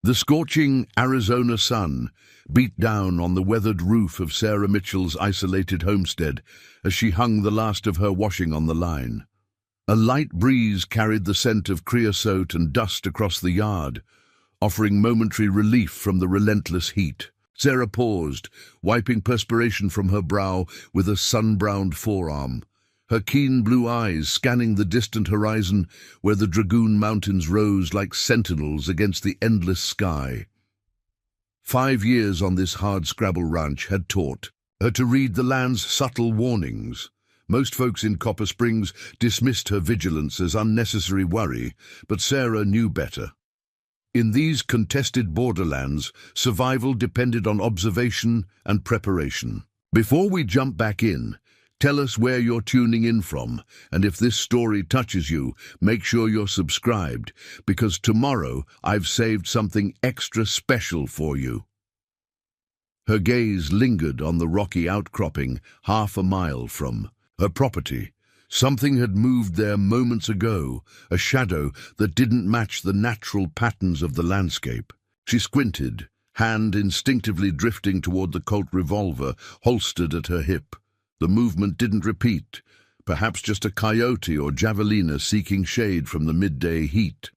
The scorching Arizona sun beat down on the weathered roof of Sarah Mitchell's isolated homestead as she hung the last of her washing on the line. A light breeze carried the scent of creosote and dust across the yard, offering momentary relief from the relentless heat. Sarah paused, wiping perspiration from her brow with a sun-browned forearm, her keen blue eyes scanning the distant horizon where the Dragoon Mountains rose like sentinels against the endless sky. 5 years on this hardscrabble ranch had taught her to read the land's subtle warnings. Most folks in Copper Springs dismissed her vigilance as unnecessary worry, but Sarah knew better. In these contested borderlands, survival depended on observation and preparation. Before we jump back in, tell us where you're tuning in from, and if this story touches you, make sure you're subscribed, because tomorrow I've saved something extra special for you. Her gaze lingered on the rocky outcropping half a mile from her property. Something had moved there moments ago, a shadow that didn't match the natural patterns of the landscape. She squinted, hand instinctively drifting toward the Colt revolver holstered at her hip. The movement didn't repeat, perhaps just a coyote or javelina seeking shade from the midday heat.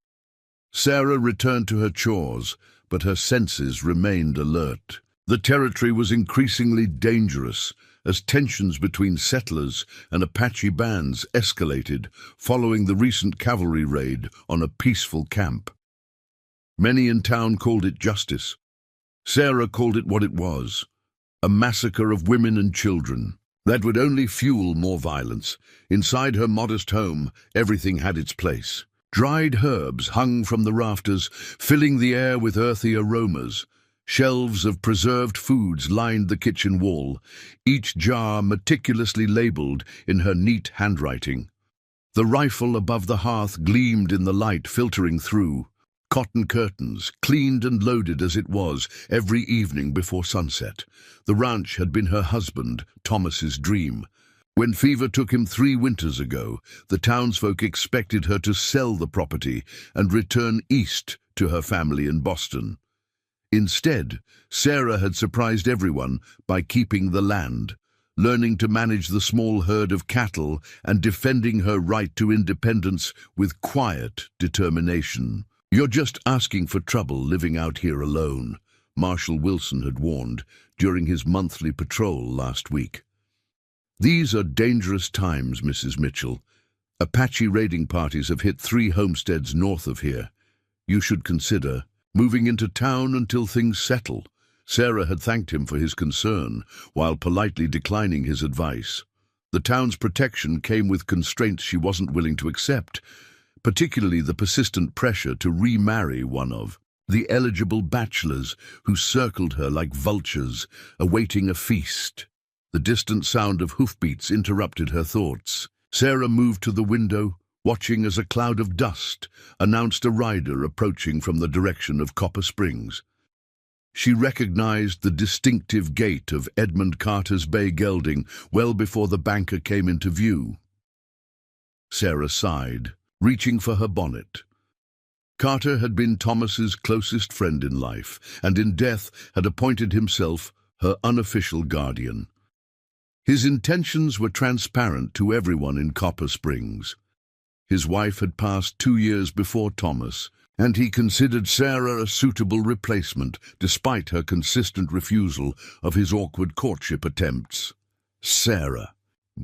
Sarah returned to her chores, but her senses remained alert. The territory was increasingly dangerous as tensions between settlers and Apache bands escalated following the recent cavalry raid on a peaceful camp. Many in town called it justice. Sarah called it what it was, a massacre of women and children. That would only fuel more violence. Inside her modest home, everything had its place. Dried herbs hung from the rafters, filling the air with earthy aromas. Shelves of preserved foods lined the kitchen wall, each jar meticulously labeled in her neat handwriting. The rifle above the hearth gleamed in the light filtering through. Cotton curtains, cleaned and loaded as it was every evening before sunset. The ranch had been her husband, Thomas's dream. When fever took him 3 winters ago, the townsfolk expected her to sell the property and return east to her family in Boston. Instead, Sarah had surprised everyone by keeping the land, learning to manage the small herd of cattle and defending her right to independence with quiet determination. "You're just asking for trouble living out here alone," Marshal Wilson had warned during his monthly patrol last week. "These are dangerous times, Mrs. Mitchell. Apache raiding parties have hit 3 homesteads north of here. You should consider moving into town until things settle." Sarah had thanked him for his concern, while politely declining his advice. The town's protection came with constraints she wasn't willing to accept, particularly the persistent pressure to remarry one of the eligible bachelors who circled her like vultures, awaiting a feast. The distant sound of hoofbeats interrupted her thoughts. Sarah moved to the window, watching as a cloud of dust announced a rider approaching from the direction of Copper Springs. She recognized the distinctive gait of Edmund Carter's bay gelding well before the banker came into view. Sarah sighed, reaching for her bonnet. Carter had been Thomas's closest friend in life, and in death had appointed himself her unofficial guardian. His intentions were transparent to everyone in Copper Springs. His wife had passed 2 years before Thomas, and he considered Sarah a suitable replacement, despite her consistent refusal of his awkward courtship attempts. "Sarah,"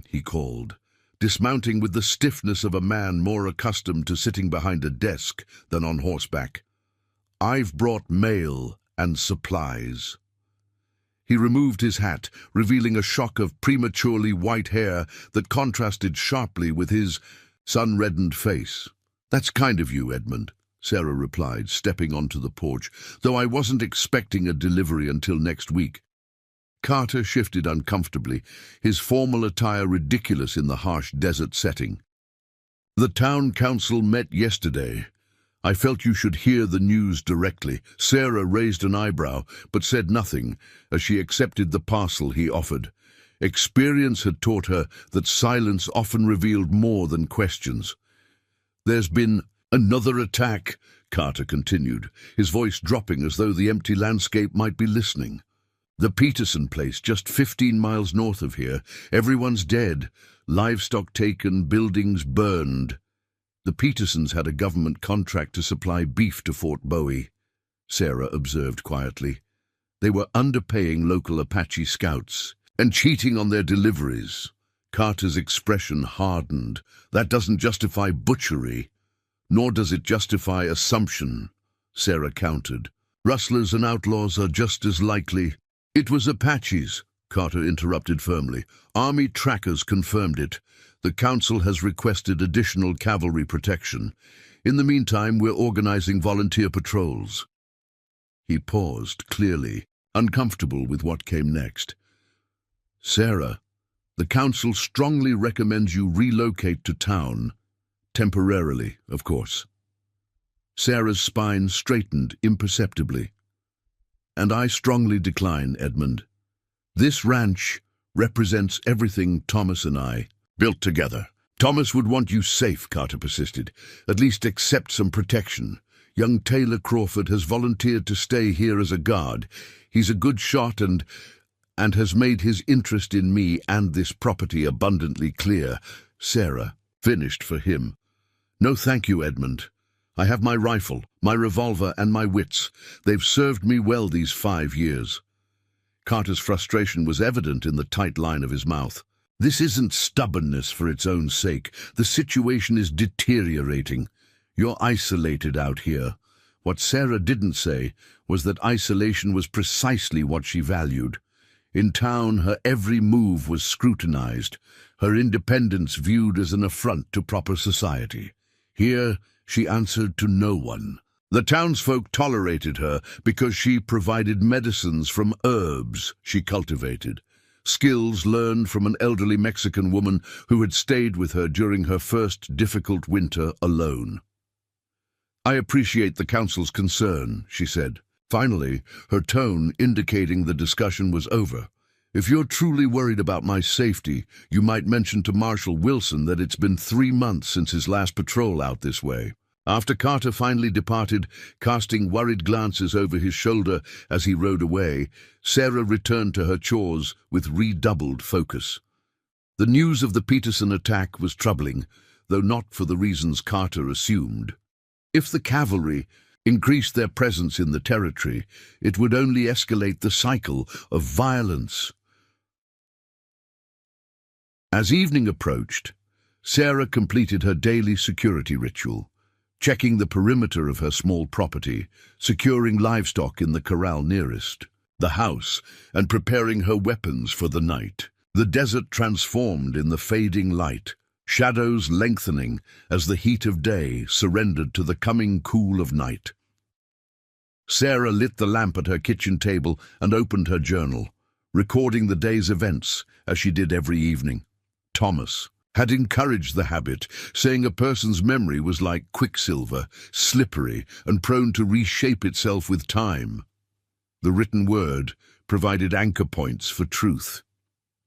he called, dismounting with the stiffness of a man more accustomed to sitting behind a desk than on horseback. "I've brought mail and supplies." He removed his hat, revealing a shock of prematurely white hair that contrasted sharply with his sun-reddened face. "That's kind of you, Edmund," Sarah replied, stepping onto the porch, "though I wasn't expecting a delivery until next week." Carter shifted uncomfortably, his formal attire ridiculous in the harsh desert setting. "The town council met yesterday. I felt you should hear the news directly." Sarah raised an eyebrow, but said nothing as she accepted the parcel he offered. Experience had taught her that silence often revealed more than questions. "There's been another attack," Carter continued, his voice dropping as though the empty landscape might be listening. "The Peterson place, just 15 miles north of here. Everyone's dead. Livestock taken, buildings burned. The Petersons had a government contract to supply beef to Fort Bowie," Sarah observed quietly. "They were underpaying local Apache scouts and cheating on their deliveries." Carter's expression hardened. "That doesn't justify butchery, nor does it justify assumption," Sarah countered. "Rustlers and outlaws are just as likely." "It was Apaches," Carter interrupted firmly. "Army trackers confirmed it. The council has requested additional cavalry protection. In the meantime, we're organizing volunteer patrols." He paused, clearly uncomfortable with what came next. "Sarah, the council strongly recommends you relocate to town. Temporarily, of course." Sarah's spine straightened imperceptibly. "And I strongly decline, Edmund. This ranch represents everything Thomas and I built together." "Thomas would want you safe," Carter persisted. "At least accept some protection. Young Taylor Crawford has volunteered to stay here as a guard. He's a good shot and has made his interest in me and this property abundantly clear." Sarah finished for him. "No thank you, Edmund. I have my rifle, my revolver, and my wits. They've served me well these 5 years." Carter's frustration was evident in the tight line of his mouth. "This isn't stubbornness for its own sake. The situation is deteriorating. You're isolated out here." What Sarah didn't say was that isolation was precisely what she valued. In town, her every move was scrutinized, her independence viewed as an affront to proper society. Here, she answered to no one. The townsfolk tolerated her because she provided medicines from herbs she cultivated, skills learned from an elderly Mexican woman who had stayed with her during her first difficult winter alone. "I appreciate the council's concern," she said. Finally, her tone indicating the discussion was over. "If you're truly worried about my safety, you might mention to Marshal Wilson that it's been 3 months since his last patrol out this way." After Carter finally departed, casting worried glances over his shoulder as he rode away, Sarah returned to her chores with redoubled focus. The news of the Peterson attack was troubling, though not for the reasons Carter assumed. If the cavalry increased their presence in the territory, it would only escalate the cycle of violence. As evening approached, Sarah completed her daily security ritual, checking the perimeter of her small property, securing livestock in the corral nearest the house, and preparing her weapons for the night. The desert transformed in the fading light, shadows lengthening as the heat of day surrendered to the coming cool of night. Sarah lit the lamp at her kitchen table and opened her journal, recording the day's events as she did every evening. Thomas had encouraged the habit, saying a person's memory was like quicksilver, slippery and prone to reshape itself with time. The written word provided anchor points for truth.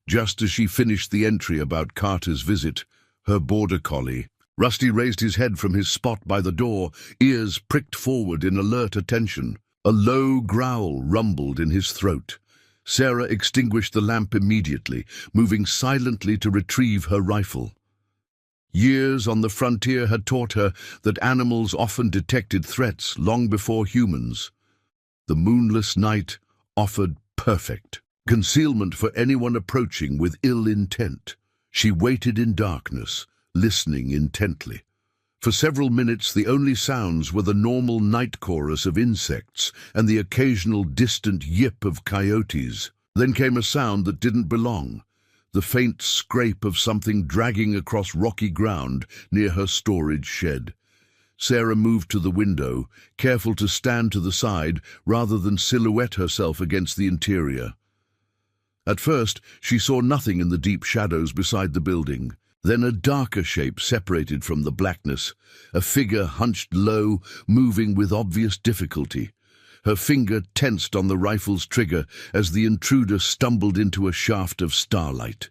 Just as she finished the entry about Carter's visit, her border collie, Rusty, raised his head from his spot by the door, ears pricked forward in alert attention. A low growl rumbled in his throat. Sarah extinguished the lamp immediately, moving silently to retrieve her rifle. Years on the frontier had taught her that animals often detected threats long before humans. The moonless night offered perfect concealment for anyone approaching with ill intent. She waited in darkness, listening intently. For several minutes, the only sounds were the normal night chorus of insects and the occasional distant yip of coyotes. Then came a sound that didn't belong, the faint scrape of something dragging across rocky ground near her storage shed. Sarah moved to the window, careful to stand to the side rather than silhouette herself against the interior. At first, she saw nothing in the deep shadows beside the building. Then a darker shape separated from the blackness, a figure hunched low, moving with obvious difficulty. Her finger tensed on the rifle's trigger as the intruder stumbled into a shaft of starlight.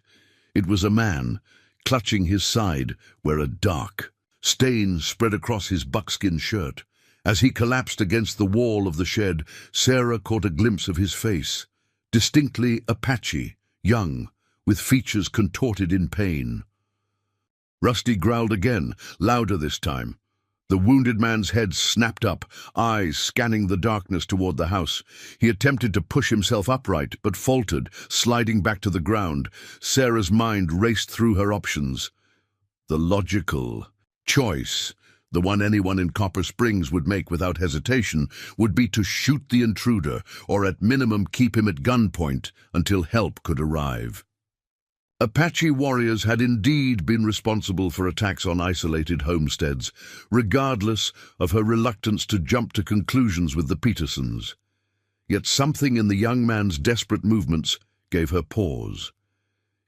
It was a man, clutching his side where a dark stain spread across his buckskin shirt, As he collapsed against the wall of the shed, Sarah caught a glimpse of his face, distinctly Apache, young, with features contorted in pain. Rusty growled again, louder this time. The wounded man's head snapped up, eyes scanning the darkness toward the house. He attempted to push himself upright, but faltered, sliding back to the ground. Sarah's mind raced through her options. The logical choice, the one anyone in Copper Springs would make without hesitation, would be to shoot the intruder, or at minimum keep him at gunpoint until help could arrive. Apache warriors had indeed been responsible for attacks on isolated homesteads, regardless of her reluctance to jump to conclusions with the Petersons. Yet something in the young man's desperate movements gave her pause.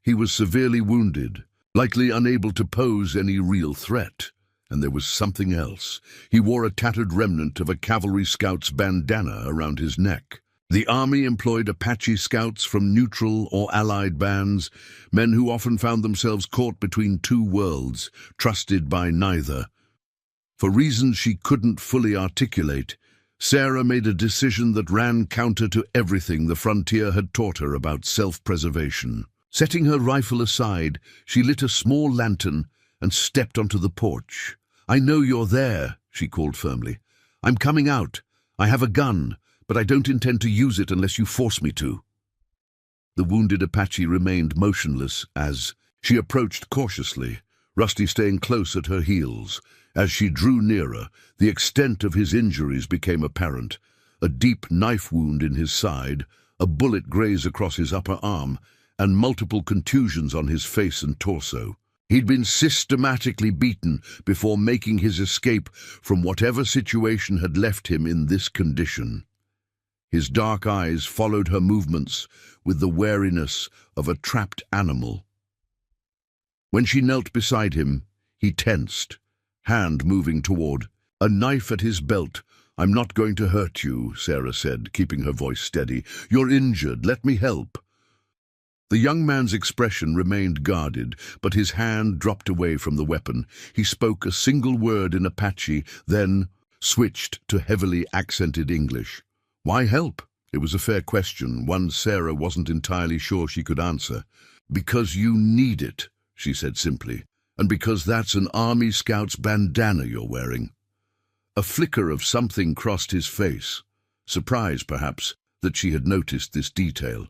He was severely wounded, likely unable to pose any real threat. And there was something else. He wore a tattered remnant of a cavalry scout's bandana around his neck. The army employed Apache scouts from neutral or allied bands, men who often found themselves caught between two worlds, trusted by neither. For reasons she couldn't fully articulate, Sarah made a decision that ran counter to everything the frontier had taught her about self-preservation. Setting her rifle aside, she lit a small lantern and stepped onto the porch. "I know you're there," she called firmly. "I'm coming out. I have a gun, but I don't intend to use it unless you force me to." The wounded Apache remained motionless as she approached cautiously, Rusty staying close at her heels. As she drew nearer, the extent of his injuries became apparent. A deep knife wound in his side, a bullet grazed across his upper arm, and multiple contusions on his face and torso. He'd been systematically beaten before making his escape from whatever situation had left him in this condition. His dark eyes followed her movements with the wariness of a trapped animal. When she knelt beside him, he tensed, hand moving toward, a knife at his belt. "I'm not going to hurt you," Sarah said, keeping her voice steady. "You're injured. Let me help." The young man's expression remained guarded, but his hand dropped away from the weapon. He spoke a single word in Apache, then switched to heavily accented English. Why help? It was a fair question, one Sarah wasn't entirely sure she could answer. "Because you need it," she said simply, "and because that's an Army Scout's bandana you're wearing." A flicker of something crossed his face, surprise perhaps that she had noticed this detail.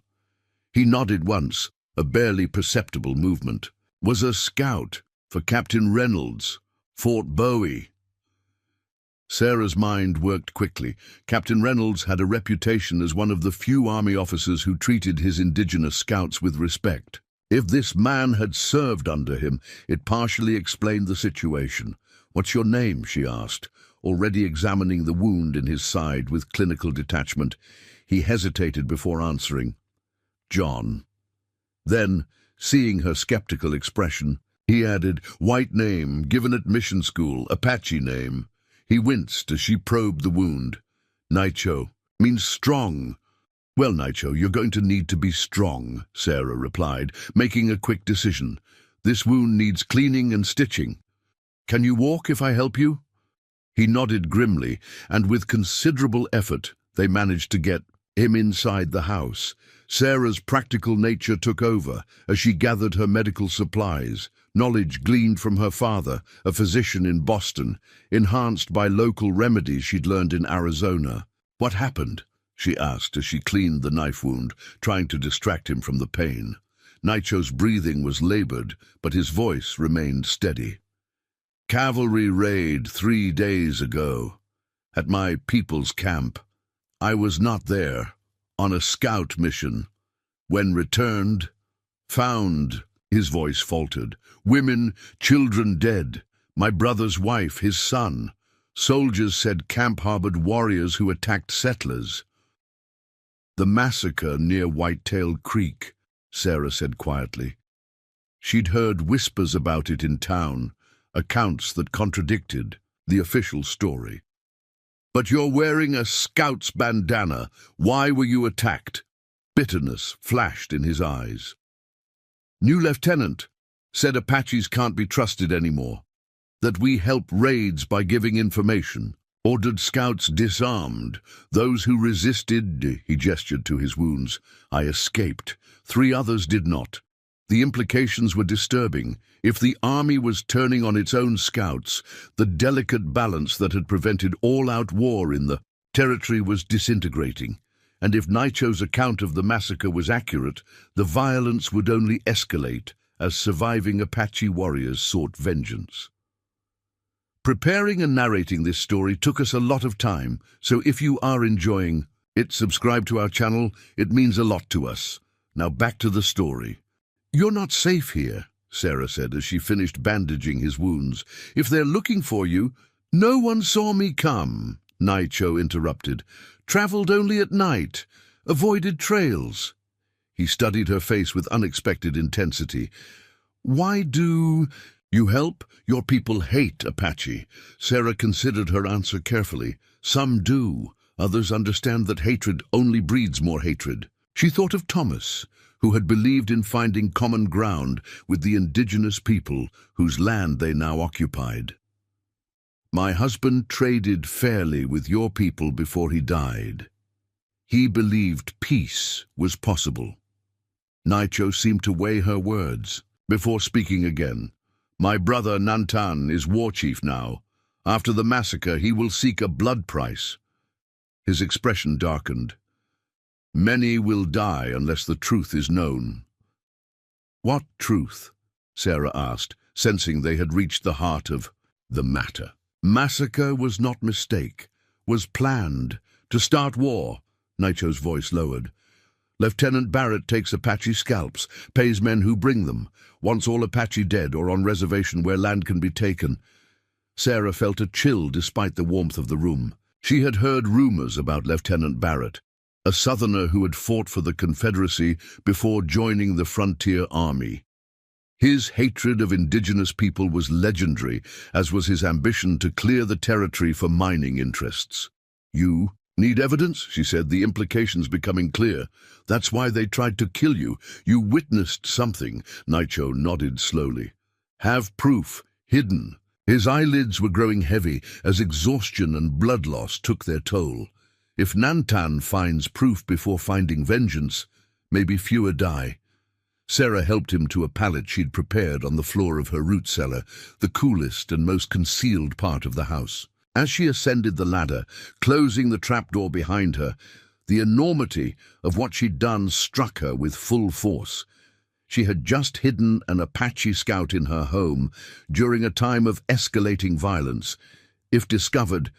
He nodded once, a barely perceptible movement. "Was a scout for Captain Reynolds, Fort Bowie." Sarah's mind worked quickly. Captain Reynolds had a reputation as one of the few army officers who treated his indigenous scouts with respect. If this man had served under him, it partially explained the situation. "What's your name?" she asked, already examining the wound in his side with clinical detachment. He hesitated before answering. "John." Then, seeing her skeptical expression, he added, "White name, given at mission school, Apache name." He winced as she probed the wound. "Naicho, means strong." "Well, Naicho, you're going to need to be strong," Sarah replied, making a quick decision. "This wound needs cleaning and stitching. Can you walk if I help you?" He nodded grimly, and with considerable effort, they managed to get him inside the house. Sarah's practical nature took over as she gathered her medical supplies, knowledge gleaned from her father, a physician in Boston, enhanced by local remedies she'd learned in Arizona. "What happened?" she asked as she cleaned the knife wound, trying to distract him from the pain. Naicho's breathing was labored, but his voice remained steady. "Cavalry raid 3 days ago, at my people's camp. I was not there, on a scout mission. When returned, found," his voice faltered, "women, children dead, my brother's wife, his son. Soldiers said camp harbored warriors who attacked settlers." "The massacre near Whitetail Creek," Sarah said quietly. She'd heard whispers about it in town, accounts that contradicted the official story. "But you're wearing a scout's bandana. Why were you attacked?" Bitterness flashed in his eyes. "New lieutenant said Apaches can't be trusted anymore, that we help raids by giving information. Ordered scouts disarmed. Those who resisted, he gestured to his wounds. I escaped. 3 others did not. The implications were disturbing. If the army was turning on its own scouts, the delicate balance that had prevented all-out war in the territory was disintegrating. And if Nicho's account of the massacre was accurate, the violence would only escalate as surviving Apache warriors sought vengeance. Preparing and narrating this story took us a lot of time, so if you are enjoying it, subscribe to our channel. It means a lot to us. Now back to the story. You're not safe here, Sarah said as she finished bandaging his wounds. If they're looking for you— No one saw me come, Nicho interrupted. Traveled only at night. Avoided trails. He studied her face with unexpected intensity. Why do you help? Your people hate Apache. Sarah considered her answer carefully. Some do. Others understand that hatred only breeds more hatred. She thought of Thomas, who had believed in finding common ground with the indigenous people whose land they now occupied. My husband traded fairly with your people before he died. He believed peace was possible. Nicho seemed to weigh her words before speaking again. My brother Nantan is war chief now. After the massacre, he will seek a blood price. His expression darkened. Many will die unless the truth is known. What truth? Sarah asked, sensing they had reached the heart of the matter. Massacre was not mistake, was planned to start war. Nicho's voice lowered. Lieutenant Barrett takes Apache scalps, pays men who bring them, wants all Apache dead or on reservation where land can be taken. Sarah felt a chill despite the warmth of the room. She had heard rumors about Lieutenant Barrett, a Southerner who had fought for the Confederacy before joining the frontier army. His hatred of indigenous people was legendary, as was his ambition to clear the territory for mining interests. You need evidence, she said, the implications becoming clear. That's why they tried to kill you. You witnessed something. Nicho nodded slowly. Have proof, hidden. His eyelids were growing heavy as exhaustion and blood loss took their toll. If Nantan finds proof before finding vengeance, maybe fewer die. Sarah helped him to a pallet she'd prepared on the floor of her root cellar, the coolest and most concealed part of the house. As she ascended the ladder, closing the trapdoor behind her, the enormity of what she'd done struck her with full force. She had just hidden an Apache scout in her home during a time of escalating violence. If discovered,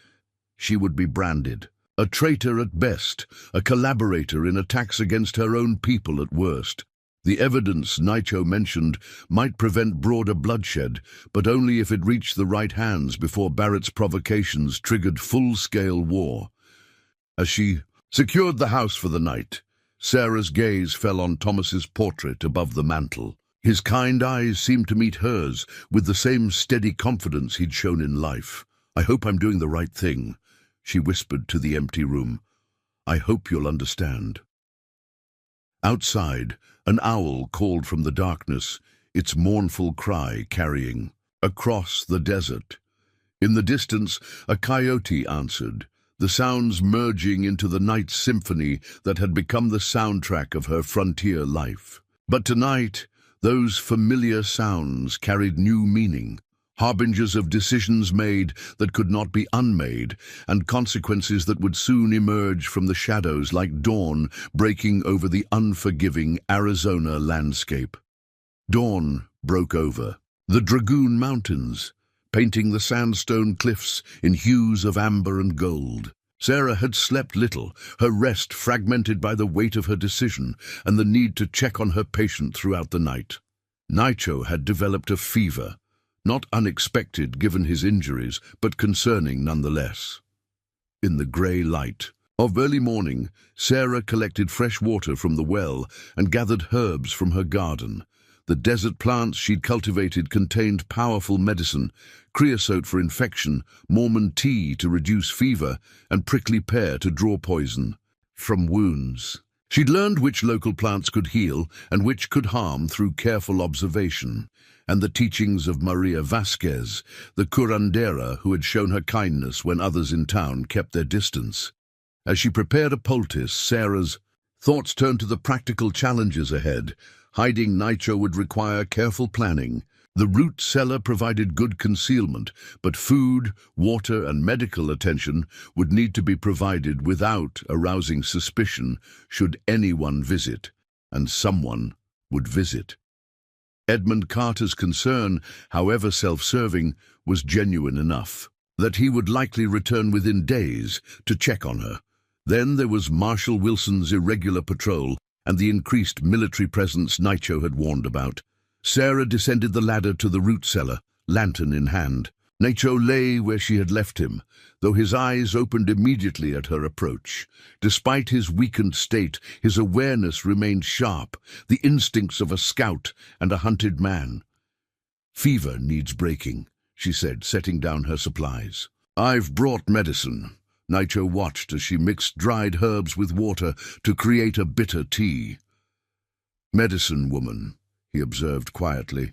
she would be branded. A traitor at best, a collaborator in attacks against her own people at worst. The evidence Nicho mentioned might prevent broader bloodshed, but only if it reached the right hands before Barrett's provocations triggered full-scale war. As she secured the house for the night, Sarah's gaze fell on Thomas's portrait above the mantel. His kind eyes seemed to meet hers with the same steady confidence he'd shown in life. I hope I'm doing the right thing, she whispered to the empty room. I hope you'll understand. Outside, an owl called from the darkness, its mournful cry carrying across the desert. In the distance, a coyote answered, the sounds merging into the night symphony that had become the soundtrack of her frontier life. But tonight, those familiar sounds carried new meaning, harbingers of decisions made that could not be unmade, and consequences that would soon emerge from the shadows like dawn breaking over the unforgiving Arizona landscape. Dawn broke over the Dragoon Mountains, painting the sandstone cliffs in hues of amber and gold. Sarah had slept little, her rest fragmented by the weight of her decision and the need to check on her patient throughout the night. Nicho had developed a fever, not unexpected given his injuries, but concerning nonetheless. In the grey light of early morning, Sarah collected fresh water from the well and gathered herbs from her garden. The desert plants she'd cultivated contained powerful medicine, creosote for infection, Mormon tea to reduce fever, and prickly pear to draw poison from wounds. She'd learned which local plants could heal and which could harm through careful observation, and the teachings of Maria Vasquez, the curandera who had shown her kindness when others in town kept their distance. As she prepared a poultice, Sarah's thoughts turned to the practical challenges ahead. Hiding nitro would require careful planning. The root cellar provided good concealment, but food, water, and medical attention would need to be provided without arousing suspicion should anyone visit, and someone would visit. Edmund Carter's concern, however self-serving, was genuine enough, that he would likely return within days to check on her. Then there was Marshal Wilson's irregular patrol and the increased military presence Nitro had warned about. Sarah descended the ladder to the root cellar, lantern in hand. Nitro lay where she had left him, though his eyes opened immediately at her approach. Despite his weakened state, his awareness remained sharp, the instincts of a scout and a hunted man. "Fever needs breaking," she said, setting down her supplies. "I've brought medicine." Nitro watched as she mixed dried herbs with water to create a bitter tea. "Medicine woman," he observed quietly.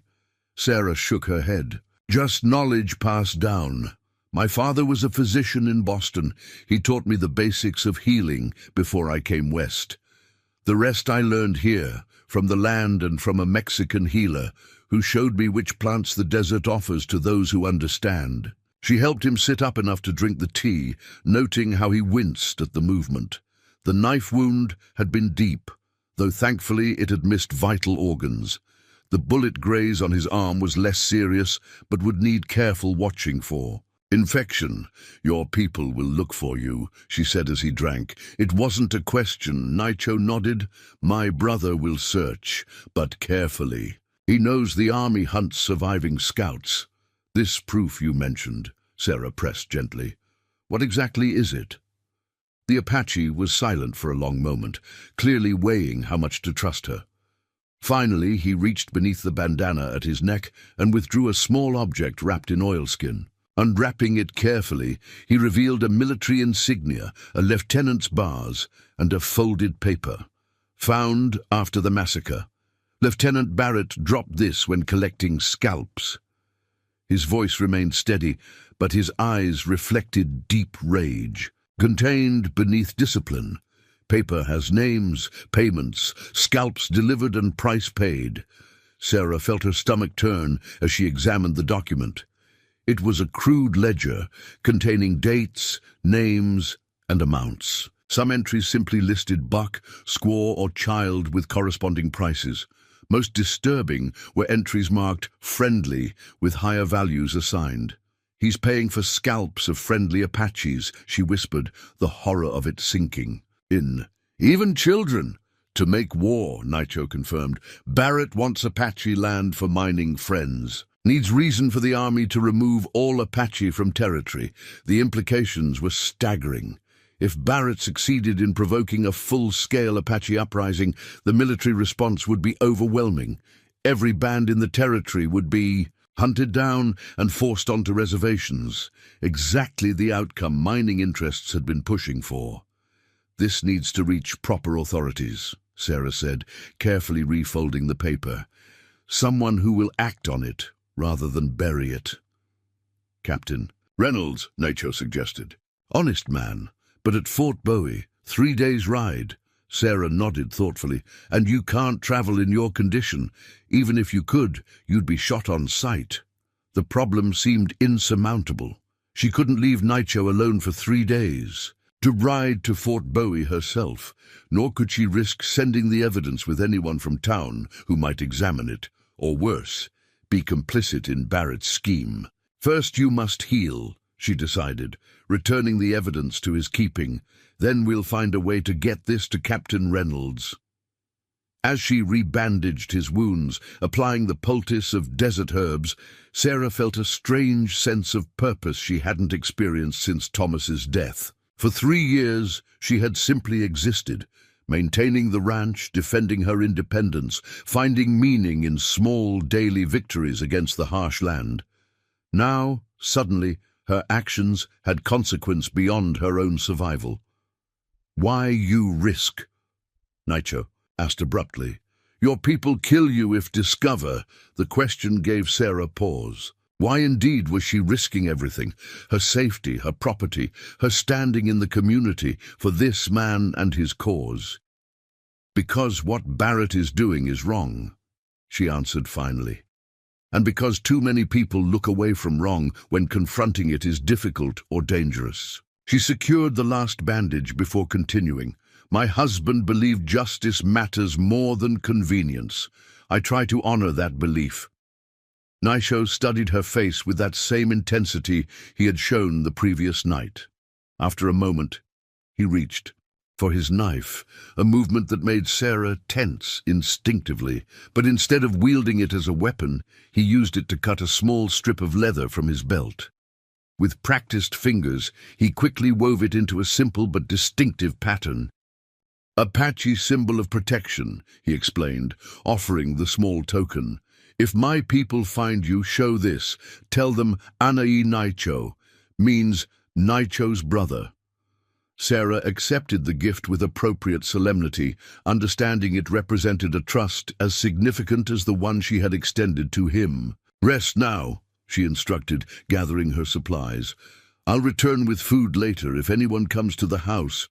Sarah shook her head. "Just knowledge passed down. My father was a physician in Boston. He taught me the basics of healing before I came west. The rest I learned here, from the land and from a Mexican healer, who showed me which plants the desert offers to those who understand." She helped him sit up enough to drink the tea, noting how he winced at the movement. The knife wound had been deep, though thankfully it had missed vital organs. The bullet graze on his arm was less serious, but would need careful watching for. "Infection. Your people will look for you," she said as he drank. "It wasn't a question." Nitro nodded. "My brother will search, but carefully. He knows the army hunts surviving scouts." "This proof you mentioned," Sarah pressed gently. "What exactly is it?" The Apache was silent for a long moment, clearly weighing how much to trust her. Finally, he reached beneath the bandana at his neck and withdrew a small object wrapped in oilskin. Unwrapping it carefully, he revealed a military insignia, a lieutenant's bars, and a folded paper. "Found after the massacre. Lieutenant Barrett dropped this when collecting scalps." His voice remained steady, but his eyes reflected deep rage. "Contained beneath discipline. Paper has names, payments, scalps delivered and price paid." Sarah felt her stomach turn as she examined the document. It was a crude ledger containing dates, names, and amounts. Some entries simply listed buck, squaw, or child with corresponding prices. Most disturbing were entries marked friendly with higher values assigned. "He's paying for scalps of friendly Apaches," she whispered, the horror of it sinking in. "Even children." "To make war," Nitro confirmed. "Barrett wants Apache land for mining friends. Needs reason for the army to remove all Apache from territory." The implications were staggering. If Barrett succeeded in provoking a full-scale Apache uprising, the military response would be overwhelming. Every band in the territory would be hunted down and forced onto reservations. Exactly the outcome mining interests had been pushing for. "This needs to reach proper authorities," Sarah said, carefully refolding the paper. "Someone who will act on it rather than bury it." "Captain Reynolds," Nitro suggested. "Honest man. But at Fort Bowie, 3 days' ride." Sarah nodded thoughtfully. "And you can't travel in your condition. Even if you could, you'd be shot on sight." The problem seemed insurmountable. She couldn't leave Nitro alone for 3 days to ride to Fort Bowie herself, nor could she risk sending the evidence with anyone from town who might examine it, or worse, be complicit in Barrett's scheme. "First you must heal," she decided, returning the evidence to his keeping. "Then we'll find a way to get this to Captain Reynolds." As she rebandaged his wounds, applying the poultice of desert herbs, Sarah felt a strange sense of purpose she hadn't experienced since Thomas's death. For 3 years, she had simply existed, maintaining the ranch, defending her independence, finding meaning in small daily victories against the harsh land. Now, suddenly, her actions had consequence beyond her own survival. "Why you risk Naicho asked abruptly. Your people kill you if discover. The question gave Sarah pause. Why indeed was she risking everything, her safety, her property, her standing in the community, for this man and his cause? Because what Barrett is doing is wrong, she answered finally. And because too many people look away from wrong when confronting it is difficult or dangerous. She secured the last bandage before continuing. My husband believed justice matters more than convenience. I try to honor that belief. Naicho studied her face with that same intensity he had shown the previous night. After a moment, he reached for his knife, a movement that made Sarah tense instinctively, but instead of wielding it as a weapon, he used it to cut a small strip of leather from his belt. With practiced fingers, he quickly wove it into a simple but distinctive pattern. Apache symbol of protection, he explained, offering the small token. If my people find you, show this. Tell them Anai Naicho means Naicho's brother. Sarah accepted the gift with appropriate solemnity, understanding it represented a trust as significant as the one she had extended to him. Rest now, she instructed, gathering her supplies. I'll return with food later if anyone comes to the house.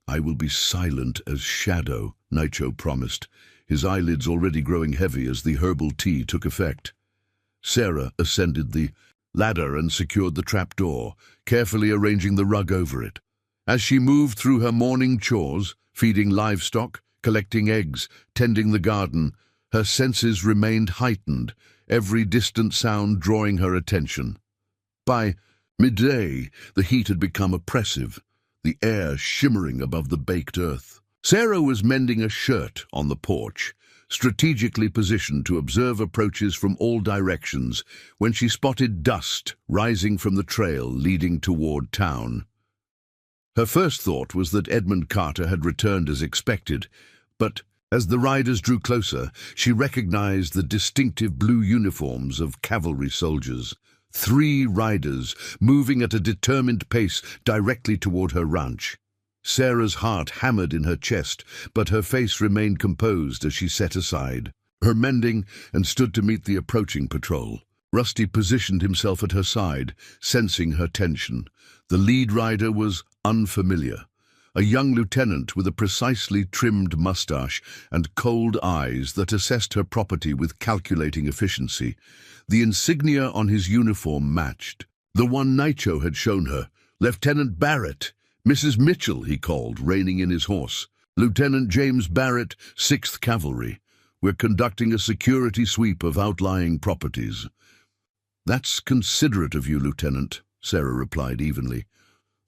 I will be silent as shadow, Naicho promised, his eyelids already growing heavy as the herbal tea took effect. Sarah ascended the ladder and secured the trapdoor, carefully arranging the rug over it. As she moved through her morning chores, feeding livestock, collecting eggs, tending the garden, her senses remained heightened, every distant sound drawing her attention. By midday, the heat had become oppressive, the air shimmering above the baked earth. Sarah was mending a shirt on the porch, strategically positioned to observe approaches from all directions, when she spotted dust rising from the trail leading toward town. Her first thought was that Edmund Carter had returned as expected, but as the riders drew closer, she recognized the distinctive blue uniforms of cavalry soldiers. 3 riders, moving at a determined pace directly toward her ranch. Sarah's heart hammered in her chest, but her face remained composed as she set aside her mending and stood to meet the approaching patrol. Rusty positioned himself at her side, sensing her tension. The lead rider was unfamiliar, a young lieutenant with a precisely trimmed mustache and cold eyes that assessed her property with calculating efficiency. The insignia on his uniform matched the one Naicho had shown her. Lieutenant Barrett. Mrs. Mitchell, he called, reining in his horse. Lieutenant James Barrett, 6th Cavalry. We're conducting a security sweep of outlying properties. That's considerate of you, Lieutenant, Sarah replied evenly.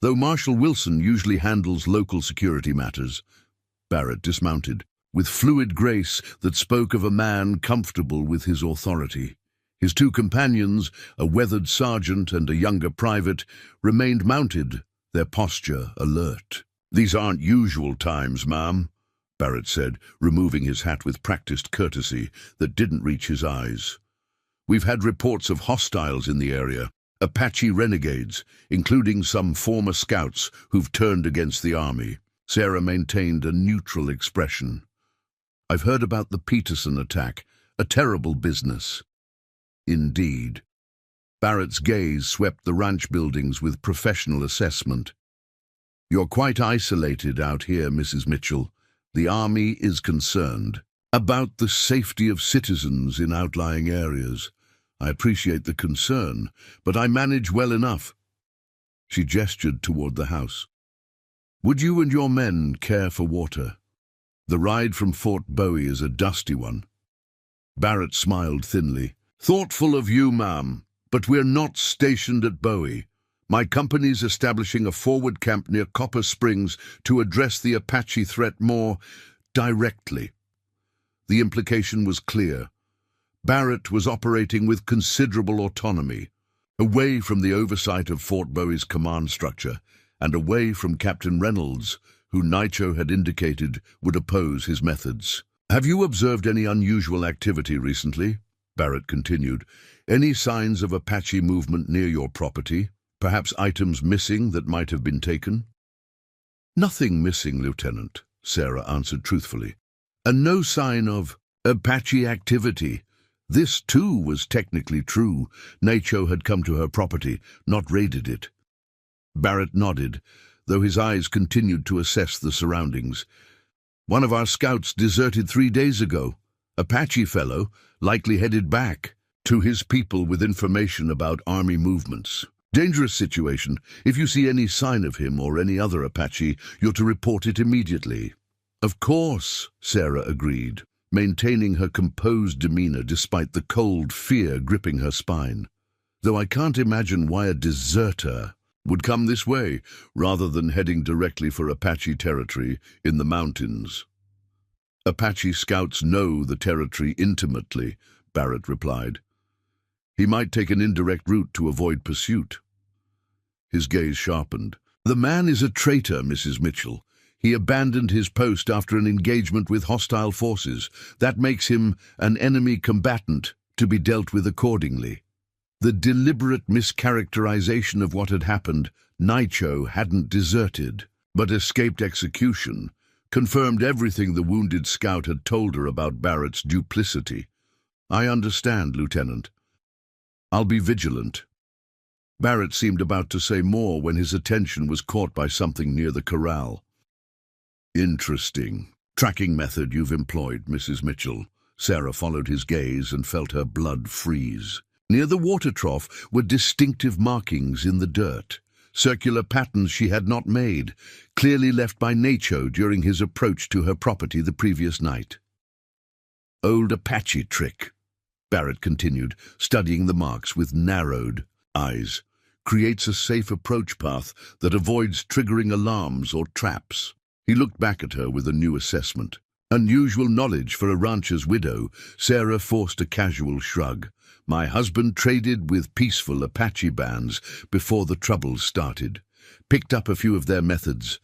Though Marshal Wilson usually handles local security matters. Barrett dismounted, with fluid grace that spoke of a man comfortable with his authority. His 2 companions, a weathered sergeant and a younger private, remained mounted, their posture alert. These aren't usual times, ma'am, Barrett said, removing his hat with practiced courtesy that didn't reach his eyes. We've had reports of hostiles in the area, Apache renegades, including some former scouts who've turned against the army. Sarah maintained a neutral expression. I've heard about the Peterson attack, a terrible business. Indeed. Barrett's gaze swept the ranch buildings with professional assessment. You're quite isolated out here, Mrs. Mitchell. The army is concerned about the safety of citizens in outlying areas. I appreciate the concern, but I manage well enough. She gestured toward the house. Would you and your men care for water? The ride from Fort Bowie is a dusty one. Barrett smiled thinly. Thoughtful of you, ma'am, but we're not stationed at Bowie. My company's establishing a forward camp near Copper Springs to address the Apache threat more directly. The implication was clear. Barrett was operating with considerable autonomy, away from the oversight of Fort Bowie's command structure, and away from Captain Reynolds, who Naicho had indicated would oppose his methods. Have you observed any unusual activity recently? Barrett continued. Any signs of Apache movement near your property? Perhaps items missing that might have been taken? Nothing missing, Lieutenant, Sarah answered truthfully. And no sign of Apache activity. This, too, was technically true. Nacho had come to her property, not raided it. Barrett nodded, though his eyes continued to assess the surroundings. One of our scouts deserted 3 days ago. Apache fellow, likely headed back to his people with information about army movements. Dangerous situation. If you see any sign of him or any other Apache, you're to report it immediately. Of course, Sarah agreed, maintaining her composed demeanor despite the cold fear gripping her spine. Though I can't imagine why a deserter would come this way, rather than heading directly for Apache territory in the mountains. Apache scouts know the territory intimately, Barrett replied. He might take an indirect route to avoid pursuit. His gaze sharpened. The man is a traitor, Mrs. Mitchell. He abandoned his post after an engagement with hostile forces. That makes him an enemy combatant, to be dealt with accordingly. The deliberate mischaracterization of what had happened, Nacho hadn't deserted, but escaped execution, confirmed everything the wounded scout had told her about Barrett's duplicity. I understand, Lieutenant. I'll be vigilant. Barrett seemed about to say more when his attention was caught by something near the corral. Interesting tracking method you've employed, Mrs. Mitchell. Sarah followed his gaze and felt her blood freeze. Near the water trough were distinctive markings in the dirt, circular patterns she had not made, clearly left by Nacho during his approach to her property the previous night. Old Apache trick, Barrett continued, studying the marks with narrowed eyes. Creates a safe approach path that avoids triggering alarms or traps. He looked back at her with a new assessment. Unusual knowledge for a rancher's widow. Sarah forced a casual shrug. My husband traded with peaceful Apache bands before the troubles started. Picked up a few of their methods.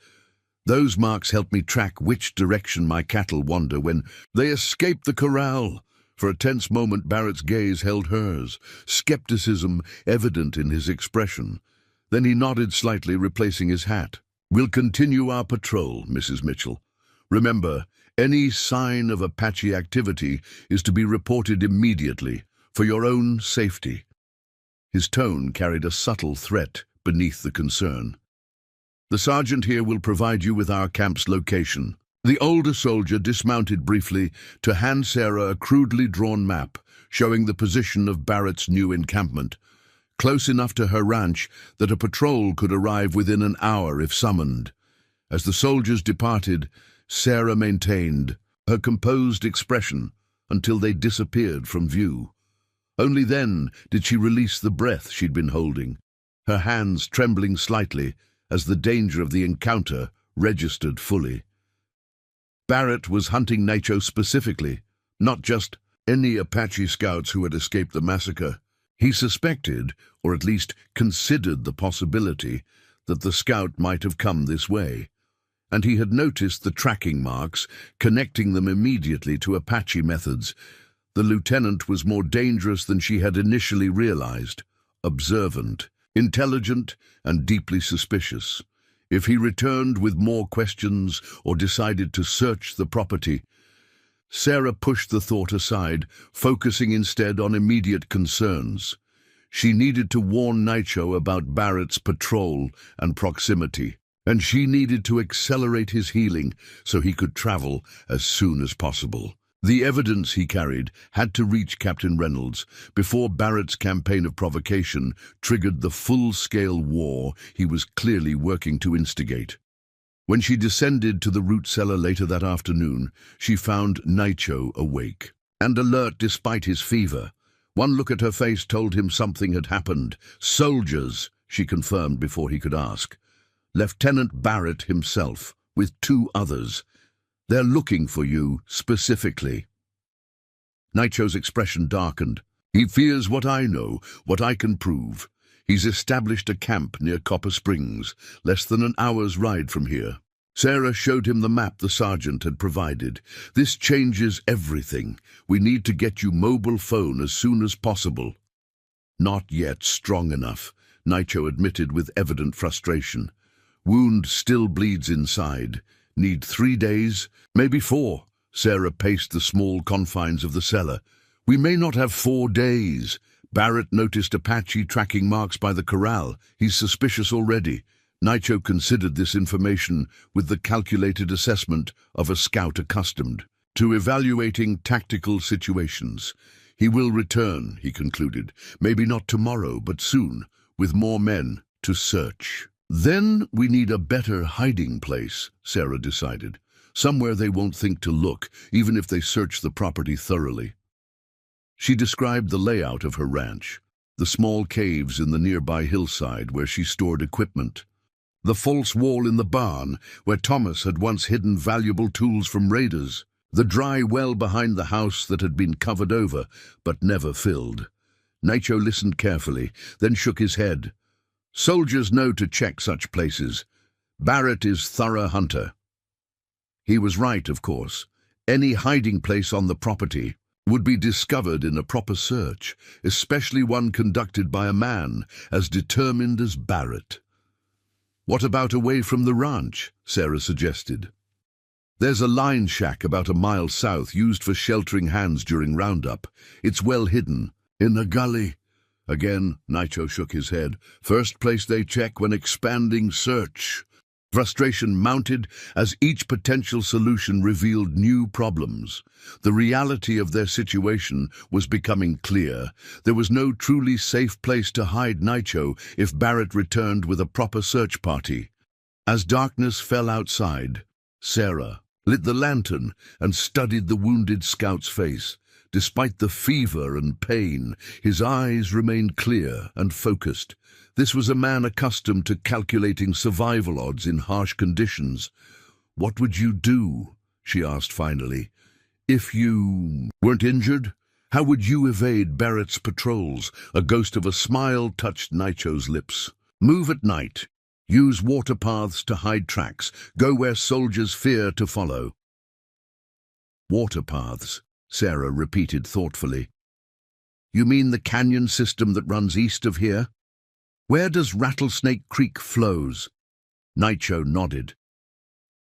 Those marks help me track which direction my cattle wander when they escape the corral. For a tense moment, Barrett's gaze held hers, skepticism evident in his expression. Then he nodded slightly, replacing his hat. We'll continue our patrol, Mrs. Mitchell. Remember, any sign of Apache activity is to be reported immediately, for your own safety. His tone carried a subtle threat beneath the concern. The sergeant here will provide you with our camp's location. The older soldier dismounted briefly to hand Sarah a crudely drawn map showing the position of Barrett's new encampment, close enough to her ranch that a patrol could arrive within an hour if summoned. As the soldiers departed, Sarah maintained her composed expression until they disappeared from view. Only then did she release the breath she'd been holding, her hands trembling slightly as the danger of the encounter registered fully. Barrett was hunting Nacho specifically, not just any Apache scouts who had escaped the massacre. He suspected, or at least considered the possibility, that the scout might have come this way, and he had noticed the tracking marks, connecting them immediately to Apache methods. The lieutenant was more dangerous than she had initially realized, observant, intelligent, and deeply suspicious. If he returned with more questions or decided to search the property, Sarah pushed the thought aside, focusing instead on immediate concerns. She needed to warn Nacho about Barrett's patrol and proximity, and she needed to accelerate his healing so he could travel as soon as possible. The evidence he carried had to reach Captain Reynolds before Barrett's campaign of provocation triggered the full-scale war he was clearly working to instigate. When she descended to the root cellar later that afternoon, she found Nacho awake and alert despite his fever. One look at her face told him something had happened. Soldiers, she confirmed before he could ask. Lieutenant Barrett himself, with 2 others. They're looking for you, specifically. Nacho's expression darkened. He fears what I know, what I can prove. He's established a camp near Copper Springs, less than an hour's ride from here. Sarah showed him the map the sergeant had provided. This changes everything. We need to get you mobile phone as soon as possible. Not yet strong enough, Nacho admitted with evident frustration. Wound still bleeds inside. Need 3 days, maybe 4. Sarah paced the small confines of the cellar. We may not have 4 days. Barrett noticed Apache tracking marks by the corral. He's suspicious already. Nitro considered this information with the calculated assessment of a scout accustomed to evaluating tactical situations. He will return, he concluded. Maybe not tomorrow, but soon, with more men to search. Then we need a better hiding place, Sarah decided. Somewhere they won't think to look, even if they search the property thoroughly. She described the layout of her ranch, the small caves in the nearby hillside where she stored equipment, the false wall in the barn where Thomas had once hidden valuable tools from raiders, the dry well behind the house that had been covered over but never filled. Nitro listened carefully, then shook his head. Soldiers know to check such places. Barrett is thorough hunter. He was right, of course. Any hiding place on the property would be discovered in a proper search, especially one conducted by a man as determined as Barrett. What about away from the ranch? Sarah suggested. There's a line shack about a mile south used for sheltering hands during roundup. It's well hidden, in a gully. Again, Nitro shook his head. First place they check when expanding search. Frustration mounted as each potential solution revealed new problems. The reality of their situation was becoming clear. There was no truly safe place to hide Nitro if Barrett returned with a proper search party. As darkness fell outside, Sarah lit the lantern and studied the wounded scout's face. Despite the fever and pain, his eyes remained clear and focused. This was a man accustomed to calculating survival odds in harsh conditions. What would you do? She asked finally. If you weren't injured, how would you evade Barrett's patrols? A ghost of a smile touched Nitro's lips. Move at night. Use water paths to hide tracks. Go where soldiers fear to follow. Water paths, Sarah repeated thoughtfully. You mean the canyon system that runs east of here? Where does Rattlesnake Creek flows? Nitro nodded.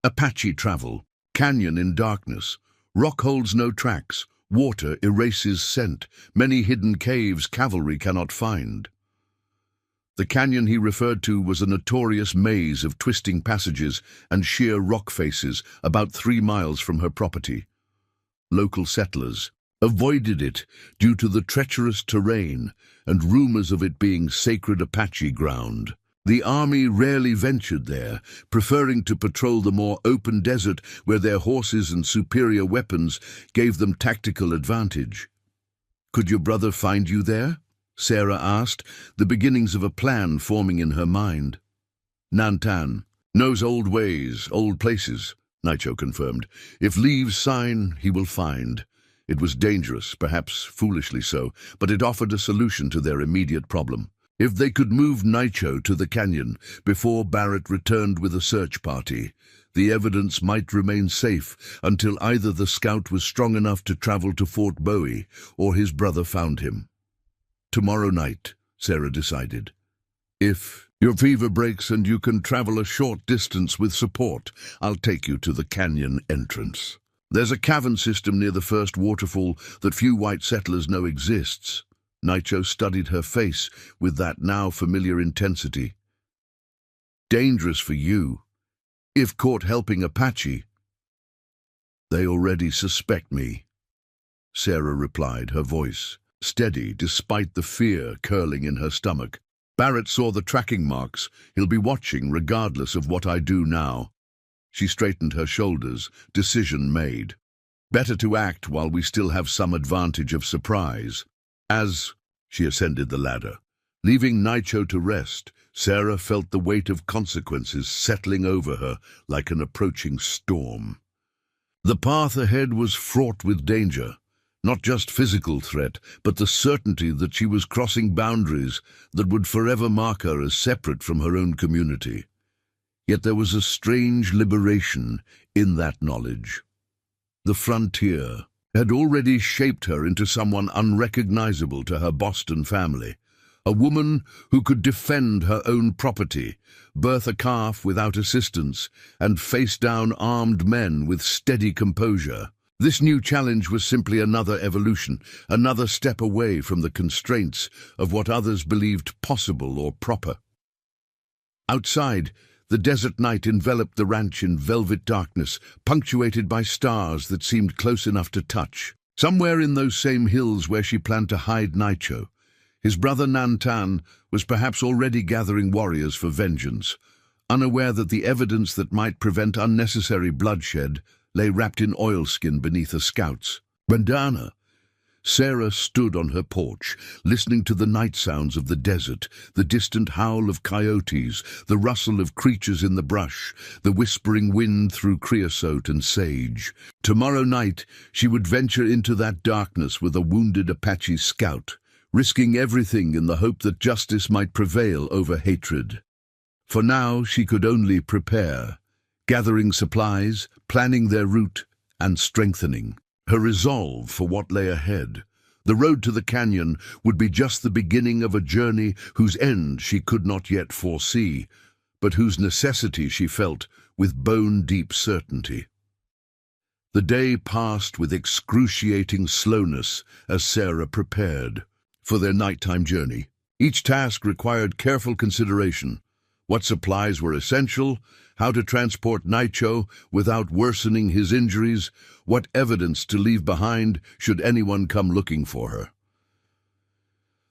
Apache travel. Canyon in darkness. Rock holds no tracks. Water erases scent. Many hidden caves cavalry cannot find. The canyon he referred to was a notorious maze of twisting passages and sheer rock faces about 3 miles from her property. Local settlers avoided it due to the treacherous terrain and rumors of it being sacred Apache ground. The army rarely ventured there, preferring to patrol the more open desert where their horses and superior weapons gave them tactical advantage. Could your brother find you there? Sarah asked, the beginnings of a plan forming in her mind. Nantan knows old ways, old places, Nitro confirmed. If leaves sign, he will find. It was dangerous, perhaps foolishly so, but it offered a solution to their immediate problem. If they could move Nitro to the canyon before Barrett returned with a search party, the evidence might remain safe until either the scout was strong enough to travel to Fort Bowie or his brother found him. Tomorrow night, Sarah decided. If your fever breaks and you can travel a short distance with support, I'll take you to the canyon entrance. There's a cavern system near the first waterfall that few white settlers know exists. Nitro studied her face with that now familiar intensity. Dangerous for you. If caught helping Apache. They already suspect me, Sarah replied, her voice steady despite the fear curling in her stomach. Barrett saw the tracking marks. He'll be watching regardless of what I do now. She straightened her shoulders, decision made. Better to act while we still have some advantage of surprise. As she ascended the ladder, leaving Nitro to rest, Sarah felt the weight of consequences settling over her like an approaching storm. The path ahead was fraught with danger. Not just physical threat, but the certainty that she was crossing boundaries that would forever mark her as separate from her own community. Yet there was a strange liberation in that knowledge. The frontier had already shaped her into someone unrecognizable to her Boston family, A woman who could defend her own property, birth a calf without assistance, and face down armed men with steady composure. This new challenge was simply another evolution, another step away from the constraints of what others believed possible or proper. Outside, the desert night enveloped the ranch in velvet darkness, punctuated by stars that seemed close enough to touch. Somewhere in those same hills where she planned to hide Naicho, his brother Nantan was perhaps already gathering warriors for vengeance, unaware that the evidence that might prevent unnecessary bloodshed lay wrapped in oilskin beneath a scout's bandana. Sarah stood on her porch, listening to the night sounds of the desert, the distant howl of coyotes, the rustle of creatures in the brush, the whispering wind through creosote and sage. Tomorrow night she would venture into that darkness with a wounded Apache scout, risking everything in the hope that justice might prevail over hatred. For now she could only prepare, gathering supplies, planning their route, and strengthening her resolve for what lay ahead. The road to the canyon would be just the beginning of a journey whose end she could not yet foresee, but whose necessity she felt with bone-deep certainty. The day passed with excruciating slowness as Sarah prepared for their nighttime journey. Each task required careful consideration: what supplies were essential, how to transport Naicho without worsening his injuries, what evidence to leave behind should anyone come looking for her.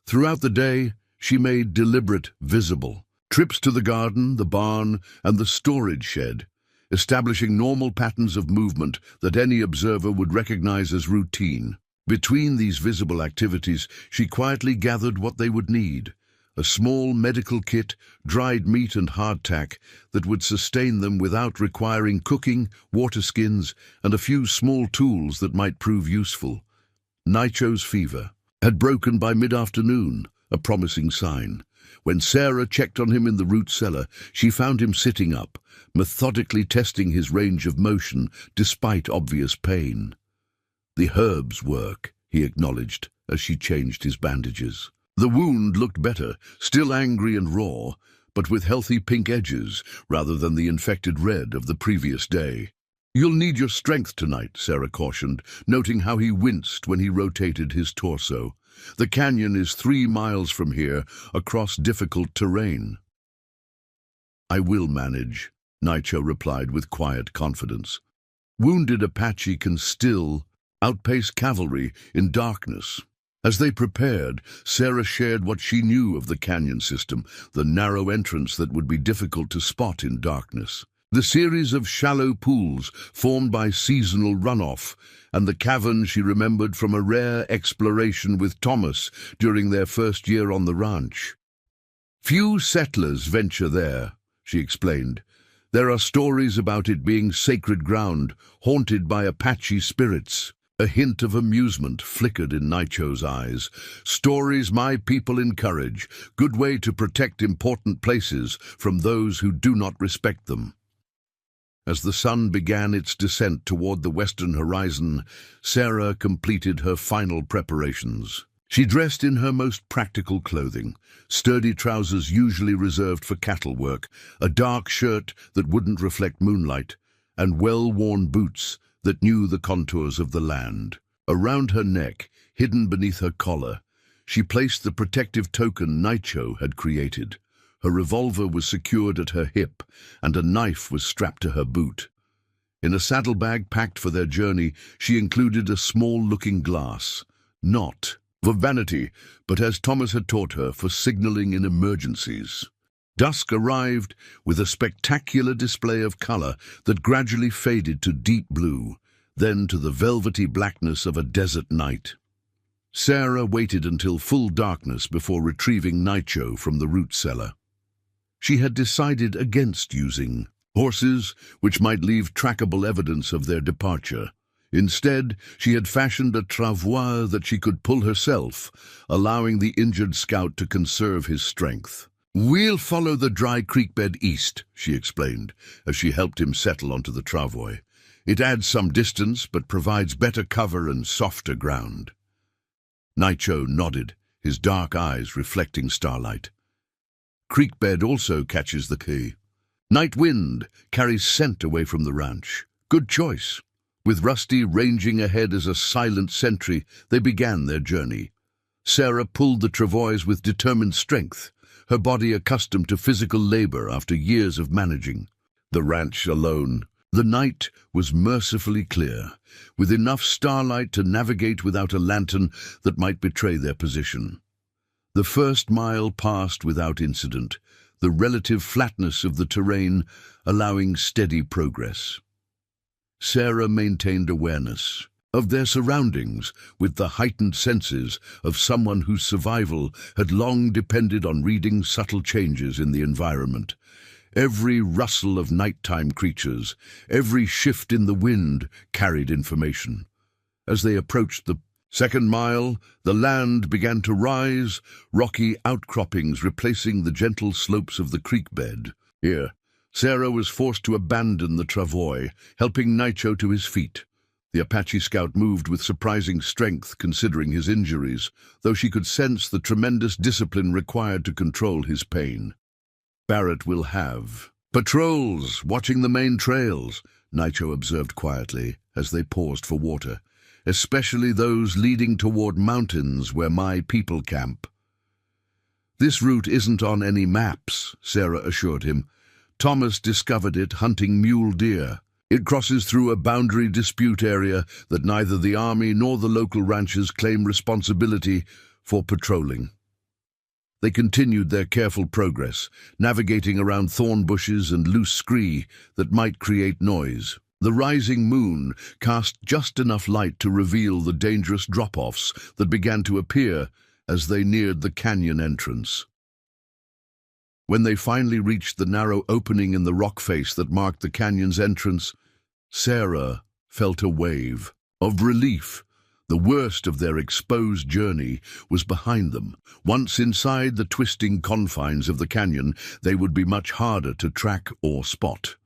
Throughout the day, she made deliberate visible trips to the garden, the barn, and the storage shed, establishing normal patterns of movement that any observer would recognize as routine. Between these visible activities, she quietly gathered what they would need: a small medical kit, dried meat and hardtack that would sustain them without requiring cooking, water skins, and a few small tools that might prove useful. Naicho's fever had broken by mid-afternoon, a promising sign. When Sarah checked on him in the root cellar, she found him sitting up, methodically testing his range of motion despite obvious pain. "The herbs work," he acknowledged as she changed his bandages. The wound looked better, still angry and raw, but with healthy pink edges rather than the infected red of the previous day. "You'll need your strength tonight," Sarah cautioned, noting how he winced when he rotated his torso. "The canyon is 3 miles from here, across difficult terrain." "I will manage," Naicho replied with quiet confidence. Wounded Apache can still outpace cavalry in darkness. As they prepared, Sarah shared what she knew of the canyon system, the narrow entrance that would be difficult to spot in darkness, the series of shallow pools formed by seasonal runoff, and the cavern she remembered from a rare exploration with Thomas during their first year on the ranch. "Few settlers venture there," she explained. "There are stories about it being sacred ground, haunted by Apache spirits." A hint of amusement flickered in Naicho's eyes. "Stories my people encourage. Good way to protect important places from those who do not respect them." As the sun began its descent toward the western horizon, Sarah completed her final preparations. She dressed in her most practical clothing: sturdy trousers usually reserved for cattle work, a dark shirt that wouldn't reflect moonlight, and well-worn boots that knew the contours of the land. Around her neck, hidden beneath her collar, she placed the protective token Naicho had created. Her revolver was secured at her hip, and a knife was strapped to her boot. In a saddlebag packed for their journey, she included a small looking-glass, not for vanity, but as Thomas had taught her, for signaling in emergencies. Dusk arrived with a spectacular display of color that gradually faded to deep blue, then to the velvety blackness of a desert night. Sarah waited until full darkness before retrieving Naicho from the root cellar. She had decided against using horses, which might leave trackable evidence of their departure. Instead, she had fashioned a travois that she could pull herself, allowing the injured scout to conserve his strength. "We'll follow the dry creek bed east," she explained, as she helped him settle onto the travois. "It adds some distance, but provides better cover and softer ground." Naicho nodded, his dark eyes reflecting starlight. Creek bed also catches the key. Night wind carries scent away from the ranch. Good choice. With Rusty ranging ahead as a silent sentry, they began their journey. Sarah pulled the travois with determined strength, her body accustomed to physical labor after years of managing. The ranch alone. The night was mercifully clear, with enough starlight to navigate without a lantern that might betray their position. The first mile passed without incident, the relative flatness of the terrain allowing steady progress. Sarah maintained awareness of their surroundings with the heightened senses of someone whose survival had long depended on reading subtle changes in the environment. Every rustle of nighttime creatures, every shift in the wind carried information. As they approached the second mile, the land began to rise, rocky outcroppings replacing the gentle slopes of the creek bed. Here, Sarah was forced to abandon the travois, helping Nicho to his feet. The Apache scout moved with surprising strength considering his injuries, though she could sense the tremendous discipline required to control his pain. Barrett will have patrols watching the main trails, Nicho observed quietly as they paused for water, especially those leading toward mountains where my people camp. This route isn't on any maps, Sarah assured him. Thomas discovered it hunting mule deer. It crosses through a boundary dispute area that neither the army nor the local ranchers claim responsibility for patrolling. They continued their careful progress, navigating around thorn bushes and loose scree that might create noise. The rising moon cast just enough light to reveal the dangerous drop-offs that began to appear as they neared the canyon entrance. When they finally reached the narrow opening in the rock face that marked the canyon's entrance, Sarah felt a wave of relief. The worst of their exposed journey was behind them. Once inside the twisting confines of the canyon, they would be much harder to track or spot.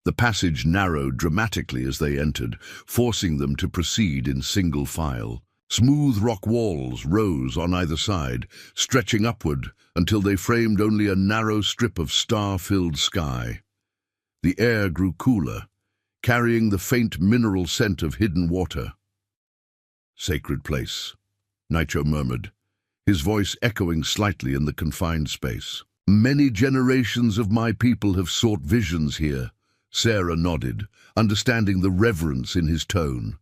The passage narrowed dramatically as they entered, forcing them to proceed in single file. Smooth rock walls rose on either side, stretching upward until they framed only a narrow strip of star-filled sky. The air grew cooler, carrying the faint mineral scent of hidden water. "Sacred place," Nicho murmured, his voice echoing slightly in the confined space. "Many generations of my people have sought visions here," Sarah nodded, understanding the reverence in his tone.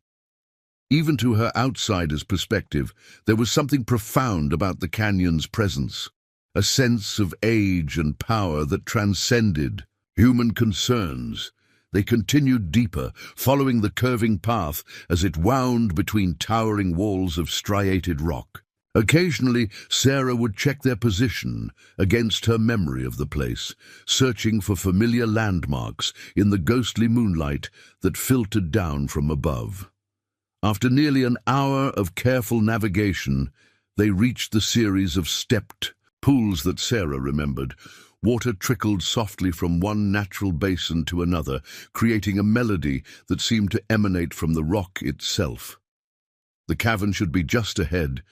Even to her outsider's perspective, there was something profound about the canyon's presence, a sense of age and power that transcended human concerns. They continued deeper, following the curving path as it wound between towering walls of striated rock. Occasionally, Sarah would check their position against her memory of the place, searching for familiar landmarks in the ghostly moonlight that filtered down from above. After nearly an hour of careful navigation, they reached the series of stepped pools that Sarah remembered. Water trickled softly from one natural basin to another, creating a melody that seemed to emanate from the rock itself. "The cavern should be just ahead,"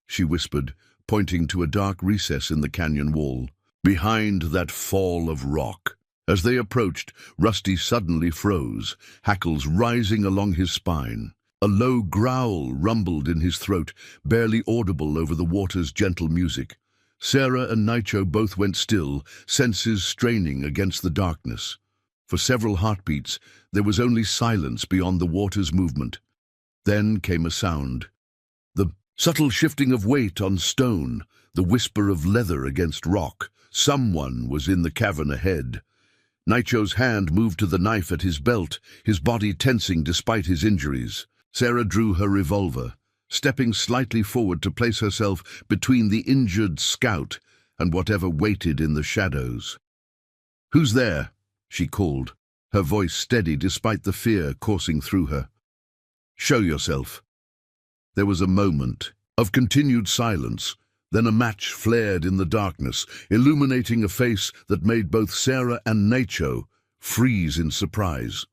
she whispered, pointing to a dark recess in the canyon wall. "Behind that fall of rock." As they approached, Rusty suddenly froze, hackles rising along his spine. A low growl rumbled in his throat, barely audible over the water's gentle music. Sarah and Nicho both went still, senses straining against the darkness. For several heartbeats, there was only silence beyond the water's movement. Then came a sound. The subtle shifting of weight on stone, the whisper of leather against rock. Someone was in the cavern ahead. Nicho's hand moved to the knife at his belt, his body tensing despite his injuries. Sarah drew her revolver, stepping slightly forward to place herself between the injured scout and whatever waited in the shadows. "Who's there?" she called, her voice steady despite the fear coursing through her. "Show yourself." There was a moment of continued silence, then a match flared in the darkness, illuminating a face that made both Sarah and Nicho freeze in surprise.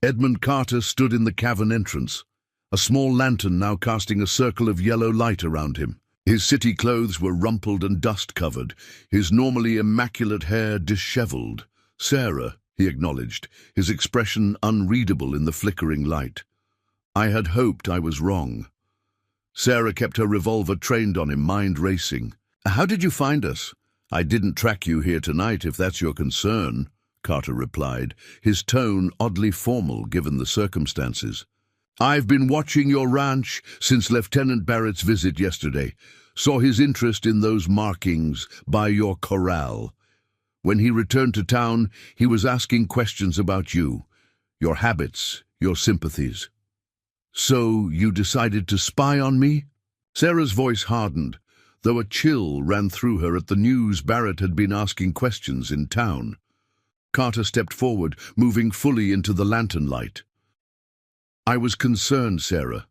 Edmund Carter stood in the cavern entrance, a small lantern now casting a circle of yellow light around him. His city clothes were rumpled and dust-covered, his normally immaculate hair disheveled. "Sarah," he acknowledged, his expression unreadable in the flickering light. "I had hoped I was wrong." Sarah kept her revolver trained on him, mind racing. "How did you find us?" "I didn't track you here tonight, if that's your concern," Carter replied, his tone oddly formal given the circumstances. "I've been watching your ranch since Lieutenant Barrett's visit yesterday. Saw his interest in those markings by your corral. When he returned to town, he was asking questions about you, your habits, your sympathies." "So you decided to spy on me?" Sarah's voice hardened, though a chill ran through her at the news Barrett had been asking questions in town. Carter stepped forward, moving fully into the lantern light. "I was concerned, Sarah.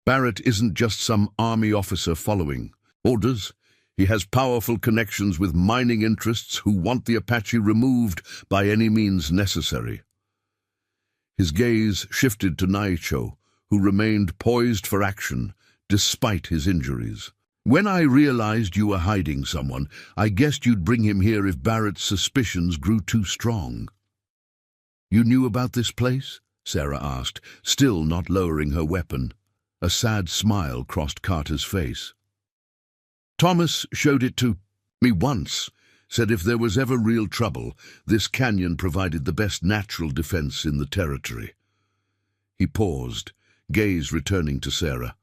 Barrett isn't just some army officer following orders. He has powerful connections with mining interests who want the Apache removed by any means necessary." His gaze shifted to Naicho, who remained poised for action despite his injuries. "When I realized you were hiding someone, I guessed you'd bring him here if Barrett's suspicions grew too strong." "You knew about this place?" Sarah asked, still not lowering her weapon. A sad smile crossed Carter's face. "Thomas showed it to me once. Said if there was ever real trouble, this canyon provided the best natural defense in the territory." He paused, gaze returning to Sarah.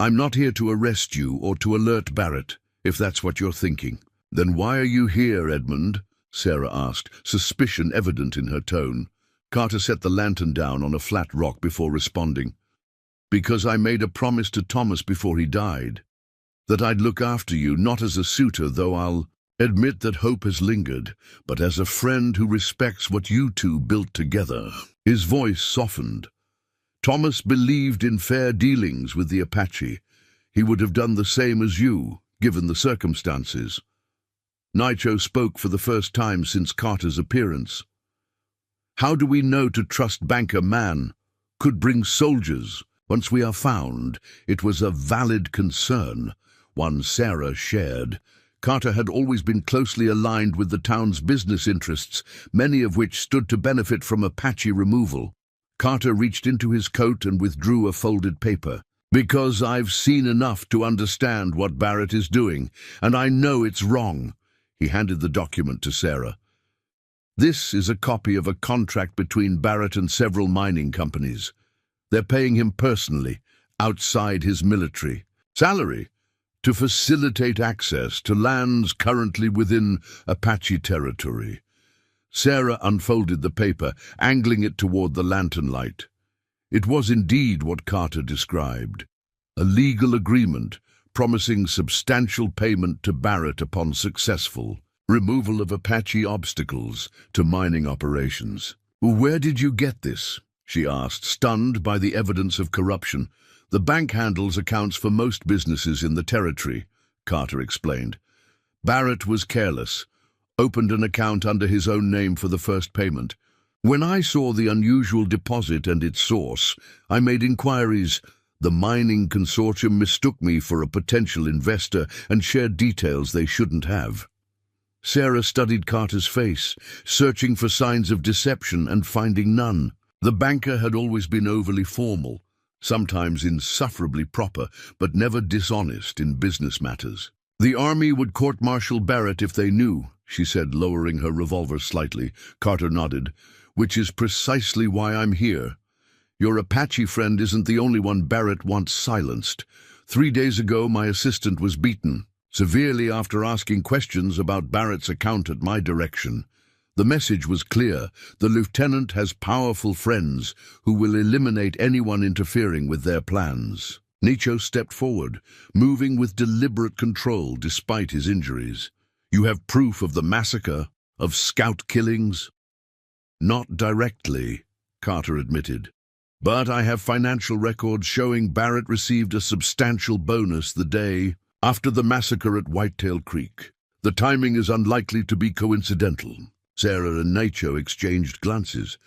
"I'm not here to arrest you or to alert Barrett, if that's what you're thinking." "Then why are you here, Edmund?" Sarah asked, suspicion evident in her tone. Carter set the lantern down on a flat rock before responding. "Because I made a promise to Thomas before he died, that I'd look after you, not as a suitor, though I'll admit that hope has lingered, but as a friend who respects what you two built together." His voice softened. "Thomas believed in fair dealings with the Apache. He would have done the same as you, given the circumstances." Naicho spoke for the first time since Carter's appearance. "How do we know to trust Banker Man? Could bring soldiers. Once we are found, it was a valid concern, one Sarah shared. Carter had always been closely aligned with the town's business interests, many of which stood to benefit from Apache removal." Carter reached into his coat and withdrew a folded paper. "Because I've seen enough to understand what Barrett is doing, and I know it's wrong." He handed the document to Sarah. "This is a copy of a contract between Barrett and several mining companies. They're paying him personally, outside his military salary, to facilitate access to lands currently within Apache territory." Sarah unfolded the paper, angling it toward the lantern light. It was indeed what Carter described. A legal agreement promising substantial payment to Barrett upon successful removal of Apache obstacles to mining operations. "Where did you get this?" she asked, stunned by the evidence of corruption. "The bank handles accounts for most businesses in the territory," Carter explained. "Barrett was careless, opened an account under his own name for the first payment. When I saw the unusual deposit and its source, I made inquiries. The mining consortium mistook me for a potential investor and shared details they shouldn't have." Sarah studied Carter's face, searching for signs of deception and finding none. The banker had always been overly formal, sometimes insufferably proper, but never dishonest in business matters. "The army would court-martial Barrett if they knew," she said, lowering her revolver slightly. Carter nodded. "Which is precisely why I'm here. Your Apache friend isn't the only one Barrett wants silenced. 3 days ago, my assistant was beaten severely after asking questions about Barrett's account at my direction. The message was clear. The lieutenant has powerful friends who will eliminate anyone interfering with their plans." Nicho stepped forward, moving with deliberate control despite his injuries. "You have proof of the massacre, of scout killings?" "Not directly," Carter admitted. "But I have financial records showing Barrett received a substantial bonus the day after the massacre at Whitetail Creek. The timing is unlikely to be coincidental." Sarah and Nicho exchanged glances.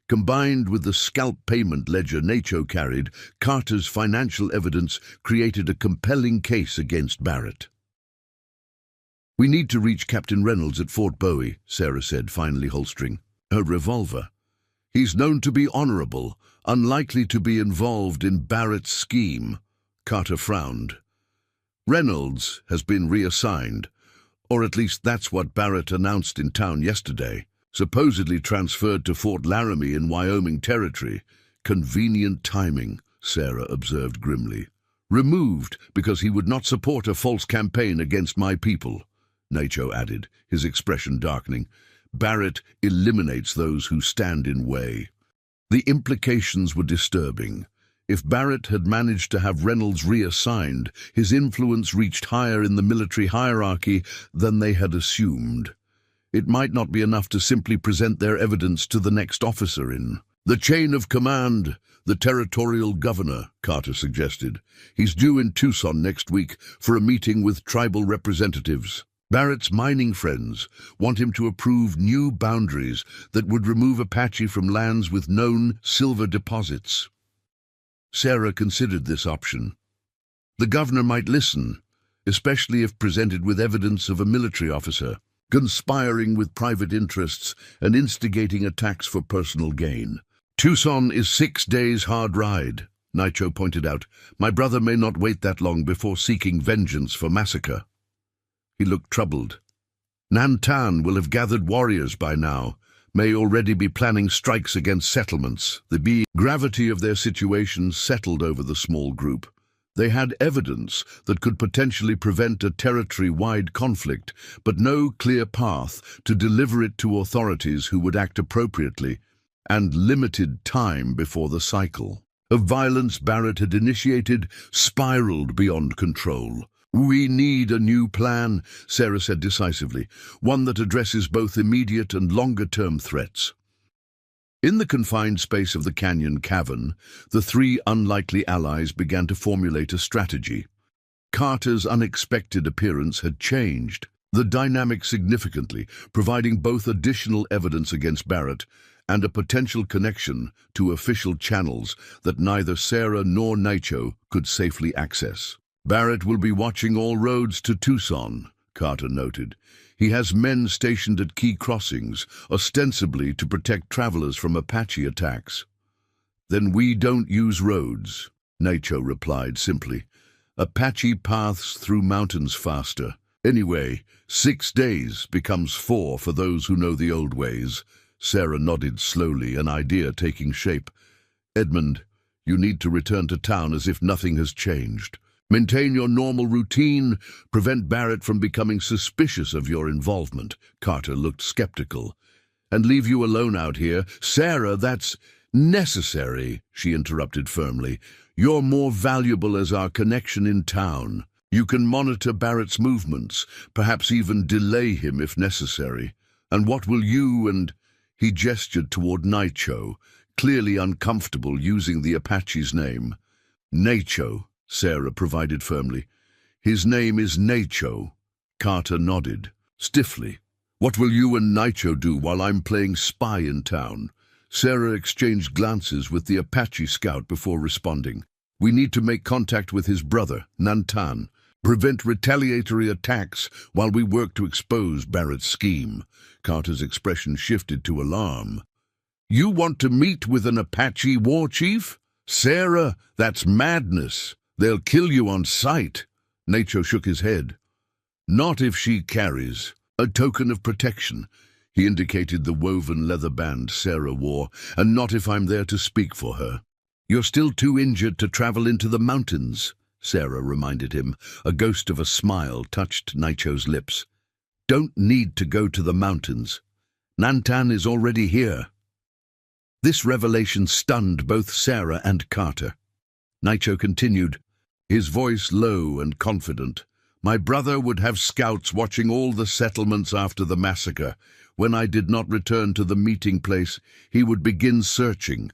Combined with the scalp payment ledger Nacho carried, Carter's financial evidence created a compelling case against Barrett. "We need to reach Captain Reynolds at Fort Bowie," Sarah said, finally holstering her revolver. "He's known to be honorable, unlikely to be involved in Barrett's scheme." Carter frowned. "Reynolds has been reassigned, or at least that's what Barrett announced in town yesterday. Supposedly transferred to Fort Laramie in Wyoming Territory. Convenient timing," Sarah observed grimly. "Removed because he would not support a false campaign against my people," Nacho added, his expression darkening. "Barrett eliminates those who stand in way." The implications were disturbing. If Barrett had managed to have Reynolds reassigned, his influence reached higher in the military hierarchy than they had assumed. It might not be enough to simply present their evidence to the next officer in the chain of command, the territorial governor, Carter suggested. "He's due in Tucson next week for a meeting with tribal representatives. Barrett's mining friends want him to approve new boundaries that would remove Apache from lands with known silver deposits." Sarah considered this option. The governor might listen, especially if presented with evidence of a military officer conspiring with private interests and instigating attacks for personal gain. "Tucson is 6 days' hard ride," Nacho pointed out. "My brother may not wait that long before seeking vengeance for massacre." He looked troubled. "Nantan will have gathered warriors by now, may already be planning strikes against settlements." The gravity of their situation settled over the small group. They had evidence that could potentially prevent a territory-wide conflict, but no clear path to deliver it to authorities who would act appropriately, and limited time before the cycle of violence Barrett had initiated spiraled beyond control. "We need a new plan," Sarah said decisively, "one that addresses both immediate and longer-term threats." In the confined space of the canyon cavern, the three unlikely allies began to formulate a strategy. Carter's unexpected appearance had changed the dynamic significantly, providing both additional evidence against Barrett and a potential connection to official channels that neither Sarah nor Nacho could safely access. "Barrett will be watching all roads to Tucson," Carter noted. "He has men stationed at key crossings, ostensibly to protect travelers from Apache attacks." "Then we don't use roads," Nacho replied simply. "Apache paths through mountains faster. Anyway, 6 days becomes 4 for those who know the old ways." Sarah nodded slowly, an idea taking shape. "Edmund, you need to return to town as if nothing has changed. Maintain your normal routine, prevent Barrett from becoming suspicious of your involvement." Carter looked skeptical. "And leave you alone out here?" "Sarah, that's necessary," she interrupted firmly. "You're more valuable as our connection in town. You can monitor Barrett's movements, perhaps even delay him if necessary. And what will you and—" He gestured toward Nacho, clearly uncomfortable using the Apache's name. "Nacho," Sarah provided firmly. "His name is Nacho." Carter nodded, stiffly. "What will you and Nacho do while I'm playing spy in town?" Sarah exchanged glances with the Apache scout before responding. "We need to make contact with his brother, Nantan. Prevent retaliatory attacks while we work to expose Barrett's scheme." Carter's expression shifted to alarm. "You want to meet with an Apache war chief? Sarah, that's madness. They'll kill you on sight." Nacho shook his head. "Not if she carries a token of protection." He indicated the woven leather band Sarah wore. "And not if I'm there to speak for her." "You're still too injured to travel into the mountains," Sarah reminded him. A ghost of a smile touched Nacho's lips. "Don't need to go to the mountains. Nantan is already here." This revelation stunned both Sarah and Carter. Nacho continued, his voice low and confident. "My brother would have scouts watching all the settlements after the massacre. When I did not return to the meeting place, he would begin searching.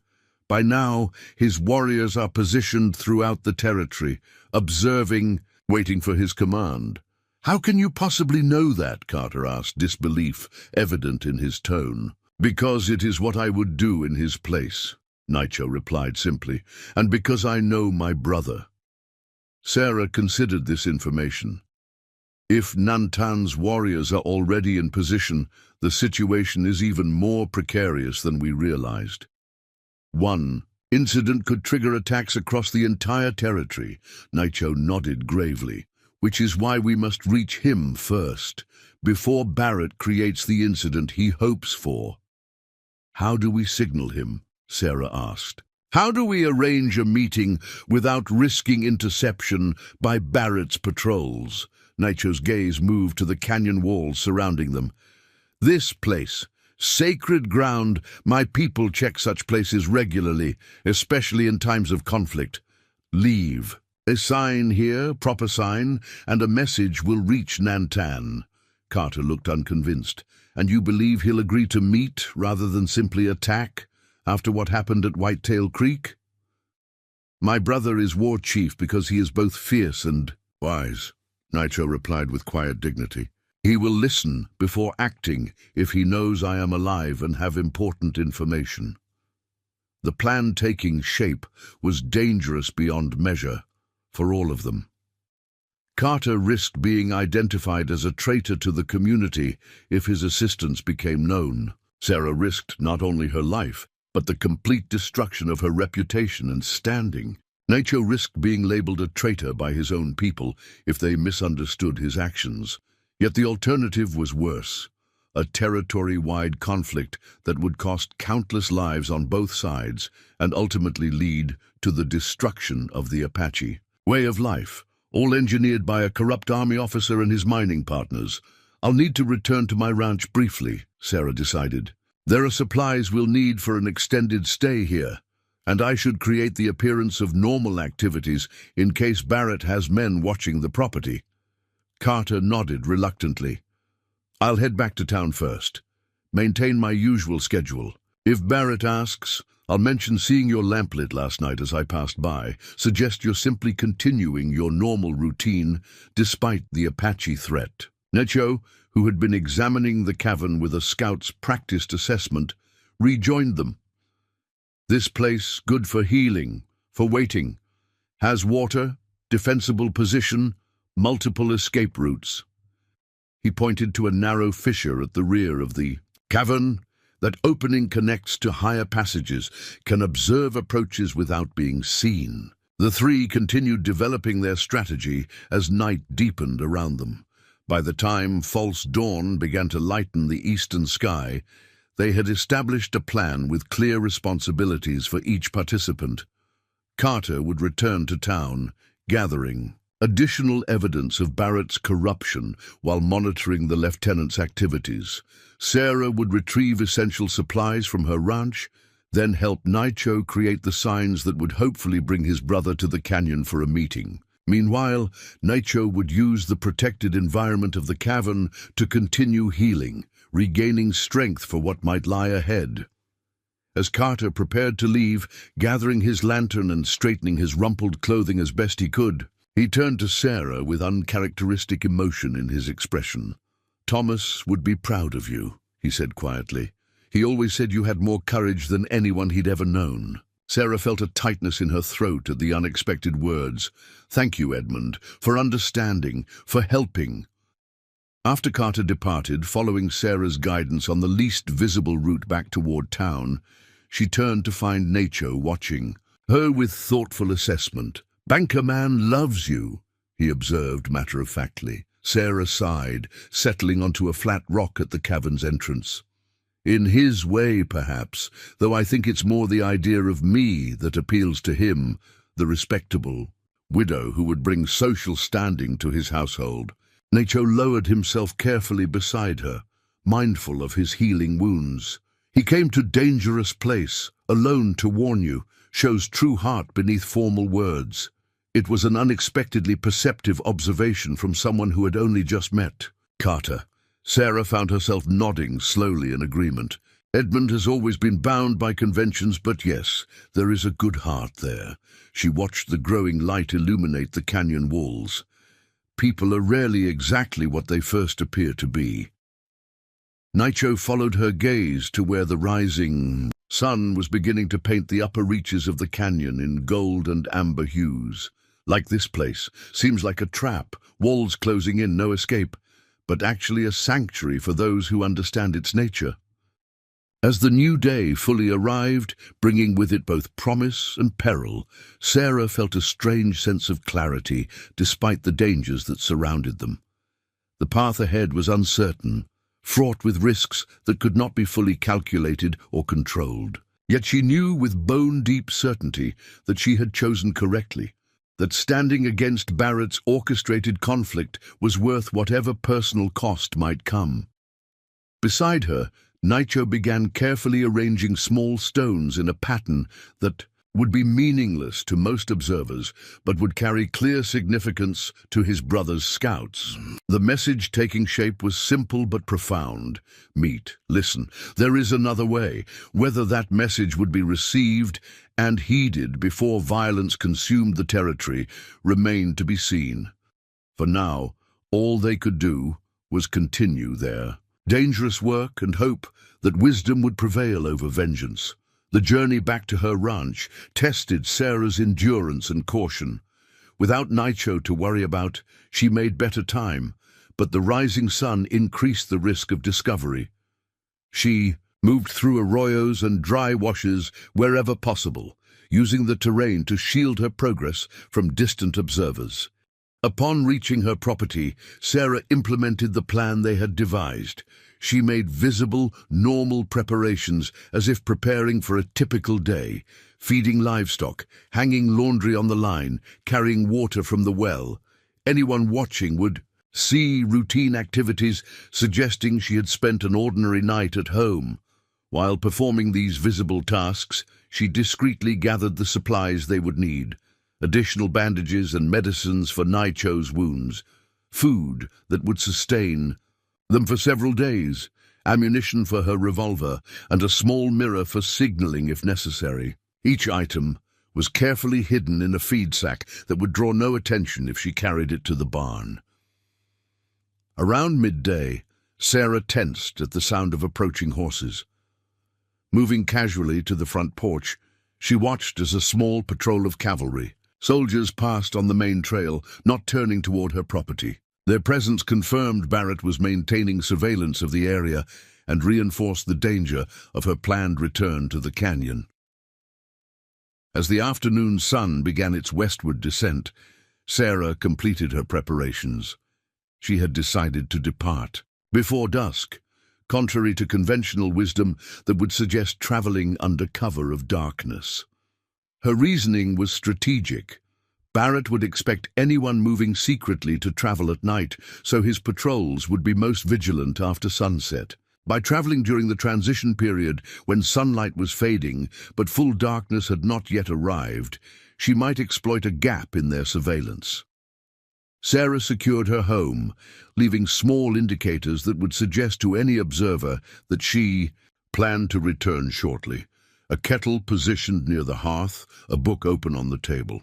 By now, his warriors are positioned throughout the territory, observing, waiting for his command." "How can you possibly know that?" Carter asked, disbelief evident in his tone. Because it is what I would do in his place, Naicho replied simply, and because I know my brother. Sarah considered this information. If Nantan's warriors are already in position, the situation is even more precarious than we realized. One incident could trigger attacks across the entire territory, Naicho nodded gravely, which is why we must reach him first, before Barrett creates the incident he hopes for. How do we signal him? Sarah asked. How do we arrange a meeting without risking interception by Barrett's patrols? Naicho's gaze moved to the canyon walls surrounding them. This place, sacred ground, my people check such places regularly, especially in times of conflict. Leave. A sign here, proper sign, and a message will reach Nantan. Carter looked unconvinced. And you believe he'll agree to meet rather than simply attack after what happened at Whitetail Creek? My brother is war chief because he is both fierce and wise, Naicho replied with quiet dignity. He will listen before acting if he knows I am alive and have important information. The plan taking shape was dangerous beyond measure for all of them. Carter risked being identified as a traitor to the community if his assistance became known. Sarah risked not only her life, but the complete destruction of her reputation and standing. Naicho risked being labeled a traitor by his own people if they misunderstood his actions. Yet the alternative was worse, a territory-wide conflict that would cost countless lives on both sides and ultimately lead to the destruction of the Apache way of life, all engineered by a corrupt army officer and his mining partners. I'll need to return to my ranch briefly, Sarah decided. There are supplies we'll need for an extended stay here, and I should create the appearance of normal activities in case Barrett has men watching the property. Carter nodded reluctantly. I'll head back to town first. Maintain my usual schedule. If Barrett asks, I'll mention seeing your lamplit last night as I passed by. Suggest you're simply continuing your normal routine despite the Apache threat. Naicho, who had been examining the cavern with a scout's practiced assessment, rejoined them. This place, good for healing, for waiting. Has water, defensible position, multiple escape routes. He pointed to a narrow fissure at the rear of the cavern. That opening connects to higher passages, can observe approaches without being seen. The three continued developing their strategy as night deepened around them. By the time false dawn began to lighten the eastern sky, they had established a plan with clear responsibilities for each participant. Carter would return to town, gathering additional evidence of Barrett's corruption while monitoring the lieutenant's activities. Sarah would retrieve essential supplies from her ranch, then help Naicho create the signs that would hopefully bring his brother to the canyon for a meeting. Meanwhile, Naicho would use the protected environment of the cavern to continue healing, regaining strength for what might lie ahead. As Carter prepared to leave, gathering his lantern and straightening his rumpled clothing as best he could, he turned to Sarah with uncharacteristic emotion in his expression. Thomas would be proud of you, he said quietly. He always said you had more courage than anyone he'd ever known. Sarah felt a tightness in her throat at the unexpected words. Thank you, Edmund, for understanding, for helping. After Carter departed, following Sarah's guidance on the least visible route back toward town, she turned to find Naicho watching her with thoughtful assessment. Banker man loves you, he observed matter-of-factly. Sarah sighed, settling onto a flat rock at the cavern's entrance. In his way, perhaps, though I think it's more the idea of me that appeals to him, the respectable widow who would bring social standing to his household. Naicho lowered himself carefully beside her, mindful of his healing wounds. He came to dangerous place, alone to warn you, shows true heart beneath formal words. It was an unexpectedly perceptive observation from someone who had only just met Carter. Sarah found herself nodding slowly in agreement. Edmund has always been bound by conventions, but yes, there is a good heart there. She watched the growing light illuminate the canyon walls. People are rarely exactly what they first appear to be. Nicho followed her gaze to where the rising sun was beginning to paint the upper reaches of the canyon in gold and amber hues. Like this place, seems like a trap, walls closing in, no escape, but actually a sanctuary for those who understand its nature. As the new day fully arrived, bringing with it both promise and peril, Sarah felt a strange sense of clarity despite the dangers that surrounded them. The path ahead was uncertain, fraught with risks that could not be fully calculated or controlled. Yet she knew with bone-deep certainty that she had chosen correctly, that standing against Barrett's orchestrated conflict was worth whatever personal cost might come. Beside her, Nicho began carefully arranging small stones in a pattern that would be meaningless to most observers, but would carry clear significance to his brother's scouts. The message taking shape was simple but profound. Meet, listen, there is another way. Whether that message would be received and heeded before violence consumed the territory remained to be seen. For now, all they could do was continue their dangerous work and hope that wisdom would prevail over vengeance. The journey back to her ranch tested Sarah's endurance and caution. Without Nicho to worry about, she made better time, but the rising sun increased the risk of discovery. She moved through arroyos and dry washes wherever possible, using the terrain to shield her progress from distant observers. Upon reaching her property, Sarah implemented the plan they had devised. She made visible, normal preparations as if preparing for a typical day, feeding livestock, hanging laundry on the line, carrying water from the well. Anyone watching would see routine activities suggesting she had spent an ordinary night at home. While performing these visible tasks, she discreetly gathered the supplies they would need: additional bandages and medicines for Nicho's wounds, food that would sustain them for several days, ammunition for her revolver, and a small mirror for signaling if necessary. Each item was carefully hidden in a feed sack that would draw no attention if she carried it to the barn. Around midday, Sarah tensed at the sound of approaching horses. Moving casually to the front porch, she watched as a small patrol of cavalry, soldiers, passed on the main trail, not turning toward her property. Their presence confirmed Barrett was maintaining surveillance of the area and reinforced the danger of her planned return to the canyon. As the afternoon sun began its westward descent, Sarah completed her preparations. She had decided to depart before dusk, contrary to conventional wisdom that would suggest traveling under cover of darkness. Her reasoning was strategic. Barrett would expect anyone moving secretly to travel at night, so his patrols would be most vigilant after sunset. By traveling during the transition period when sunlight was fading but full darkness had not yet arrived, she might exploit a gap in their surveillance. Sarah secured her home, leaving small indicators that would suggest to any observer that she planned to return shortly. A kettle positioned near the hearth, a book open on the table.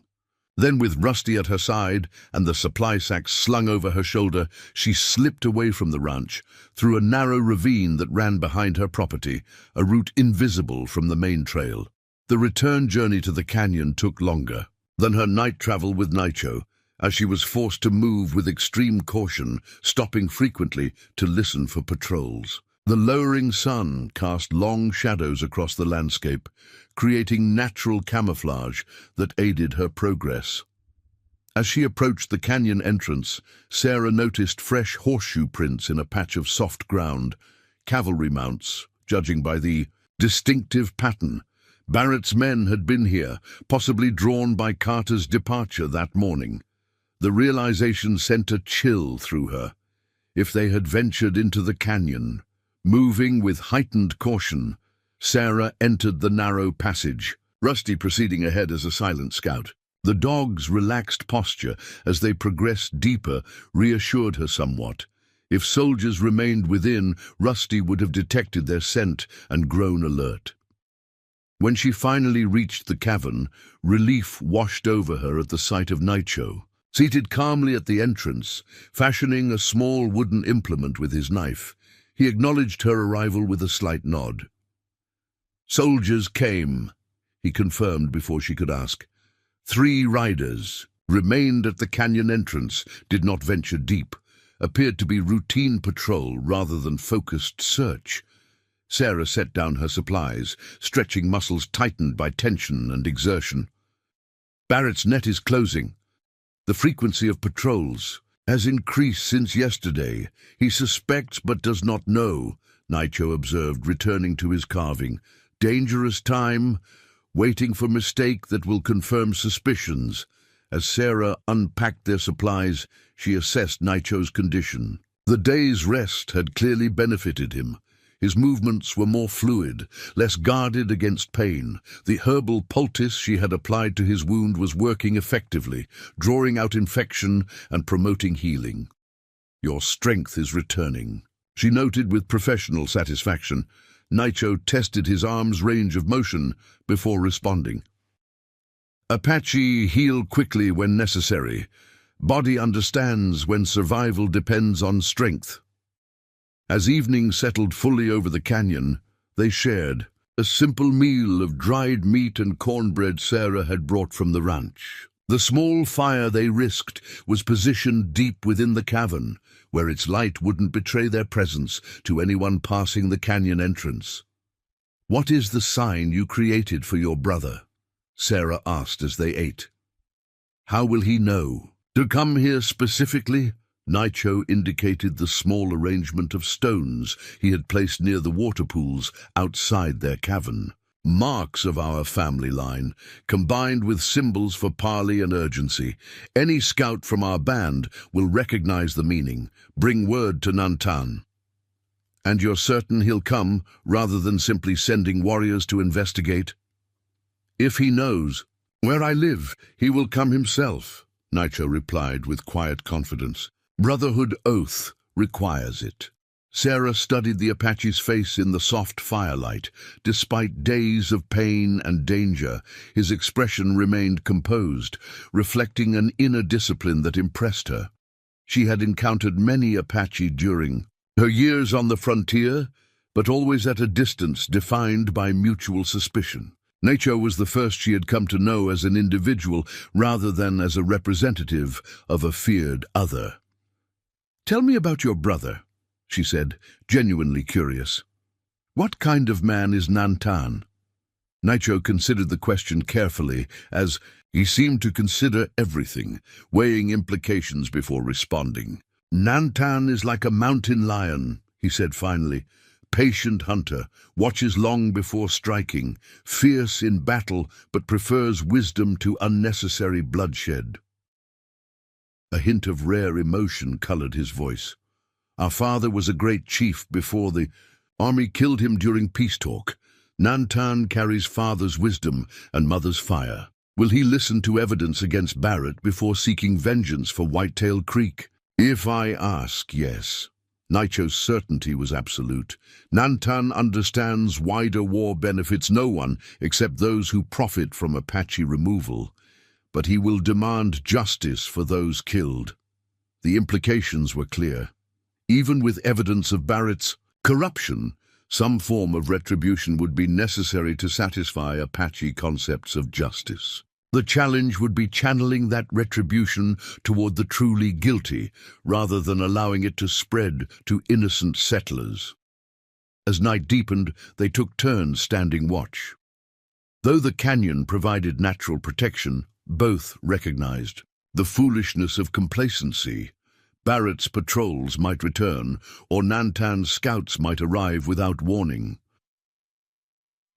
Then, with Rusty at her side and the supply sack slung over her shoulder, she slipped away from the ranch, through a narrow ravine that ran behind her property, a route invisible from the main trail. The return journey to the canyon took longer than her night travel with Nicho, as she was forced to move with extreme caution, stopping frequently to listen for patrols. The lowering sun cast long shadows across the landscape, creating natural camouflage that aided her progress. As she approached the canyon entrance, Sarah noticed fresh horseshoe prints in a patch of soft ground, cavalry mounts, judging by the distinctive pattern. Barrett's men had been here, possibly drawn by Carter's departure that morning. The realization sent a chill through her. If they had ventured into the canyon, moving with heightened caution, Sarah entered the narrow passage, Rusty proceeding ahead as a silent scout. The dog's relaxed posture as they progressed deeper reassured her somewhat. If soldiers remained within, Rusty would have detected their scent and grown alert. When she finally reached the cavern, relief washed over her at the sight of Nicho, seated calmly at the entrance, fashioning a small wooden implement with his knife. He acknowledged her arrival with a slight nod. "Soldiers came," he confirmed before she could ask. 3 riders remained at the canyon entrance, did not venture deep, appeared to be routine patrol rather than focused search. Sarah set down her supplies, stretching muscles tightened by tension and exertion. "Barrett's net is closing. The frequency of patrols has increased since yesterday. He suspects but does not know," Naicho observed, returning to his carving. "Dangerous time, waiting for mistake that will confirm suspicions." As Sarah unpacked their supplies, she assessed Naicho's condition. The day's rest had clearly benefited him. His movements were more fluid, less guarded against pain. The herbal poultice she had applied to his wound was working effectively, drawing out infection and promoting healing. "Your strength is returning," she noted with professional satisfaction. Naicho tested his arm's range of motion before responding. "Apache heal quickly when necessary. Body understands when survival depends on strength." As evening settled fully over the canyon, they shared a simple meal of dried meat and cornbread Sarah had brought from the ranch. The small fire they risked was positioned deep within the cavern, where its light wouldn't betray their presence to anyone passing the canyon entrance. "What is the sign you created for your brother?" Sarah asked as they ate. "How will he know? To come here specifically?" Naicho indicated the small arrangement of stones he had placed near the water pools outside their cavern. "Marks of our family line, combined with symbols for parley and urgency. Any scout from our band will recognize the meaning. Bring word to Nantan." "And you're certain he'll come, rather than simply sending warriors to investigate?" "If he knows where I live, he will come himself," Naicho replied with quiet confidence. "Brotherhood oath requires it." Sarah studied the Apache's face in the soft firelight. Despite days of pain and danger, his expression remained composed, reflecting an inner discipline that impressed her. She had encountered many Apache during her years on the frontier, but always at a distance defined by mutual suspicion. Naicho was the first she had come to know as an individual rather than as a representative of a feared other. "Tell me about your brother," she said, genuinely curious. "What kind of man is Nantan?" Naicho considered the question carefully, as he seemed to consider everything, weighing implications before responding. "Nantan is like a mountain lion," he said finally. "Patient hunter, watches long before striking, fierce in battle but prefers wisdom to unnecessary bloodshed." A hint of rare emotion colored his voice. "Our father was a great chief before the army killed him during peace talk. Nantan carries father's wisdom and mother's fire. Will he listen to evidence against Barrett before seeking vengeance for Whitetail Creek?" "If I ask, yes." Naicho's certainty was absolute. "Nantan understands wider war benefits no one except those who profit from Apache removal. But he will demand justice for those killed." The implications were clear. Even with evidence of Barrett's corruption, some form of retribution would be necessary to satisfy Apache concepts of justice. The challenge would be channeling that retribution toward the truly guilty, rather than allowing it to spread to innocent settlers. As night deepened, they took turns standing watch. Though the canyon provided natural protection, both recognized the foolishness of complacency. Barrett's patrols might return, or Nantan's scouts might arrive without warning.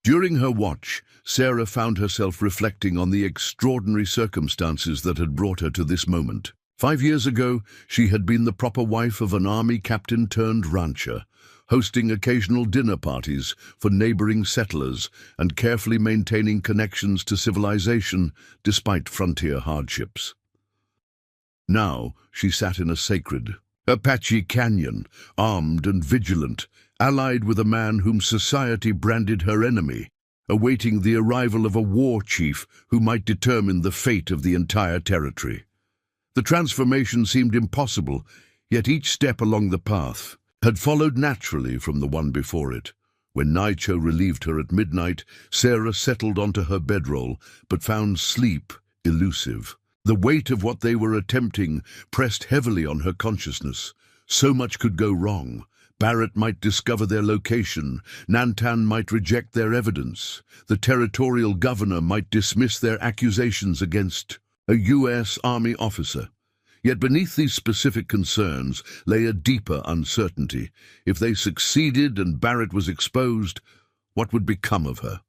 During her watch, Sarah found herself reflecting on the extraordinary circumstances that had brought her to this moment. 5 years ago, she had been the proper wife of an army captain turned rancher, hosting occasional dinner parties for neighboring settlers and carefully maintaining connections to civilization despite frontier hardships. Now she sat in a sacred Apache canyon, armed and vigilant, allied with a man whom society branded her enemy, awaiting the arrival of a war chief who might determine the fate of the entire territory. The transformation seemed impossible, yet each step along the path had followed naturally from the one before it. When Naicho relieved her at midnight, Sarah settled onto her bedroll, but found sleep elusive. The weight of what they were attempting pressed heavily on her consciousness. So much could go wrong. Barrett might discover their location, Nantan might reject their evidence, the territorial governor might dismiss their accusations against a U.S. Army officer. Yet beneath these specific concerns lay a deeper uncertainty. If they succeeded and Barrett was exposed, what would become of her?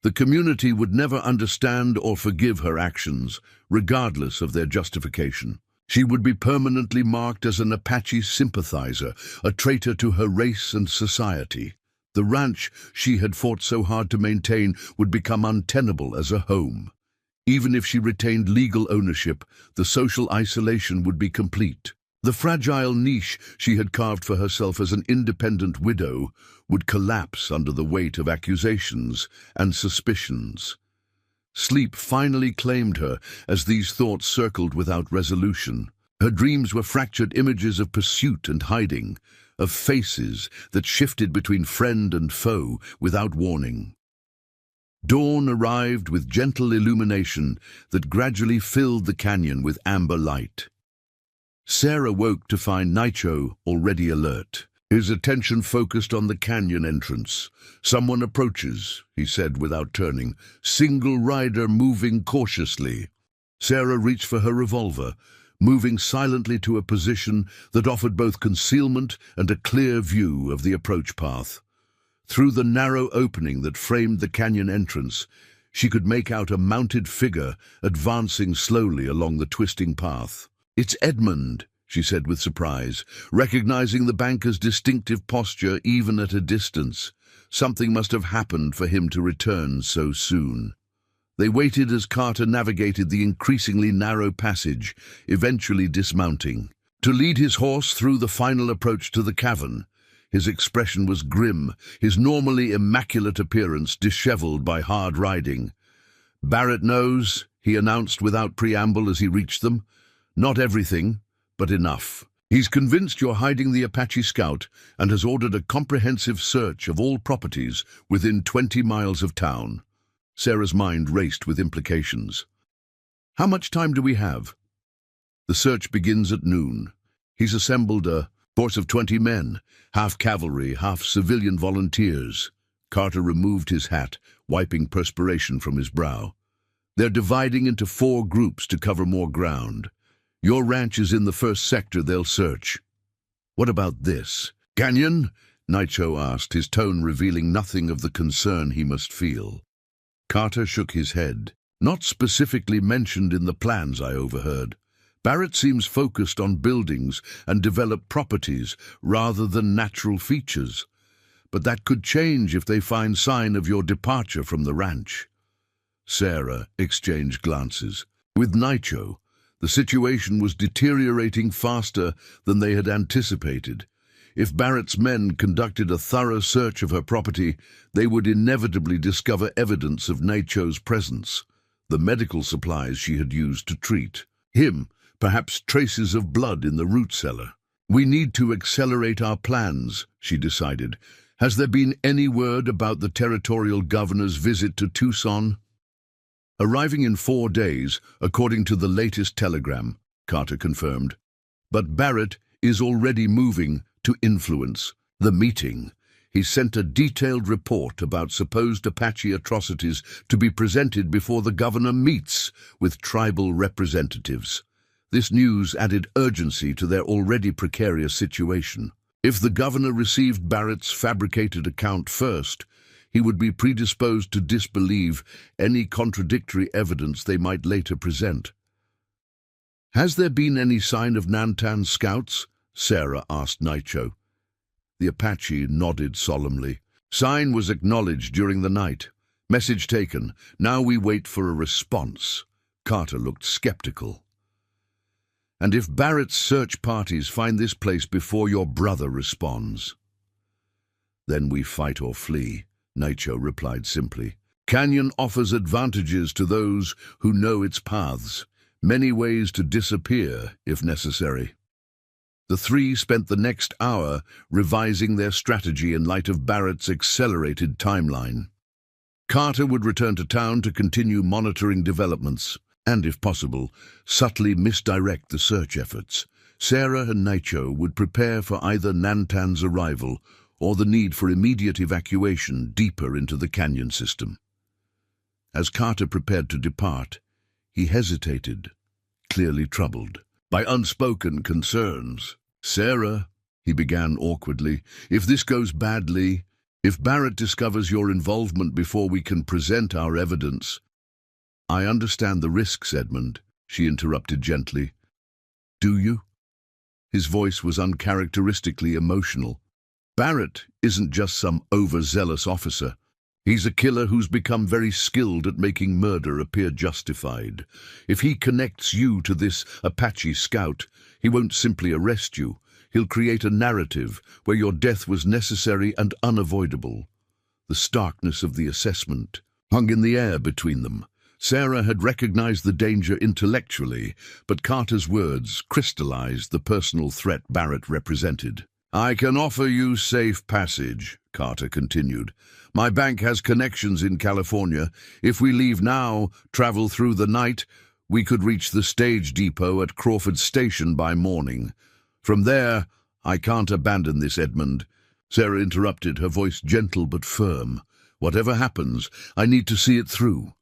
The community would never understand or forgive her actions, regardless of their justification. She would be permanently marked as an Apache sympathizer, a traitor to her race and society. The ranch she had fought so hard to maintain would become untenable as a home. Even if she retained legal ownership, the social isolation would be complete. The fragile niche she had carved for herself as an independent widow would collapse under the weight of accusations and suspicions. Sleep finally claimed her as these thoughts circled without resolution. Her dreams were fractured images of pursuit and hiding, of faces that shifted between friend and foe without warning. Dawn arrived with gentle illumination that gradually filled the canyon with amber light. Sarah woke to find Naicho already alert. His attention focused on the canyon entrance. "Someone approaches," he said without turning. "Single rider moving cautiously." Sarah reached for her revolver, moving silently to a position that offered both concealment and a clear view of the approach path. Through the narrow opening that framed the canyon entrance, she could make out a mounted figure advancing slowly along the twisting path. "It's Edmund," she said with surprise, recognizing the banker's distinctive posture even at a distance. Something must have happened for him to return so soon. They waited as Carter navigated the increasingly narrow passage, eventually dismounting. To lead his horse through the final approach to the cavern, his expression was grim, his normally immaculate appearance disheveled by hard riding. "Barrett knows," he announced without preamble as he reached them. "Not everything, but enough. He's convinced you're hiding the Apache scout and has ordered a comprehensive search of all properties within 20 miles of town." Sarah's mind raced with implications. "How much time do we have?" "The search begins at noon. He's assembled a force of 20 men, half cavalry, half civilian volunteers." Carter removed his hat, wiping perspiration from his brow. "They're dividing into 4 groups to cover more ground. Your ranch is in the first sector they'll search." "What about this?" "Canyon?" Naicho asked, his tone revealing nothing of the concern he must feel. Carter shook his head. "Not specifically mentioned in the plans I overheard. Barrett seems focused on buildings and developed properties rather than natural features. But that could change if they find sign of your departure from the ranch." Sarah exchanged glances. With Naicho, the situation was deteriorating faster than they had anticipated. If Barrett's men conducted a thorough search of her property, they would inevitably discover evidence of Naicho's presence, the medical supplies she had used to treat him, perhaps traces of blood in the root cellar. "We need to accelerate our plans," she decided. "Has there been any word about the territorial governor's visit to Tucson?" "Arriving in 4 days, according to the latest telegram," Carter confirmed. "But Barrett is already moving to influence the meeting. He sent a detailed report about supposed Apache atrocities to be presented before the governor meets with tribal representatives." This news added urgency to their already precarious situation. If the governor received Barrett's fabricated account first, he would be predisposed to disbelieve any contradictory evidence they might later present. "Has there been any sign of Nantan scouts?" Sarah asked Naicho. The Apache nodded solemnly. "Sign was acknowledged during the night. Message taken. Now we wait for a response." Carter looked skeptical. "And if Barrett's search parties find this place before your brother responds?" "Then we fight or flee," Naicho replied simply. "Canyon offers advantages to those who know its paths, many ways to disappear if necessary." The three spent the next hour revising their strategy in light of Barrett's accelerated timeline. Carter would return to town to continue monitoring developments and, if possible, subtly misdirect the search efforts. Sarah and Naicho would prepare for either Nantan's arrival or the need for immediate evacuation deeper into the canyon system. As Carter prepared to depart, he hesitated, clearly troubled by unspoken concerns. "Sarah," he began awkwardly, "if this goes badly, if Barrett discovers your involvement before we can present our evidence—" "I understand the risks, Edmund," she interrupted gently. "Do you?" His voice was uncharacteristically emotional. "Barrett isn't just some overzealous officer. He's a killer who's become very skilled at making murder appear justified. If he connects you to this Apache scout, he won't simply arrest you. He'll create a narrative where your death was necessary and unavoidable." The starkness of the assessment hung in the air between them. Sarah had recognized the danger intellectually, but Carter's words crystallized the personal threat Barrett represented. "I can offer you safe passage," Carter continued. "My bank has connections in California. If we leave now, travel through the night, we could reach the stage depot at Crawford Station by morning. From there, I can't abandon this, Edmund." Sarah interrupted, her voice gentle but firm. "Whatever happens, I need to see it through."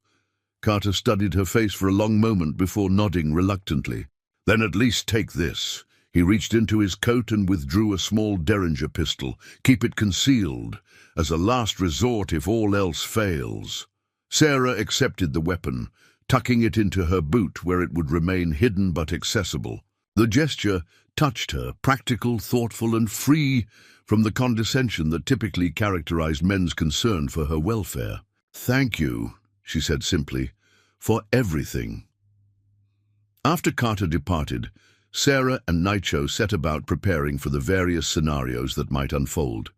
Carter studied her face for a long moment before nodding reluctantly. "Then at least take this." He reached into his coat and withdrew a small Derringer pistol. "Keep it concealed, as a last resort if all else fails." Sarah accepted the weapon, tucking it into her boot where it would remain hidden but accessible. The gesture touched her, practical, thoughtful, and free from the condescension that typically characterized men's concern for her welfare. "Thank you," she said simply, "for everything." After Carter departed, Sarah and Naicho set about preparing for the various scenarios that might unfold.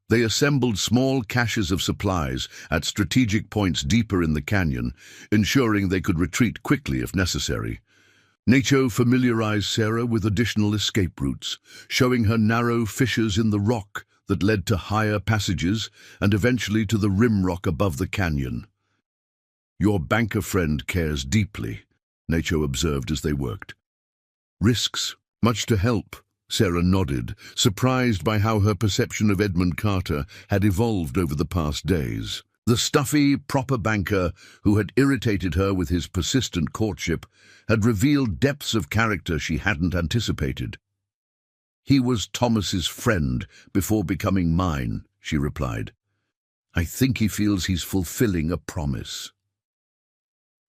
They assembled small caches of supplies at strategic points deeper in the canyon, ensuring they could retreat quickly if necessary. Naicho familiarized Sarah with additional escape routes, showing her narrow fissures in the rock that led to higher passages and eventually to the rim rock above the canyon. "Your banker friend cares deeply," Naicho observed as they worked. "Risks, much to help," Sarah nodded, surprised by how her perception of Edmund Carter had evolved over the past days. The stuffy, proper banker who had irritated her with his persistent courtship had revealed depths of character she hadn't anticipated. "He was Thomas's friend before becoming mine," she replied. "I think he feels he's fulfilling a promise."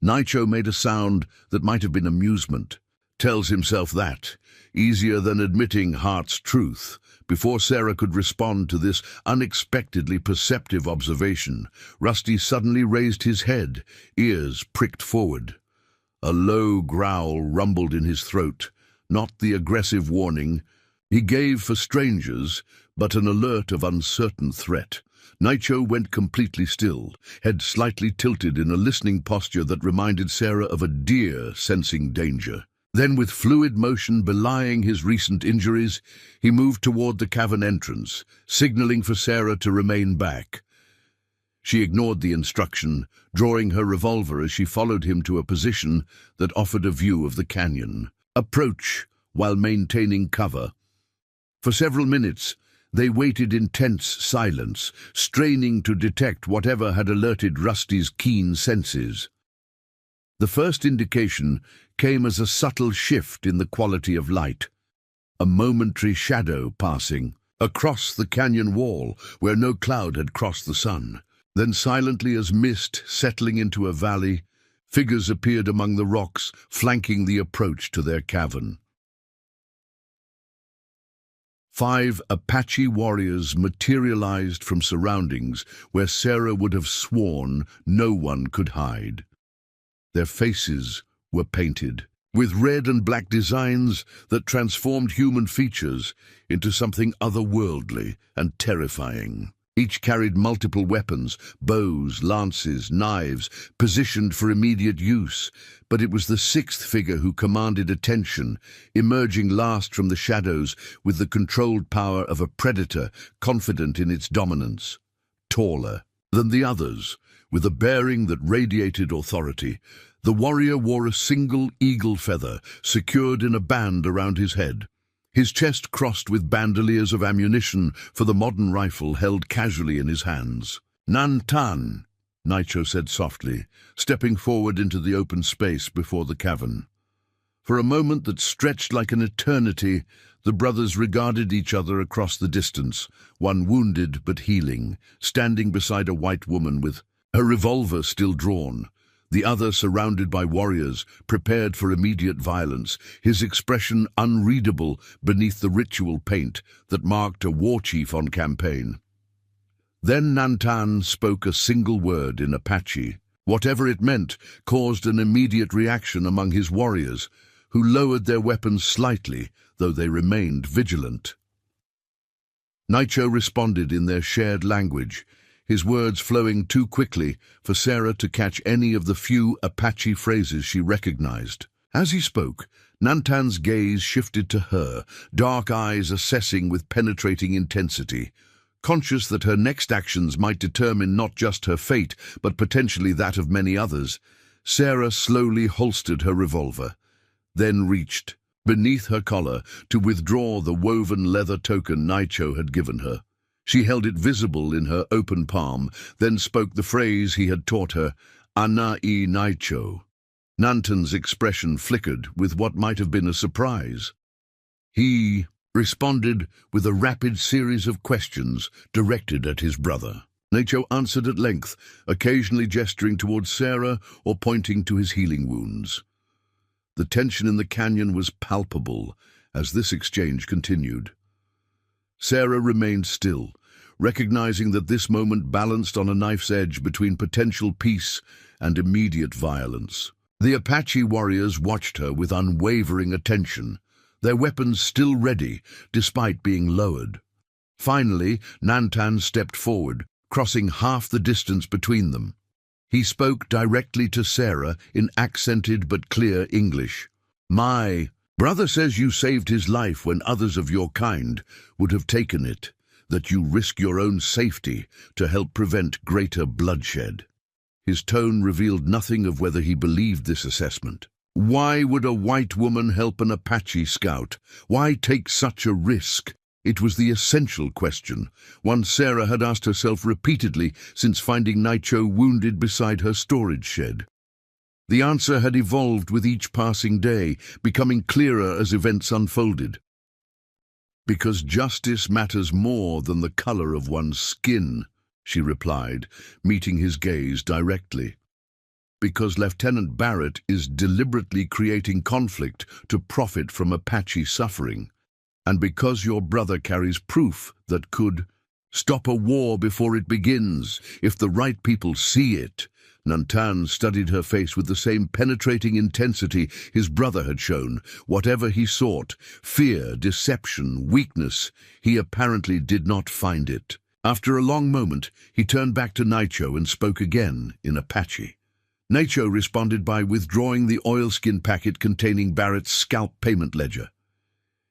Naicho made a sound that might have been amusement. "Tells himself that. Easier than admitting heart's truth." Before Sarah could respond to this unexpectedly perceptive observation, Rusty suddenly raised his head, ears pricked forward. A low growl rumbled in his throat, not the aggressive warning he gave for strangers, but an alert of uncertain threat. Naicho went completely still, head slightly tilted in a listening posture that reminded Sarah of a deer sensing danger. Then, with fluid motion belying his recent injuries, he moved toward the cavern entrance, signaling for Sarah to remain back. She ignored the instruction, drawing her revolver as she followed him to a position that offered a view of the canyon. Approach while maintaining cover. For several minutes, they waited in tense silence, straining to detect whatever had alerted Rusty's keen senses. The first indication came as a subtle shift in the quality of light, a momentary shadow passing across the canyon wall where no cloud had crossed the sun. Then, silently as mist settling into a valley, figures appeared among the rocks, flanking the approach to their cavern. 5 Apache warriors materialized from surroundings where Sarah would have sworn no one could hide. Their faces were painted with red and black designs that transformed human features into something otherworldly and terrifying. Each carried multiple weapons, bows, lances, knives, positioned for immediate use. But it was the sixth figure who commanded attention, emerging last from the shadows with the controlled power of a predator, confident in its dominance. Taller than the others, with a bearing that radiated authority, the warrior wore a single eagle feather secured in a band around his head. His chest crossed with bandoliers of ammunition for the modern rifle held casually in his hands. "Nantan," Naicho said softly, stepping forward into the open space before the cavern. For a moment that stretched like an eternity, the brothers regarded each other across the distance, one wounded but healing, standing beside a white woman with her revolver still drawn, the other surrounded by warriors, prepared for immediate violence, his expression unreadable beneath the ritual paint that marked a war chief on campaign. Then Nantan spoke a single word in Apache. Whatever it meant caused an immediate reaction among his warriors, who lowered their weapons slightly, though they remained vigilant. Naicho responded in their shared language, his words flowing too quickly for Sarah to catch any of the few Apache phrases she recognized. As he spoke, Nantan's gaze shifted to her, dark eyes assessing with penetrating intensity. Conscious that her next actions might determine not just her fate, but potentially that of many others, Sarah slowly holstered her revolver, then reached beneath her collar to withdraw the woven leather token Naicho had given her. She held it visible in her open palm, then spoke the phrase he had taught her, "Ana-i Naicho." Nantan's expression flickered with what might have been a surprise. He responded with a rapid series of questions directed at his brother. Naicho answered at length, occasionally gesturing towards Sarah or pointing to his healing wounds. The tension in the canyon was palpable as this exchange continued. Sarah remained still, recognizing that this moment balanced on a knife's edge between potential peace and immediate violence. The Apache warriors watched her with unwavering attention, their weapons still ready despite being lowered. Finally, Nantan stepped forward, crossing half the distance between them. He spoke directly to Sarah in accented but clear English. "My brother says you saved his life when others of your kind would have taken it, that you risk your own safety to help prevent greater bloodshed." His tone revealed nothing of whether he believed this assessment. Why would a white woman help an Apache scout? Why take such a risk? It was the essential question, one Sarah had asked herself repeatedly since finding Naicho wounded beside her storage shed. The answer had evolved with each passing day, becoming clearer as events unfolded. "Because justice matters more than the color of one's skin," she replied, meeting his gaze directly. "Because Lieutenant Barrett is deliberately creating conflict to profit from Apache suffering. And because your brother carries proof that could stop a war before it begins, if the right people see it." Nantan studied her face with the same penetrating intensity his brother had shown. Whatever he sought, fear, deception, weakness, he apparently did not find it. After a long moment, he turned back to Naicho and spoke again in Apache. Naicho responded by withdrawing the oilskin packet containing Barrett's scalp payment ledger.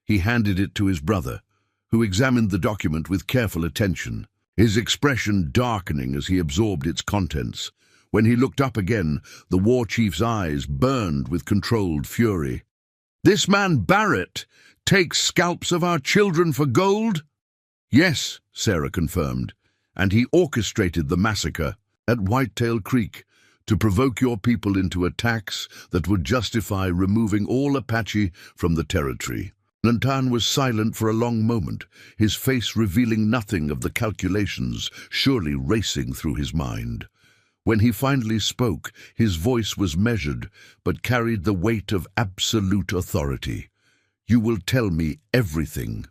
He handed it to his brother, who examined the document with careful attention, his expression darkening as he absorbed its contents. When he looked up again, the war chief's eyes burned with controlled fury. "This man Barrett takes scalps of our children for gold?" "Yes," Sarah confirmed, "and he orchestrated the massacre at Whitetail Creek to provoke your people into attacks that would justify removing all Apache from the territory." Nantan was silent for a long moment, his face revealing nothing of the calculations surely racing through his mind. When he finally spoke, his voice was measured, but carried the weight of absolute authority. "You will tell me everything.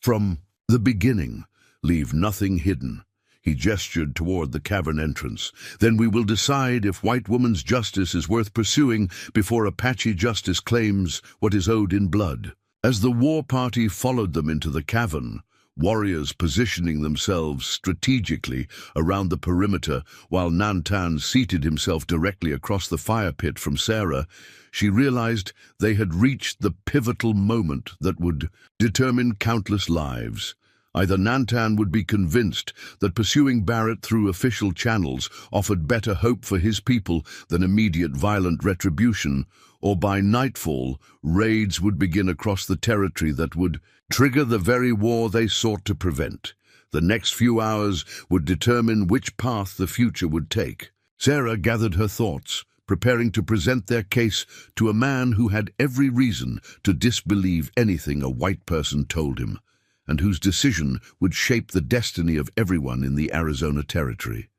From the beginning, leave nothing hidden." He gestured toward the cavern entrance. "Then we will decide if white woman's justice is worth pursuing before Apache justice claims what is owed in blood." As the war party followed them into the cavern, warriors positioning themselves strategically around the perimeter while Nantan seated himself directly across the fire pit from Sarah. She realized they had reached the pivotal moment that would determine countless lives. Either Nantan would be convinced that pursuing Barrett through official channels offered better hope for his people than immediate violent retribution, or by nightfall, raids would begin across the territory that would trigger the very war they sought to prevent. The next few hours would determine which path the future would take. Sarah gathered her thoughts, preparing to present their case to a man who had every reason to disbelieve anything a white person told him, and whose decision would shape the destiny of everyone in the Arizona territory.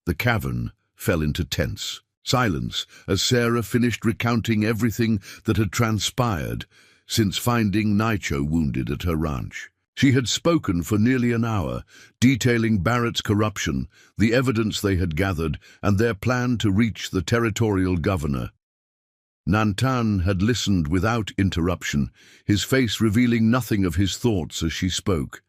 The cavern fell into tense silence as Sarah finished recounting everything that had transpired since finding Nicho wounded at her ranch. She had spoken for nearly an hour, detailing Barrett's corruption, the evidence they had gathered, and their plan to reach the territorial governor. Nantan had listened without interruption, his face revealing nothing of his thoughts as she spoke.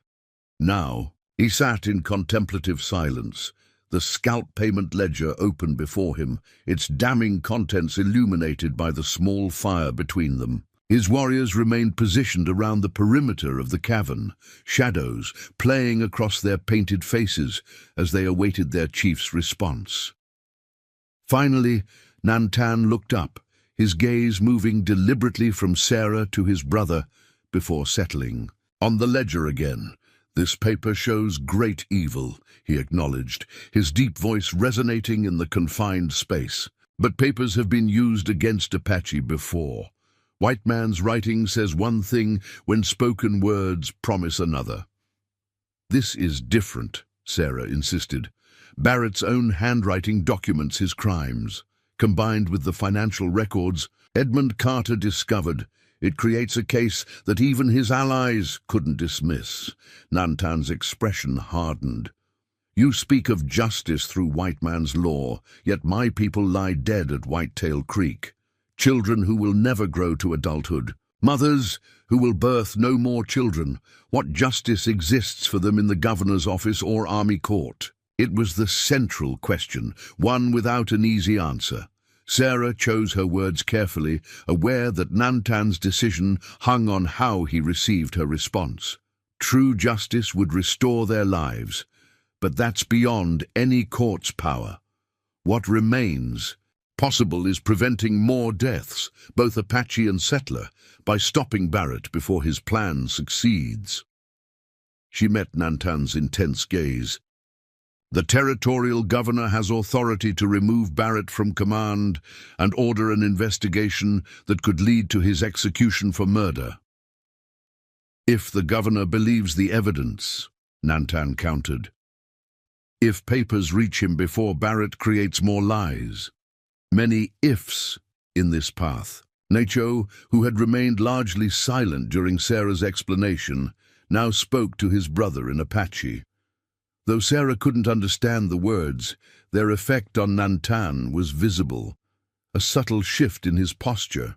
Now, he sat in contemplative silence, the scalp payment ledger open before him, its damning contents illuminated by the small fire between them. His warriors remained positioned around the perimeter of the cavern, shadows playing across their painted faces as they awaited their chief's response. Finally, Nantan looked up, his gaze moving deliberately from Sarah to his brother before settling. On the ledger again. "This paper shows great evil," he acknowledged, his deep voice resonating in the confined space. "But papers have been used against Apache before. White man's writing says one thing when spoken words promise another." "This is different," Sarah insisted. "Barrett's own handwriting documents his crimes. Combined with the financial records Edmund Carter discovered, it creates a case that even his allies couldn't dismiss." Nantan's expression hardened. "You speak of justice through white man's law, yet my people lie dead at Whitetail Creek. Children who will never grow to adulthood. Mothers who will birth no more children. What justice exists for them in the governor's office or army court?" It was the central question, one without an easy answer. Sarah chose her words carefully, aware that Nantan's decision hung on how he received her response. True justice would restore their lives, but that's beyond any court's power. What remains possible is preventing more deaths, both Apache and settler, by stopping Barrett before his plan succeeds. She met Nantan's intense gaze. "The territorial governor has authority to remove Barrett from command and order an investigation that could lead to his execution for murder." "If the governor believes the evidence," Nantan countered. "If papers reach him before Barrett creates more lies." Many ifs in this path. Nicho, who had remained largely silent during Sarah's explanation, now spoke to his brother in Apache. Though Sarah couldn't understand the words, their effect on Nantan was visible. A subtle shift in his posture,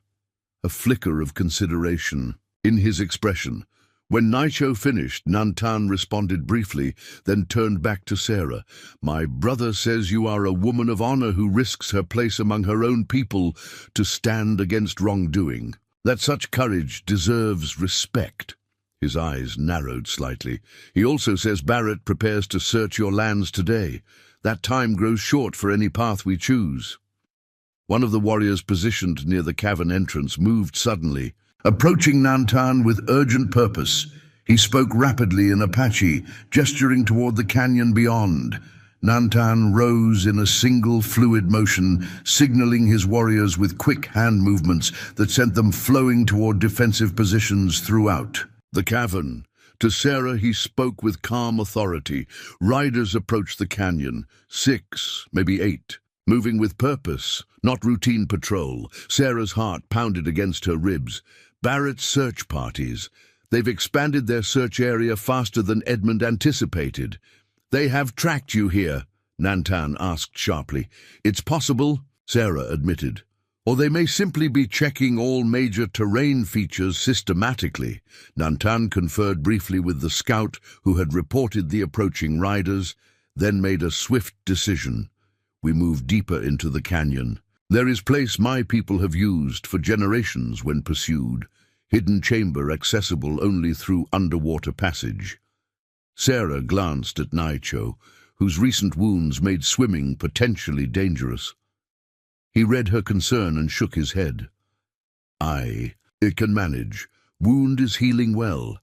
a flicker of consideration in his expression. When Nicho finished, Nantan responded briefly, then turned back to Sarah. "My brother says you are a woman of honor who risks her place among her own people to stand against wrongdoing. That such courage deserves respect." His eyes narrowed slightly. "He also says Barrett prepares to search your lands today. That time grows short for any path we choose." One of the warriors positioned near the cavern entrance moved suddenly, approaching Nantan with urgent purpose. He spoke rapidly in Apache, gesturing toward the canyon beyond. Nantan rose in a single fluid motion, signaling his warriors with quick hand movements that sent them flowing toward defensive positions throughout the cavern. To Sarah he spoke with calm authority. Riders approached the canyon, 6, maybe 8, moving with purpose, not routine patrol. Sarah's heart pounded against her ribs. Barrett's search parties. They've expanded their search area faster than Edmund anticipated. "They have tracked you here?" Nantan asked sharply. "It's possible," Sarah admitted. Or they may simply be checking all major terrain features systematically. Nantan conferred briefly with the scout who had reported the approaching riders, then made a swift decision. We move deeper into the canyon. There is place my people have used for generations when pursued. Hidden chamber accessible only through underwater passage. Sarah glanced at Naicho, whose recent wounds made swimming potentially dangerous. He read her concern and shook his head. It can manage. Wound is healing well.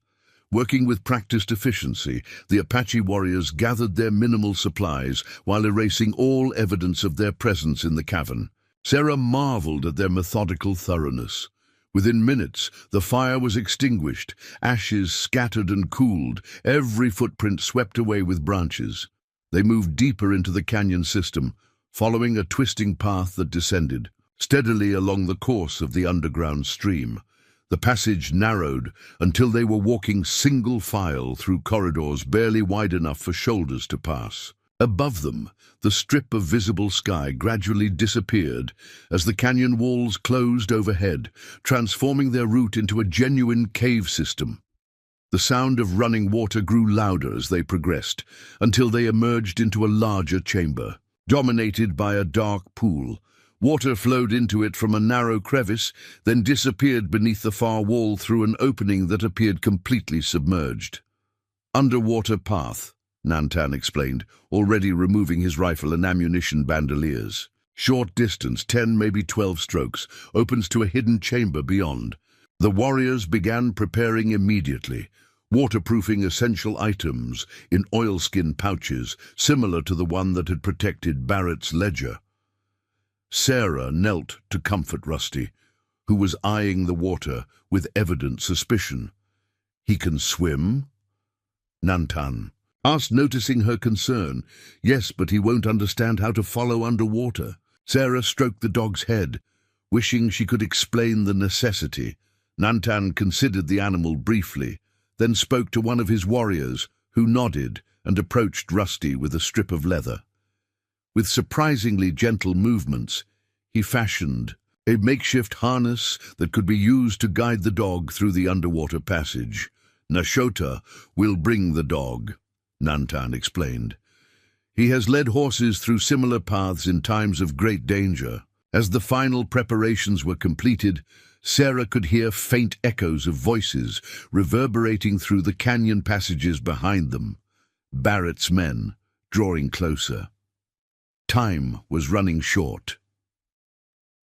Working with practiced efficiency, the Apache warriors gathered their minimal supplies while erasing all evidence of their presence in the cavern. Sarah marveled at their methodical thoroughness. Within minutes, the fire was extinguished, ashes scattered and cooled, every footprint swept away with branches. They moved deeper into the canyon system, following a twisting path that descended steadily along the course of the underground stream. The passage narrowed until they were walking single file through corridors barely wide enough for shoulders to pass. Above them, the strip of visible sky gradually disappeared as the canyon walls closed overhead, transforming their route into a genuine cave system. The sound of running water grew louder as they progressed, until they emerged into a larger chamber, dominated by a dark pool. Water flowed into it from a narrow crevice, then disappeared beneath the far wall through an opening that appeared completely submerged. Underwater path, Nantan explained, already removing his rifle and ammunition bandoliers. Short distance, 10, maybe 12 strokes, opens to a hidden chamber beyond. The warriors began preparing immediately, waterproofing essential items in oilskin pouches, similar to the one that had protected Barrett's ledger. Sarah knelt to comfort Rusty, who was eyeing the water with evident suspicion. "He can swim?" Nantan asked, noticing her concern. "Yes, but he won't understand how to follow underwater." Sarah stroked the dog's head, wishing she could explain the necessity. Nantan considered the animal briefly, then spoke to one of his warriors, who nodded and approached Rusty with a strip of leather. With surprisingly gentle movements, he fashioned a makeshift harness that could be used to guide the dog through the underwater passage. "Nashota will bring the dog," Nantan explained. "He has led horses through similar paths in times of great danger." As the final preparations were completed, Sarah could hear faint echoes of voices reverberating through the canyon passages behind them. Barrett's men, drawing closer. Time was running short.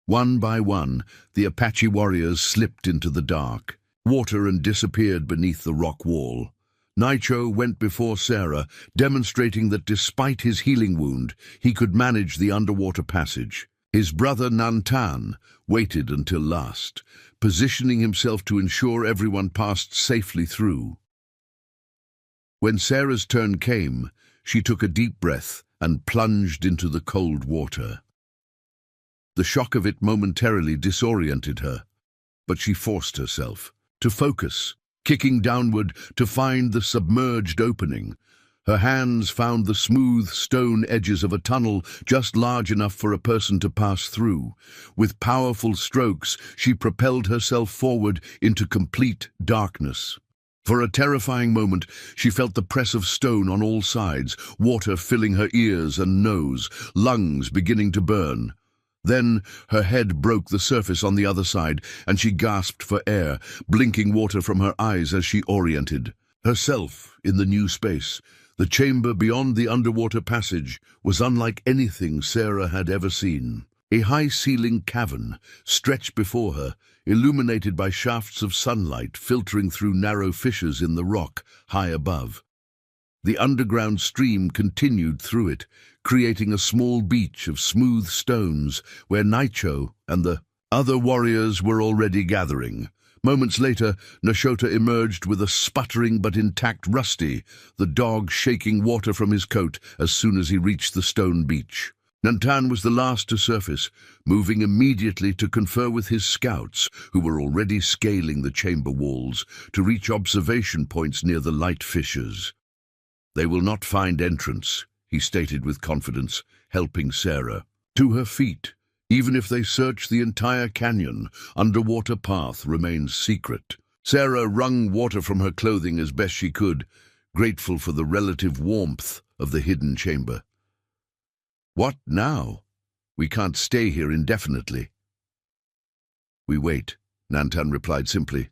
One by one, the Apache warriors slipped into the dark water and disappeared beneath the rock wall. Naicho went before Sarah, demonstrating that despite his healing wound, he could manage the underwater passage. His brother Nantan waited until last, positioning himself to ensure everyone passed safely through. When Sarah's turn came, she took a deep breath and plunged into the cold water. The shock of it momentarily disoriented her, but she forced herself to focus, kicking downward to find the submerged opening. Her hands found the smooth stone edges of a tunnel just large enough for a person to pass through. With powerful strokes, she propelled herself forward into complete darkness. For a terrifying moment, she felt the press of stone on all sides, water filling her ears and nose, lungs beginning to burn. Then her head broke the surface on the other side, and she gasped for air, blinking water from her eyes as she oriented herself in the new space. The chamber beyond the underwater passage was unlike anything Sarah had ever seen. A high-ceilinged cavern stretched before her, illuminated by shafts of sunlight filtering through narrow fissures in the rock high above. The underground stream continued through it, creating a small beach of smooth stones where Naicho and the other warriors were already gathering. Moments later, Nashota emerged with a sputtering but intact Rusty, the dog shaking water from his coat as soon as he reached the stone beach. Nantan was the last to surface, moving immediately to confer with his scouts, who were already scaling the chamber walls to reach observation points near the light fissures. "They will not find entrance," he stated with confidence, helping Sarah to her feet. Even if they search the entire canyon, underwater path remains secret. Sarah wrung water from her clothing as best she could, grateful for the relative warmth of the hidden chamber. What now? We can't stay here indefinitely. We wait, Nantan replied simply.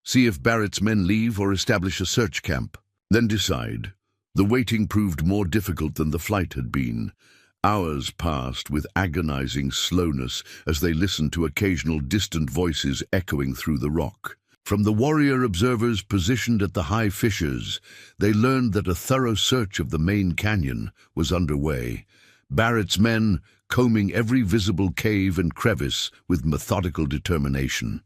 See if Barrett's men leave or establish a search camp. Then decide. The waiting proved more difficult than the flight had been. Hours passed with agonizing slowness as they listened to occasional distant voices echoing through the rock. From the warrior observers positioned at the high fissures, they learned that a thorough search of the main canyon was underway. Barrett's men combing every visible cave and crevice with methodical determination.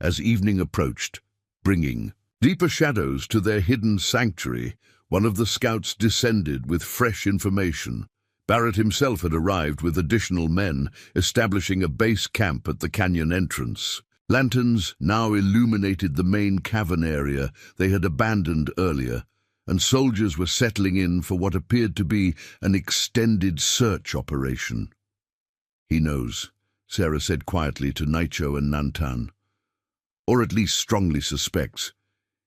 As evening approached, bringing deeper shadows to their hidden sanctuary, one of the scouts descended with fresh information. Barrett himself had arrived with additional men, establishing a base camp at the canyon entrance. Lanterns now illuminated the main cavern area they had abandoned earlier, and soldiers were settling in for what appeared to be an extended search operation. He knows, Sarah said quietly to Naicho and Nantan. Or at least strongly suspects.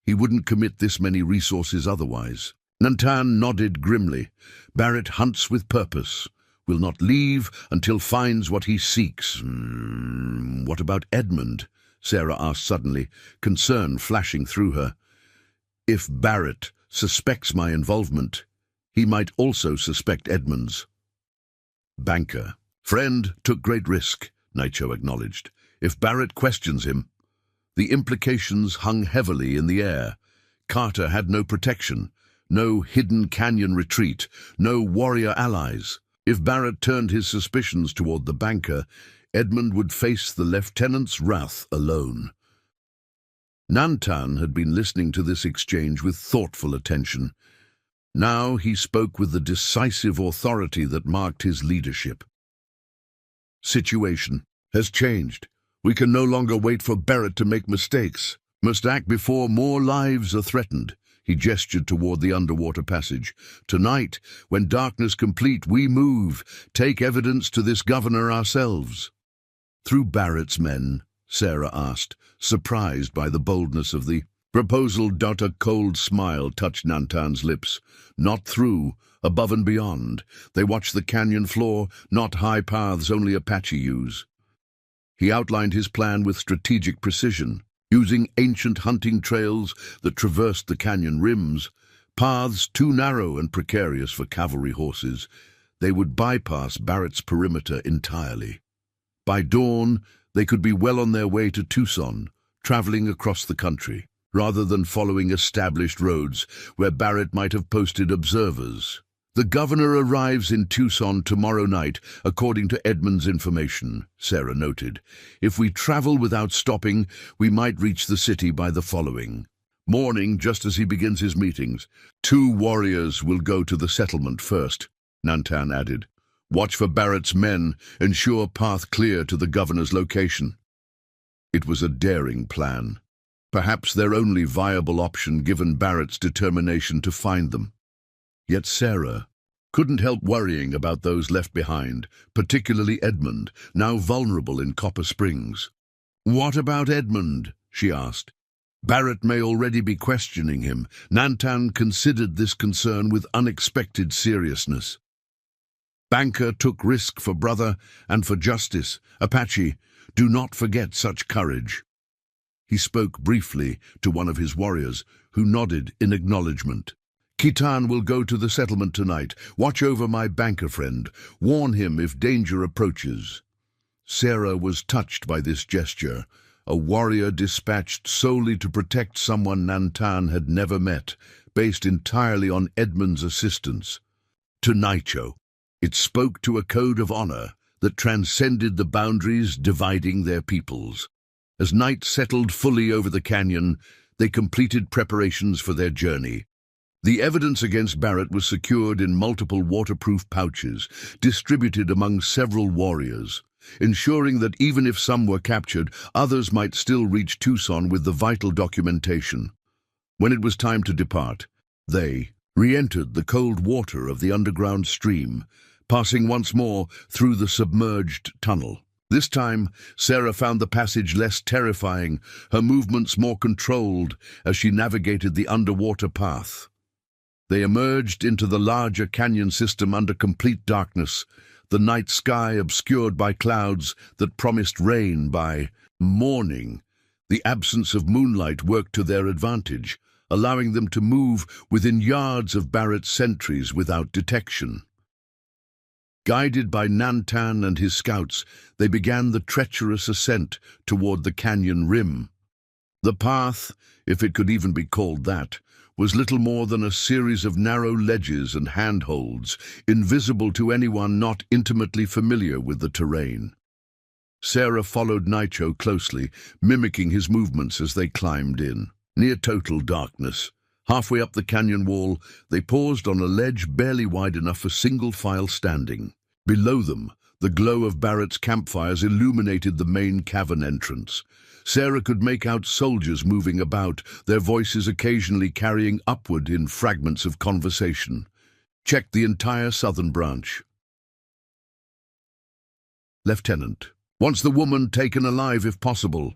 He wouldn't commit this many resources otherwise. Nantan nodded grimly. Barrett hunts with purpose. Will not leave until finds what he seeks. What about Edmund? Sarah asked suddenly, concern flashing through her. If Barrett suspects my involvement, he might also suspect Edmund's. Banker. Friend took great risk, Naicho acknowledged. If Barrett questions him, the implications hung heavily in the air. Carter had no protection, no hidden canyon retreat, no warrior allies. If Barrett turned his suspicions toward the banker, Edmund would face the lieutenant's wrath alone. Nantan had been listening to this exchange with thoughtful attention. Now he spoke with the decisive authority that marked his leadership. Situation has changed. We can no longer wait for Barrett to make mistakes. Must act before more lives are threatened. He gestured toward the underwater passage. Tonight, when darkness complete, we move, take evidence to this governor ourselves. Through Barrett's men, Sarah asked, surprised by the boldness of the proposal. A cold smile touched Nantan's lips. Not through, above and beyond. They watched the canyon floor, not high paths only Apache use. He outlined his plan with strategic precision, using ancient hunting trails that traversed the canyon rims, paths too narrow and precarious for cavalry horses. They would bypass Barrett's perimeter entirely. By dawn, they could be well on their way to Tucson, traveling across the country, rather than following established roads where Barrett might have posted observers. The governor arrives in Tucson tomorrow night, according to Edmund's information, Sarah noted. If we travel without stopping, we might reach the city by the following morning, just as he begins his meetings. 2 warriors will go to the settlement first, Nantan added. Watch for Barrett's men, ensure path clear to the governor's location. It was a daring plan, perhaps their only viable option given Barrett's determination to find them. Yet Sarah couldn't help worrying about those left behind, particularly Edmund, now vulnerable in Copper Springs. What about Edmund? She asked. Barrett may already be questioning him. Nantan considered this concern with unexpected seriousness. Banker took risk for brother and for justice. Apache, do not forget such courage. He spoke briefly to one of his warriors, who nodded in acknowledgement. Kitan will go to the settlement tonight. Watch over my banker friend. Warn him if danger approaches. Sarah was touched by this gesture, a warrior dispatched solely to protect someone Nantan had never met, based entirely on Edmund's assistance. To Naicho, it spoke to a code of honor that transcended the boundaries dividing their peoples. As night settled fully over the canyon, they completed preparations for their journey. The evidence against Barrett was secured in multiple waterproof pouches, distributed among several warriors, ensuring that even if some were captured, others might still reach Tucson with the vital documentation. When it was time to depart, they re-entered the cold water of the underground stream, passing once more through the submerged tunnel. This time, Sarah found the passage less terrifying, her movements more controlled as she navigated the underwater path. They emerged into the larger canyon system under complete darkness, the night sky obscured by clouds that promised rain by morning. The absence of moonlight worked to their advantage, allowing them to move within yards of Barrett's sentries without detection. Guided by Nantan and his scouts, they began the treacherous ascent toward the canyon rim. The path, if it could even be called that, was little more than a series of narrow ledges and handholds, invisible to anyone not intimately familiar with the terrain. Sarah followed Nitro closely, mimicking his movements as they climbed in. Near total darkness, halfway up the canyon wall, they paused on a ledge barely wide enough for single file standing. Below them, the glow of Barrett's campfires illuminated the main cavern entrance. Sarah could make out soldiers moving about, their voices occasionally carrying upward in fragments of conversation. Check the entire southern branch. Lieutenant. Wants the woman taken alive if possible.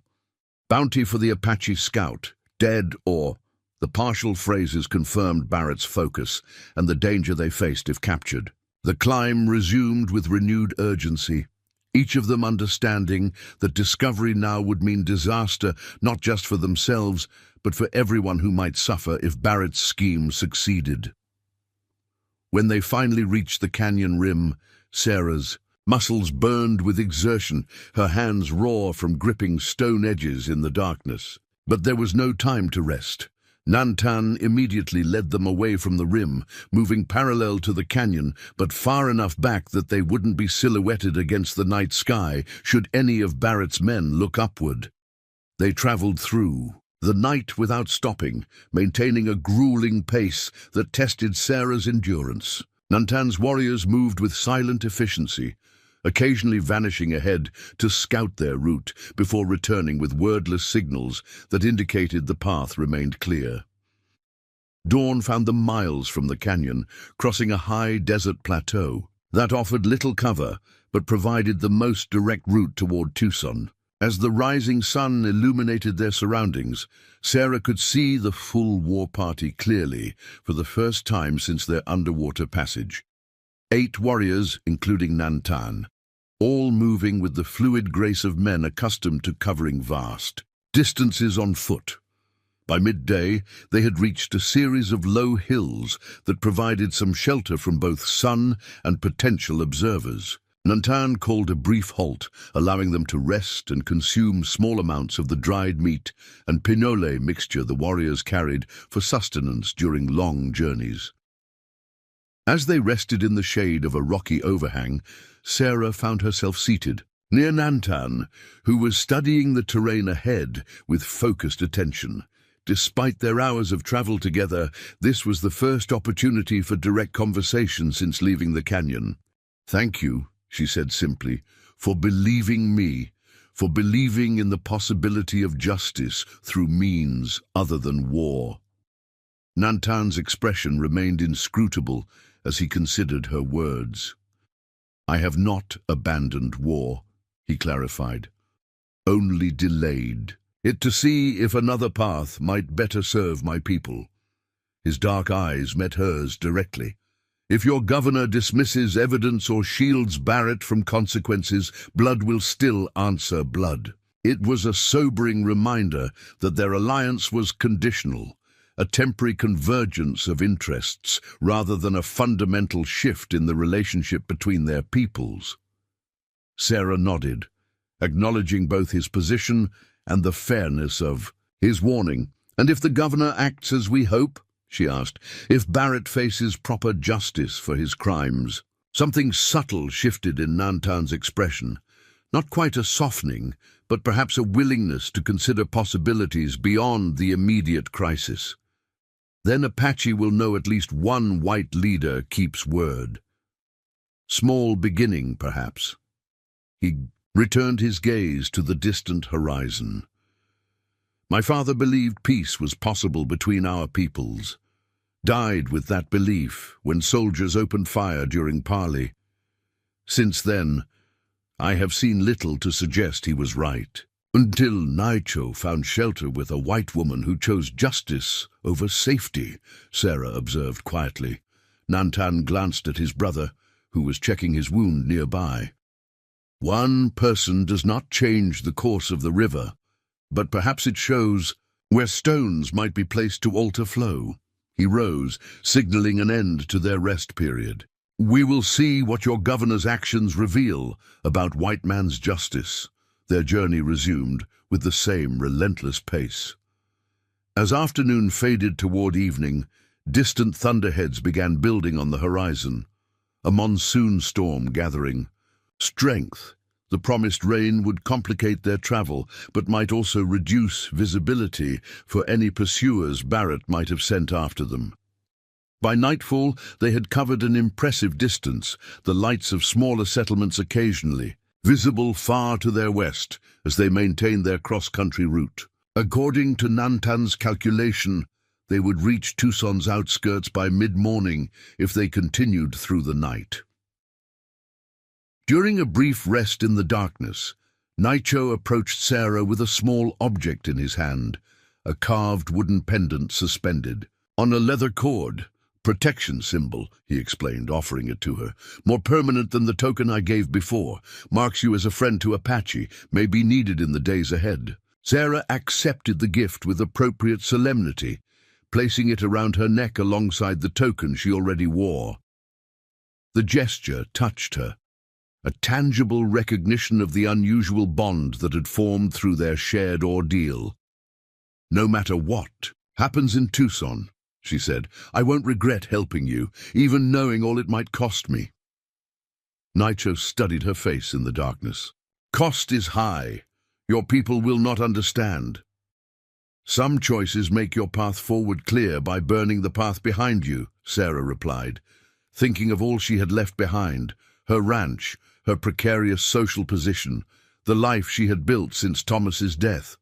Bounty for the Apache scout. Dead or... The partial phrases confirmed Barrett's focus and the danger they faced if captured. The climb resumed with renewed urgency, each of them understanding that discovery now would mean disaster not just for themselves, but for everyone who might suffer if Barrett's scheme succeeded. When they finally reached the canyon rim, Sarah's muscles burned with exertion, her hands raw from gripping stone edges in the darkness. But there was no time to rest. Nantan immediately led them away from the rim, moving parallel to the canyon, but far enough back that they wouldn't be silhouetted against the night sky should any of Barrett's men look upward. They traveled through the night without stopping, maintaining a grueling pace that tested Sarah's endurance. Nantan's warriors moved with silent efficiency, occasionally vanishing ahead to scout their route before returning with wordless signals that indicated the path remained clear. Dawn found them miles from the canyon, crossing a high desert plateau that offered little cover but provided the most direct route toward Tucson. As the rising sun illuminated their surroundings, Sarah could see the full war party clearly for the first time since their underwater passage. 8 warriors, including Nantan, all moving with the fluid grace of men accustomed to covering vast distances on foot. By midday, they had reached a series of low hills that provided some shelter from both sun and potential observers. Nantan called a brief halt, allowing them to rest and consume small amounts of the dried meat and pinole mixture the warriors carried for sustenance during long journeys. As they rested in the shade of a rocky overhang, Sarah found herself seated near Nantan, who was studying the terrain ahead with focused attention. Despite their hours of travel together, this was the first opportunity for direct conversation since leaving the canyon. "Thank you," she said simply, "for believing me, for believing in the possibility of justice through means other than war." Nantan's expression remained inscrutable as he considered her words. "I have not abandoned war," he clarified, "only delayed it to see if another path might better serve my people." His dark eyes met hers directly. "If your governor dismisses evidence or shields Barrett from consequences, blood will still answer blood." It was a sobering reminder that their alliance was conditional, a temporary convergence of interests rather than a fundamental shift in the relationship between their peoples. Sarah nodded, acknowledging both his position and the fairness of his warning. "And if the governor acts as we hope?" she asked. "If Barrett faces proper justice for his crimes?" Something subtle shifted in Nantan's expression. Not quite a softening, but perhaps a willingness to consider possibilities beyond the immediate crisis. "Then Apache will know at least one white leader keeps word. Small beginning, perhaps." He returned his gaze to the distant horizon. "My father believed peace was possible between our peoples. Died with that belief when soldiers opened fire during parley. Since then, I have seen little to suggest he was right. Until Naicho found shelter with a white woman who chose justice over safety, Sarah observed quietly. Nantan glanced at his brother, who was checking his wound nearby. One person does not change the course of the river, but perhaps it shows where stones might be placed to alter flow. He rose, signaling an end to their rest period. We will see what your governor's actions reveal about white man's justice. Their journey resumed with the same relentless pace. As afternoon faded toward evening, distant thunderheads began building on the horizon. A monsoon storm gathering. Strength. The promised rain would complicate their travel, but might also reduce visibility for any pursuers Barrett might have sent after them. By nightfall, they had covered an impressive distance, the lights of smaller settlements occasionally, visible far to their west as they maintained their cross-country route. According to Nantan's calculation, they would reach Tucson's outskirts by mid-morning if they continued through the night. During a brief rest in the darkness, Naicho approached Sarah with a small object in his hand, a carved wooden pendant suspended. On a leather cord, protection symbol, he explained, offering it to her. More permanent than the token I gave before. Marks you as a friend to Apache, may be needed in the days ahead. Sarah accepted the gift with appropriate solemnity, placing it around her neck alongside the token she already wore. The gesture touched her, a tangible recognition of the unusual bond that had formed through their shared ordeal. No matter what happens in Tucson, she said, I won't regret helping you, even knowing all it might cost me. Naicho studied her face in the darkness. Cost is high. Your people will not understand. Some choices make your path forward clear by burning the path behind you, Sarah replied, thinking of all she had left behind, her ranch, her precarious social position, the life she had built since Thomas's death.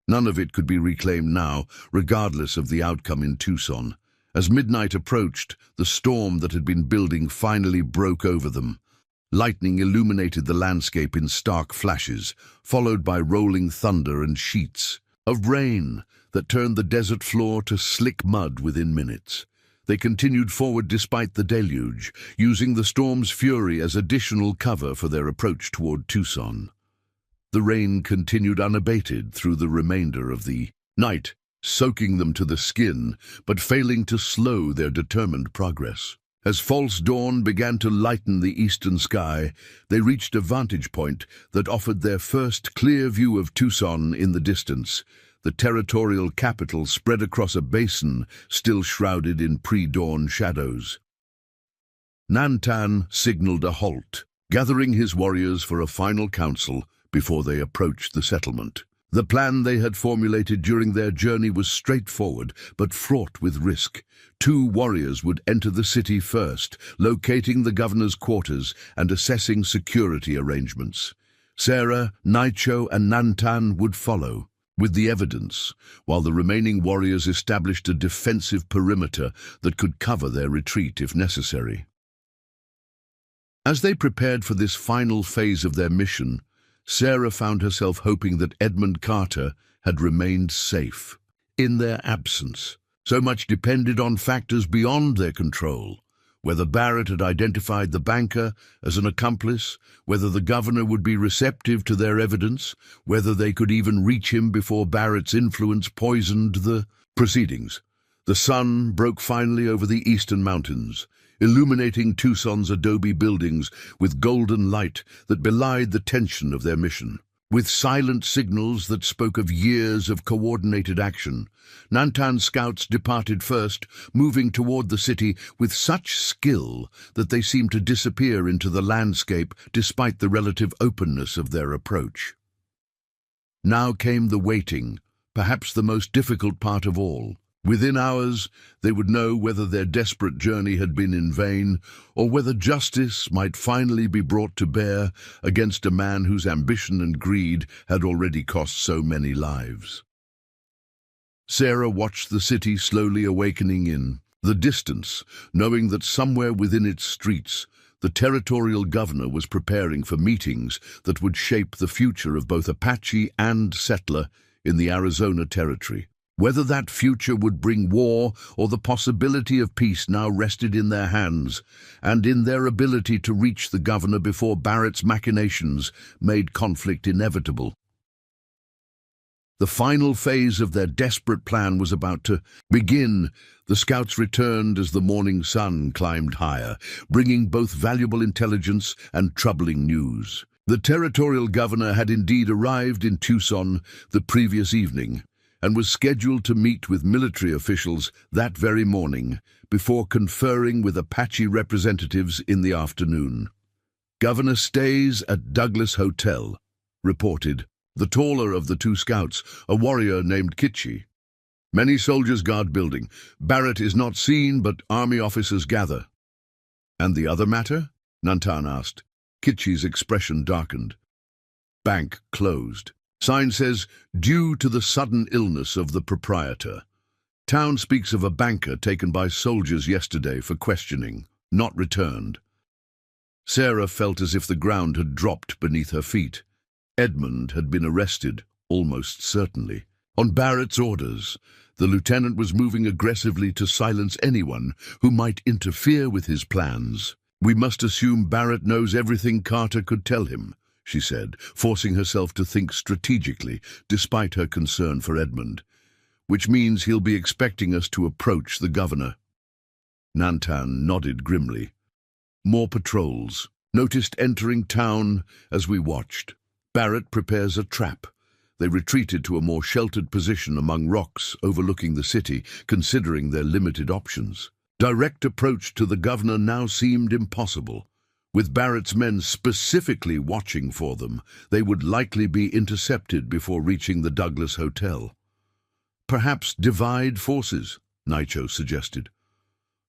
None of it could be reclaimed now, regardless of the outcome in Tucson. As midnight approached, the storm that had been building finally broke over them. Lightning illuminated the landscape in stark flashes, followed by rolling thunder and sheets of rain that turned the desert floor to slick mud within minutes. They continued forward despite the deluge, using the storm's fury as additional cover for their approach toward Tucson. The rain continued unabated through the remainder of the night, soaking them to the skin, but failing to slow their determined progress. As false dawn began to lighten the eastern sky, they reached a vantage point that offered their first clear view of Tucson in the distance, the territorial capital spread across a basin still shrouded in pre-dawn shadows. Nantan signaled a halt, gathering his warriors for a final council before they approached the settlement. The plan they had formulated during their journey was straightforward, but fraught with risk. 2 warriors would enter the city first, locating the governor's quarters and assessing security arrangements. Sarah, Naicho, and Nantan would follow with the evidence, while the remaining warriors established a defensive perimeter that could cover their retreat if necessary. As they prepared for this final phase of their mission, Sarah found herself hoping that Edmund Carter had remained safe. In their absence, so much depended on factors beyond their control, whether Barrett had identified the banker as an accomplice, whether the governor would be receptive to their evidence, whether they could even reach him before Barrett's influence poisoned the proceedings. The sun broke finally over the eastern mountains, illuminating Tucson's adobe buildings with golden light that belied the tension of their mission. With silent signals that spoke of years of coordinated action, Nantan's scouts departed first, moving toward the city with such skill that they seemed to disappear into the landscape despite the relative openness of their approach. Now came the waiting, perhaps the most difficult part of all. Within hours, they would know whether their desperate journey had been in vain, or whether justice might finally be brought to bear against a man whose ambition and greed had already cost so many lives. Sarah watched the city slowly awakening in the distance, knowing that somewhere within its streets, The territorial governor was preparing for meetings that would shape the future of both Apache and settler in the Arizona Territory. Whether that future would bring war or the possibility of peace now rested in their hands, and in their ability to reach the governor before Barrett's machinations made conflict inevitable. The final phase of their desperate plan was about to begin. The scouts returned as the morning sun climbed higher, bringing both valuable intelligence and troubling news. The territorial governor had indeed arrived in Tucson the previous evening, and was scheduled to meet with military officials that very morning, before conferring with Apache representatives in the afternoon. "Governor stays at Douglas Hotel," reported the taller of the two scouts, a warrior named Kitchi. "Many soldiers guard building. Barrett is not seen, but army officers gather." "And the other matter?" Nantan asked. Kitchi's expression darkened. "Bank closed. Sign says, due to the sudden illness of the proprietor. Town speaks of a banker taken by soldiers yesterday for questioning, not returned." Sarah felt as if the ground had dropped beneath her feet. Edmund had been arrested, almost certainly. On Barrett's orders, the lieutenant was moving aggressively to silence anyone who might interfere with his plans. "We must assume Barrett knows everything Carter could tell him," she said, forcing herself to think strategically, despite her concern for Edmund. "Which means he'll be expecting us to approach the governor." Nantan nodded grimly. "More patrols. Noticed entering town as we watched. Barrett prepares a trap." They retreated to a more sheltered position among rocks overlooking the city, considering their limited options. Direct approach to the governor now seemed impossible. With Barrett's men specifically watching for them, they would likely be intercepted before reaching the Douglas Hotel. "Perhaps divide forces," Nicho suggested.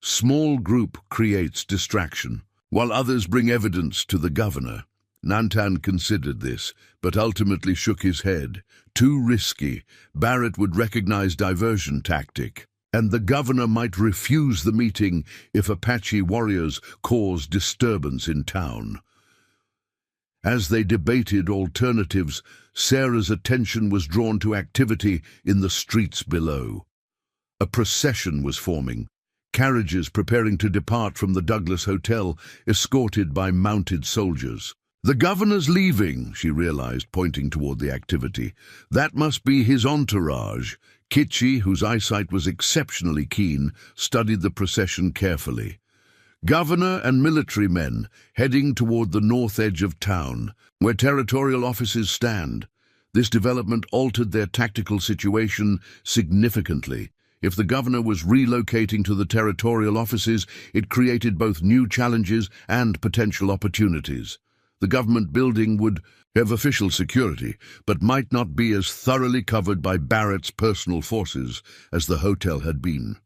"Small group creates distraction, while others bring evidence to the governor." Nantan considered this, but ultimately shook his head. Too risky. Barrett would recognize diversion tactic, and the governor might refuse the meeting if Apache warriors caused disturbance in town. As they debated alternatives, Sarah's attention was drawn to activity in the streets below. A procession was forming, carriages preparing to depart from the Douglas Hotel, escorted by mounted soldiers. "The governor's leaving," she realized, pointing toward the activity. "That must be his entourage." Kitchi, whose eyesight was exceptionally keen, studied the procession carefully. Governor and military men heading toward the north edge of town, where territorial offices stand. This development altered their tactical situation significantly. If the governor was relocating to the territorial offices, it created both new challenges and potential opportunities. The government building would have official security, but might not be as thoroughly covered by Barrett's personal forces as the hotel had been.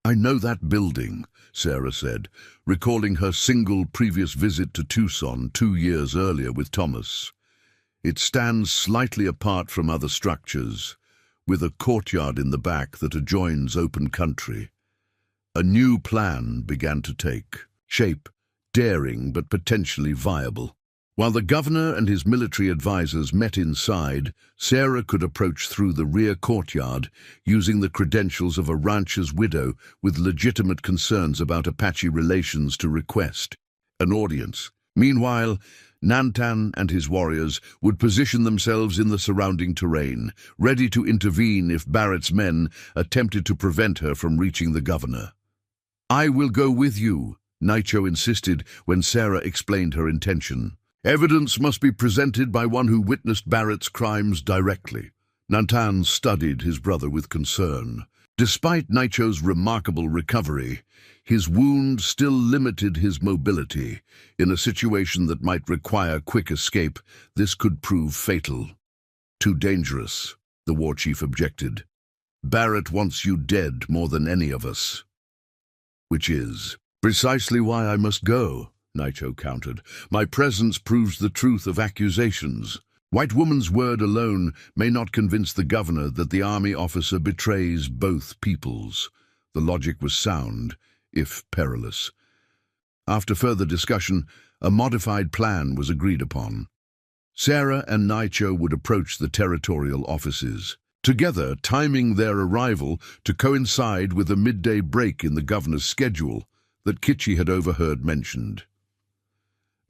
"I know that building," Sarah said, recalling her single previous visit to Tucson 2 years earlier with Thomas. "It stands slightly apart from other structures, with a courtyard in the back that adjoins open country." A new plan began to take shape, daring but potentially viable. While the governor and his military advisors met inside, Sarah could approach through the rear courtyard, using the credentials of a rancher's widow with legitimate concerns about Apache relations to request an audience. Meanwhile, Nantan and his warriors would position themselves in the surrounding terrain, ready to intervene if Barrett's men attempted to prevent her from reaching the governor. "I will go with you," Nicho insisted when Sarah explained her intention. "Evidence must be presented by one who witnessed Barrett's crimes directly." Nantan studied his brother with concern. Despite Nicho's remarkable recovery, his wound still limited his mobility. In a situation that might require quick escape, this could prove fatal. "Too dangerous," the war chief objected. "Barrett wants you dead more than any of us." "Which is precisely why I must go," Nicho countered. "My presence proves the truth of accusations. White woman's word alone may not convince the governor that the army officer betrays both peoples." The logic was sound, if perilous. After further discussion, a modified plan was agreed upon. Sarah and Naicho would approach the territorial offices, together timing their arrival to coincide with a midday break in the governor's schedule that Kichi had overheard mentioned.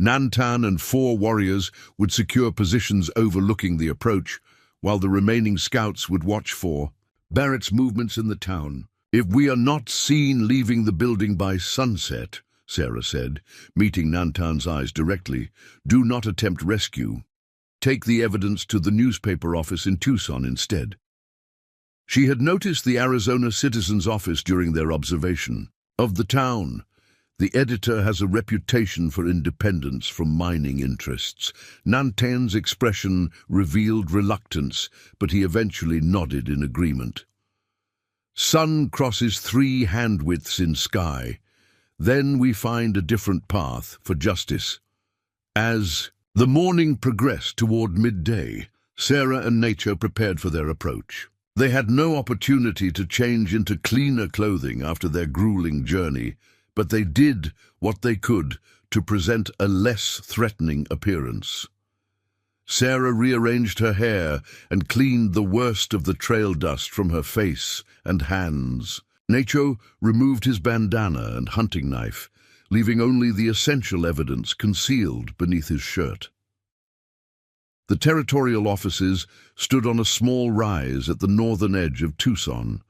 Nantan and 4 warriors would secure positions overlooking the approach, while the remaining scouts would watch for Barrett's movements in the town. "If we are not seen leaving the building by sunset," Sarah said, meeting Nantan's eyes directly, "do not attempt rescue. Take the evidence to the newspaper office in Tucson instead." She had noticed the Arizona Citizen's office during their observation of the town. "The editor has a reputation for independence from mining interests." Nantan's expression revealed reluctance, but he eventually nodded in agreement. "Sun crosses 3 hand-widths in sky. Then we find a different path for justice." As the morning progressed toward midday, Sarah and Nacho prepared for their approach. They had no opportunity to change into cleaner clothing after their grueling journey, but they did what they could to present a less threatening appearance. Sarah rearranged her hair and cleaned the worst of the trail dust from her face and hands. Nacho removed his bandana and hunting knife, leaving only the essential evidence concealed beneath his shirt. The territorial offices stood on a small rise at the northern edge of Tucson,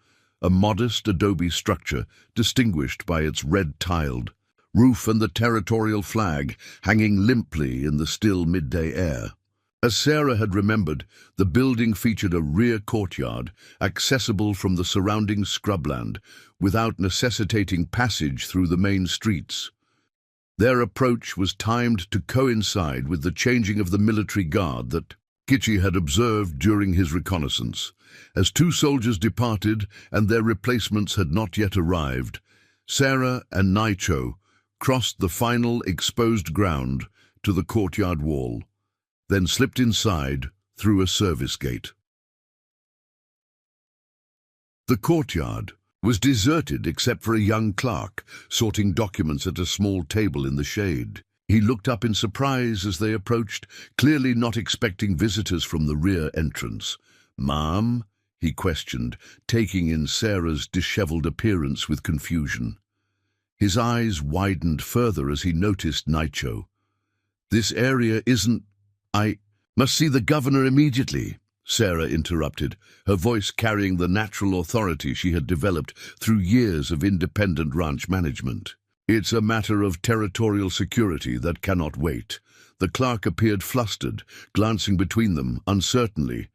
a modest adobe structure distinguished by its red-tiled roof and the territorial flag hanging limply in the still midday air. As Sarah had remembered, the building featured a rear courtyard accessible from the surrounding scrubland without necessitating passage through the main streets. Their approach was timed to coincide with the changing of the military guard that Kichi had observed during his reconnaissance. As 2 soldiers departed and their replacements had not yet arrived, Sarah and Naicho crossed the final exposed ground to the courtyard wall, then slipped inside through a service gate. The courtyard was deserted except for a young clerk sorting documents at a small table in the shade. He looked up in surprise as they approached, clearly not expecting visitors from the rear entrance. "Ma'am?" he questioned, taking in Sarah's disheveled appearance with confusion. His eyes widened further as he noticed Naicho. "This area isn't... I must see the governor immediately," Sarah interrupted, her voice carrying the natural authority she had developed through years of independent ranch management. "It's a matter of territorial security that cannot wait." The clerk appeared flustered, glancing between them uncertainly.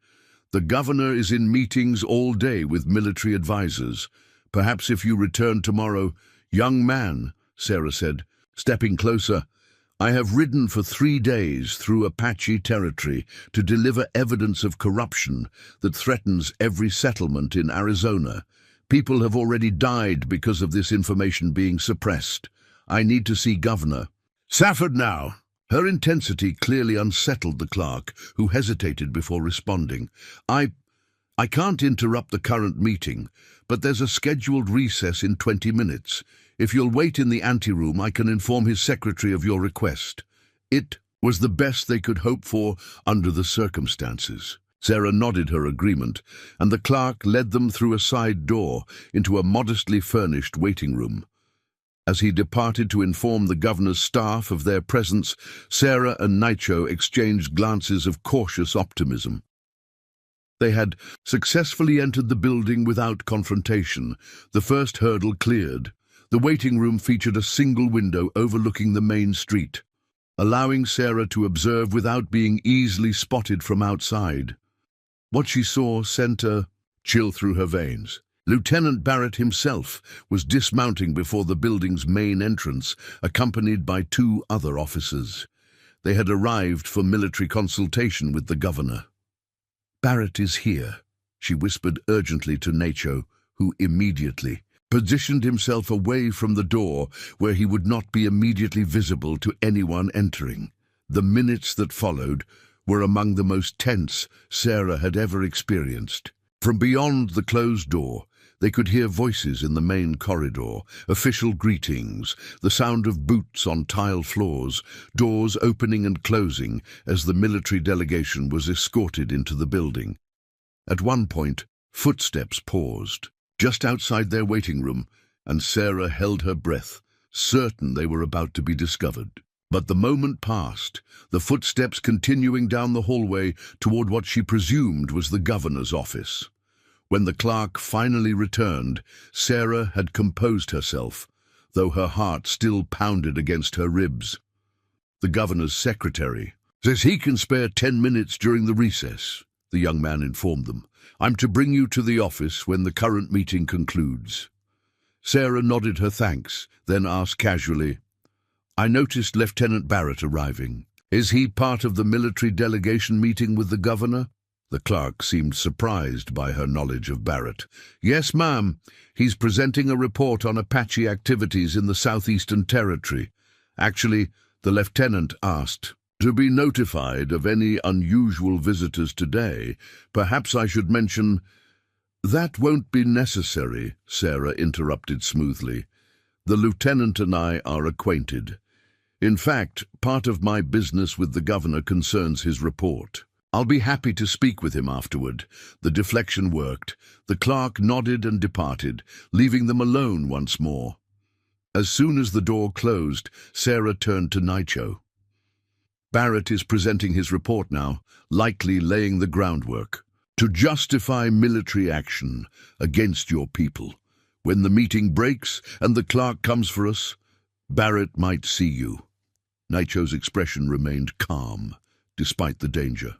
"The governor is in meetings all day with military advisors. Perhaps if you return tomorrow..." "Young man," Sarah said, stepping closer, "I have ridden for 3 days through Apache territory to deliver evidence of corruption that threatens every settlement in Arizona. People have already died because of this information being suppressed. I need to see Governor Safford now." Her intensity clearly unsettled the clerk, who hesitated before responding. I can't interrupt the current meeting, but there's a scheduled recess in 20 minutes. If you'll wait in the anteroom, I can inform his secretary of your request." It was the best they could hope for under the circumstances. Sarah nodded her agreement, and the clerk led them through a side door into a modestly furnished waiting room. As he departed to inform the governor's staff of their presence, Sarah and Naicho exchanged glances of cautious optimism. They had successfully entered the building without confrontation, the first hurdle cleared. The waiting room featured a single window overlooking the main street, allowing Sarah to observe without being easily spotted from outside. What she saw sent a chill through her veins. Lieutenant Barrett himself was dismounting before the building's main entrance, accompanied by 2 other officers. They had arrived for military consultation with the governor. "Barrett is here," she whispered urgently to Nacho, who immediately positioned himself away from the door where he would not be immediately visible to anyone entering. The minutes that followed were among the most tense Sarah had ever experienced. From beyond the closed door, They could hear voices in the main corridor, official greetings, the sound of boots on tile floors, doors opening and closing as the military delegation was escorted into the building. At one point, footsteps paused, just outside their waiting room, and Sarah held her breath, certain they were about to be discovered. But the moment passed, the footsteps continuing down the hallway toward what she presumed was the governor's office. When the clerk finally returned, Sarah had composed herself, though her heart still pounded against her ribs. The governor's secretary says he can spare 10 minutes during the recess, the young man informed them. I'm to bring you to the office when the current meeting concludes. Sarah nodded her thanks, then asked casually, I noticed Lieutenant Barrett arriving. Is he part of the military delegation meeting with the governor? The clerk seemed surprised by her knowledge of Barrett. Yes, ma'am. He's presenting a report on Apache activities in the Southeastern Territory. Actually, the lieutenant asked to be notified of any unusual visitors today. Perhaps I should mention— That won't be necessary, Sarah interrupted smoothly. The lieutenant and I are acquainted. In fact, part of my business with the governor concerns his report. I'll be happy to speak with him afterward. The deflection worked. The clerk nodded and departed, leaving them alone once more. As soon as the door closed, Sarah turned to Naicho. Barrett is presenting his report now, likely laying the groundwork to justify military action against your people. When the meeting breaks and the clerk comes for us, Barrett might see you. Naicho's expression remained calm, despite the danger.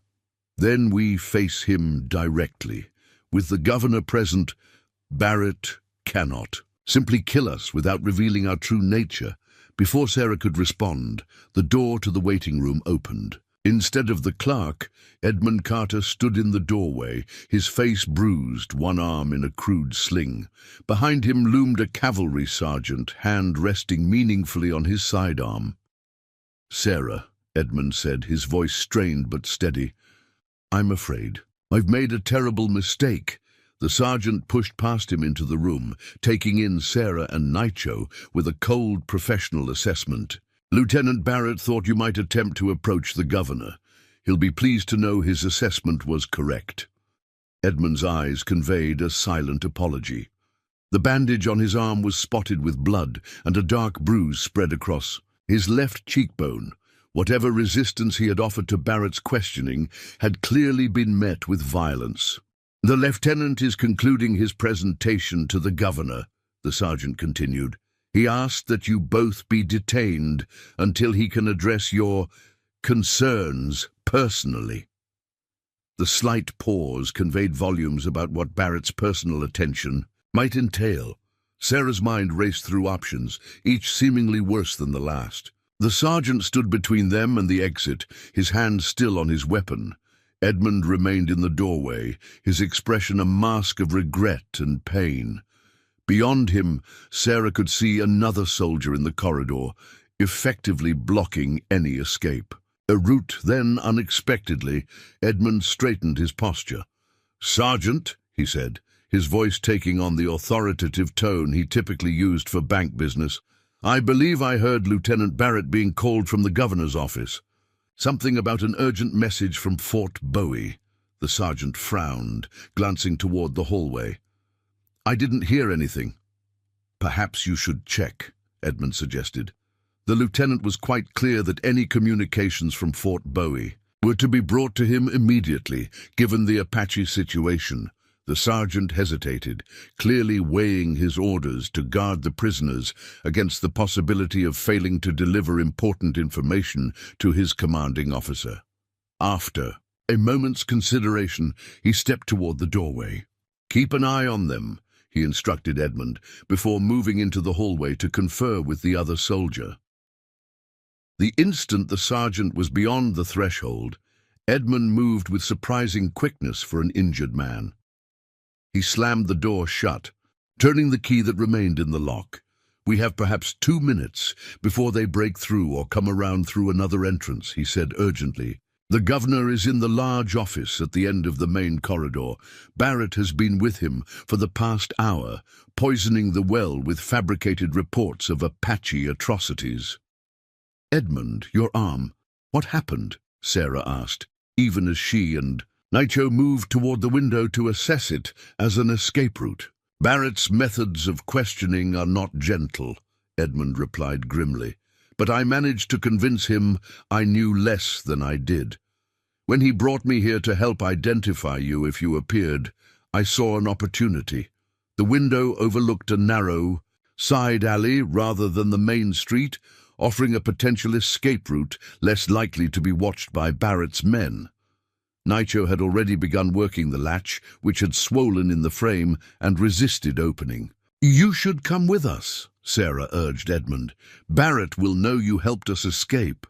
Then we face him directly. With the governor present, Barrett cannot simply kill us without revealing our true nature. Before Sarah could respond, the door to the waiting room opened. Instead of the clerk, Edmund Carter stood in the doorway, his face bruised, one arm in a crude sling. Behind him loomed a cavalry sergeant, hand resting meaningfully on his sidearm. Sarah, Edmund said, his voice strained but steady. I'm afraid I've made a terrible mistake. The sergeant pushed past him into the room, taking in Sarah and Naicho with a cold professional assessment. Lieutenant Barrett thought you might attempt to approach the governor. He'll be pleased to know his assessment was correct. Edmund's eyes conveyed a silent apology. The bandage on his arm was spotted with blood, and a dark bruise spread across his left cheekbone. Whatever resistance he had offered to Barrett's questioning had clearly been met with violence. The lieutenant is concluding his presentation to the governor, the sergeant continued. He asked that you both be detained until he can address your concerns personally. The slight pause conveyed volumes about what Barrett's personal attention might entail. Sarah's mind raced through options, each seemingly worse than the last. The sergeant stood between them and the exit, his hand still on his weapon. Edmund remained in the doorway, his expression a mask of regret and pain. Beyond him, Sarah could see another soldier in the corridor, effectively blocking any escape. A route, then, unexpectedly, Edmund straightened his posture. "Sergeant," he said, his voice taking on the authoritative tone he typically used for bank business, "I believe I heard Lieutenant Barrett being called from the governor's office. Something about an urgent message from Fort Bowie." The sergeant frowned, glancing toward the hallway. "I didn't hear anything." "Perhaps you should check," Edmund suggested. The lieutenant was quite clear that any communications from Fort Bowie were to be brought to him immediately, given the Apache situation. The sergeant hesitated, clearly weighing his orders to guard the prisoners against the possibility of failing to deliver important information to his commanding officer. After a moment's consideration, he stepped toward the doorway. "Keep an eye on them," he instructed Edmund, before moving into the hallway to confer with the other soldier. The instant the sergeant was beyond the threshold, Edmund moved with surprising quickness for an injured man. He slammed the door shut, turning the key that remained in the lock. "We have perhaps 2 minutes before they break through or come around through another entrance," he said urgently. The governor is in the large office at the end of the main corridor. Barrett has been with him for the past hour, poisoning the well with fabricated reports of Apache atrocities. Edmund, your arm. What happened? Sarah asked, even as she and Nicho moved toward the window to assess it as an escape route. Barrett's methods of questioning are not gentle, Edmund replied grimly, but I managed to convince him I knew less than I did. When he brought me here to help identify you if you appeared, I saw an opportunity. The window overlooked a narrow side alley rather than the main street, offering a potential escape route less likely to be watched by Barrett's men. Nicho had already begun working the latch, which had swollen in the frame and resisted opening. You should come with us, Sarah urged Edmund. Barrett will know you helped us escape.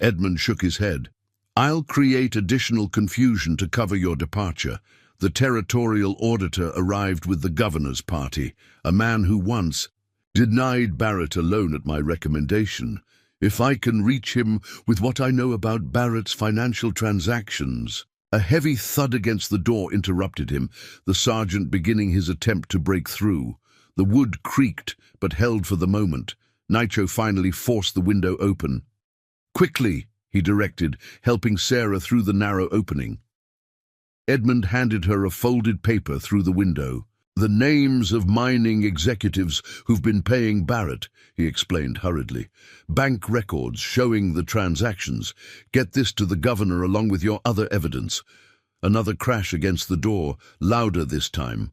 Edmund shook his head. I'll create additional confusion to cover your departure. The territorial auditor arrived with the governor's party, a man who once denied Barrett alone at my recommendation. If I can reach him with what I know about Barrett's financial transactions. A heavy thud against the door interrupted him, the sergeant beginning his attempt to break through. The wood creaked, but held for the moment. Nicho finally forced the window open. Quickly, he directed, helping Sarah through the narrow opening. Edmund handed her a folded paper through the window. The names of mining executives who've been paying Barrett, he explained hurriedly. Bank records showing the transactions. Get this to the governor along with your other evidence. Another crash against the door, louder this time.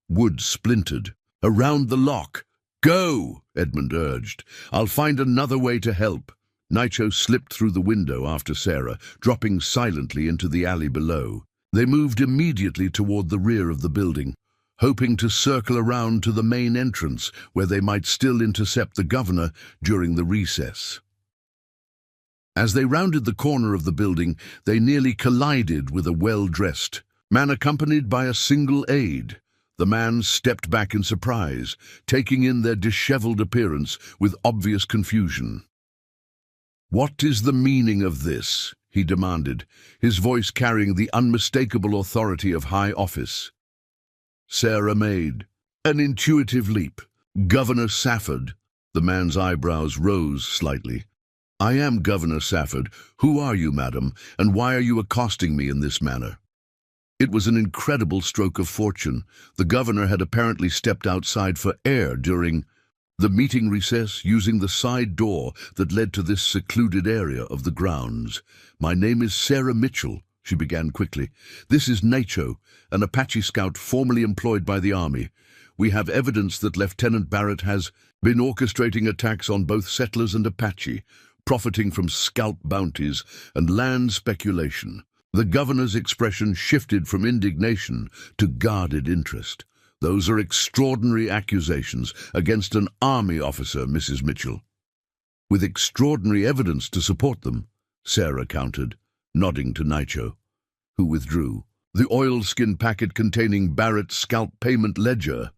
Wood splintered. Around the lock. Go, Edmund urged. I'll find another way to help. Nicho slipped through the window after Sarah, dropping silently into the alley below. They moved immediately toward the rear of the building, hoping to circle around to the main entrance, where they might still intercept the governor during the recess. As they rounded the corner of the building, they nearly collided with a well-dressed man accompanied by a single aide. The man stepped back in surprise, taking in their disheveled appearance with obvious confusion. "What is the meaning of this?" he demanded, his voice carrying the unmistakable authority of high office. Sarah made an intuitive leap. Governor Safford. The man's eyebrows rose slightly. I am Governor Safford. Who are you, madam, and why are you accosting me in this manner? It was an incredible stroke of fortune. The governor had apparently stepped outside for air during the meeting recess, using the side door that led to this secluded area of the grounds. My name is Sarah Mitchell, she began quickly. This is Nicho, an Apache scout formerly employed by the army. We have evidence that Lieutenant Barrett has been orchestrating attacks on both settlers and Apache, profiting from scalp bounties and land speculation. The governor's expression shifted from indignation to guarded interest. Those are extraordinary accusations against an army officer, Mrs. Mitchell. With extraordinary evidence to support them, Sarah countered, nodding to Nicho, who withdrew. The oilskin packet containing Barrett's scalp payment ledger.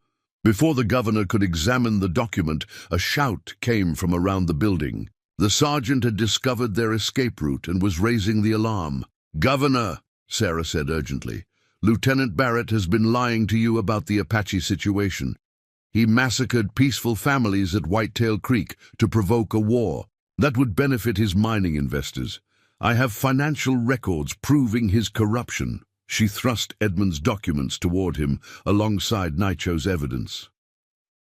Before the governor could examine the document, a shout came from around the building. The sergeant had discovered their escape route and was raising the alarm. Governor, Sarah said urgently, Lieutenant Barrett has been lying to you about the Apache situation. He massacred peaceful families at Whitetail Creek to provoke a war that would benefit his mining investors. I have financial records proving his corruption. She thrust Edmund's documents toward him alongside Nicho's evidence.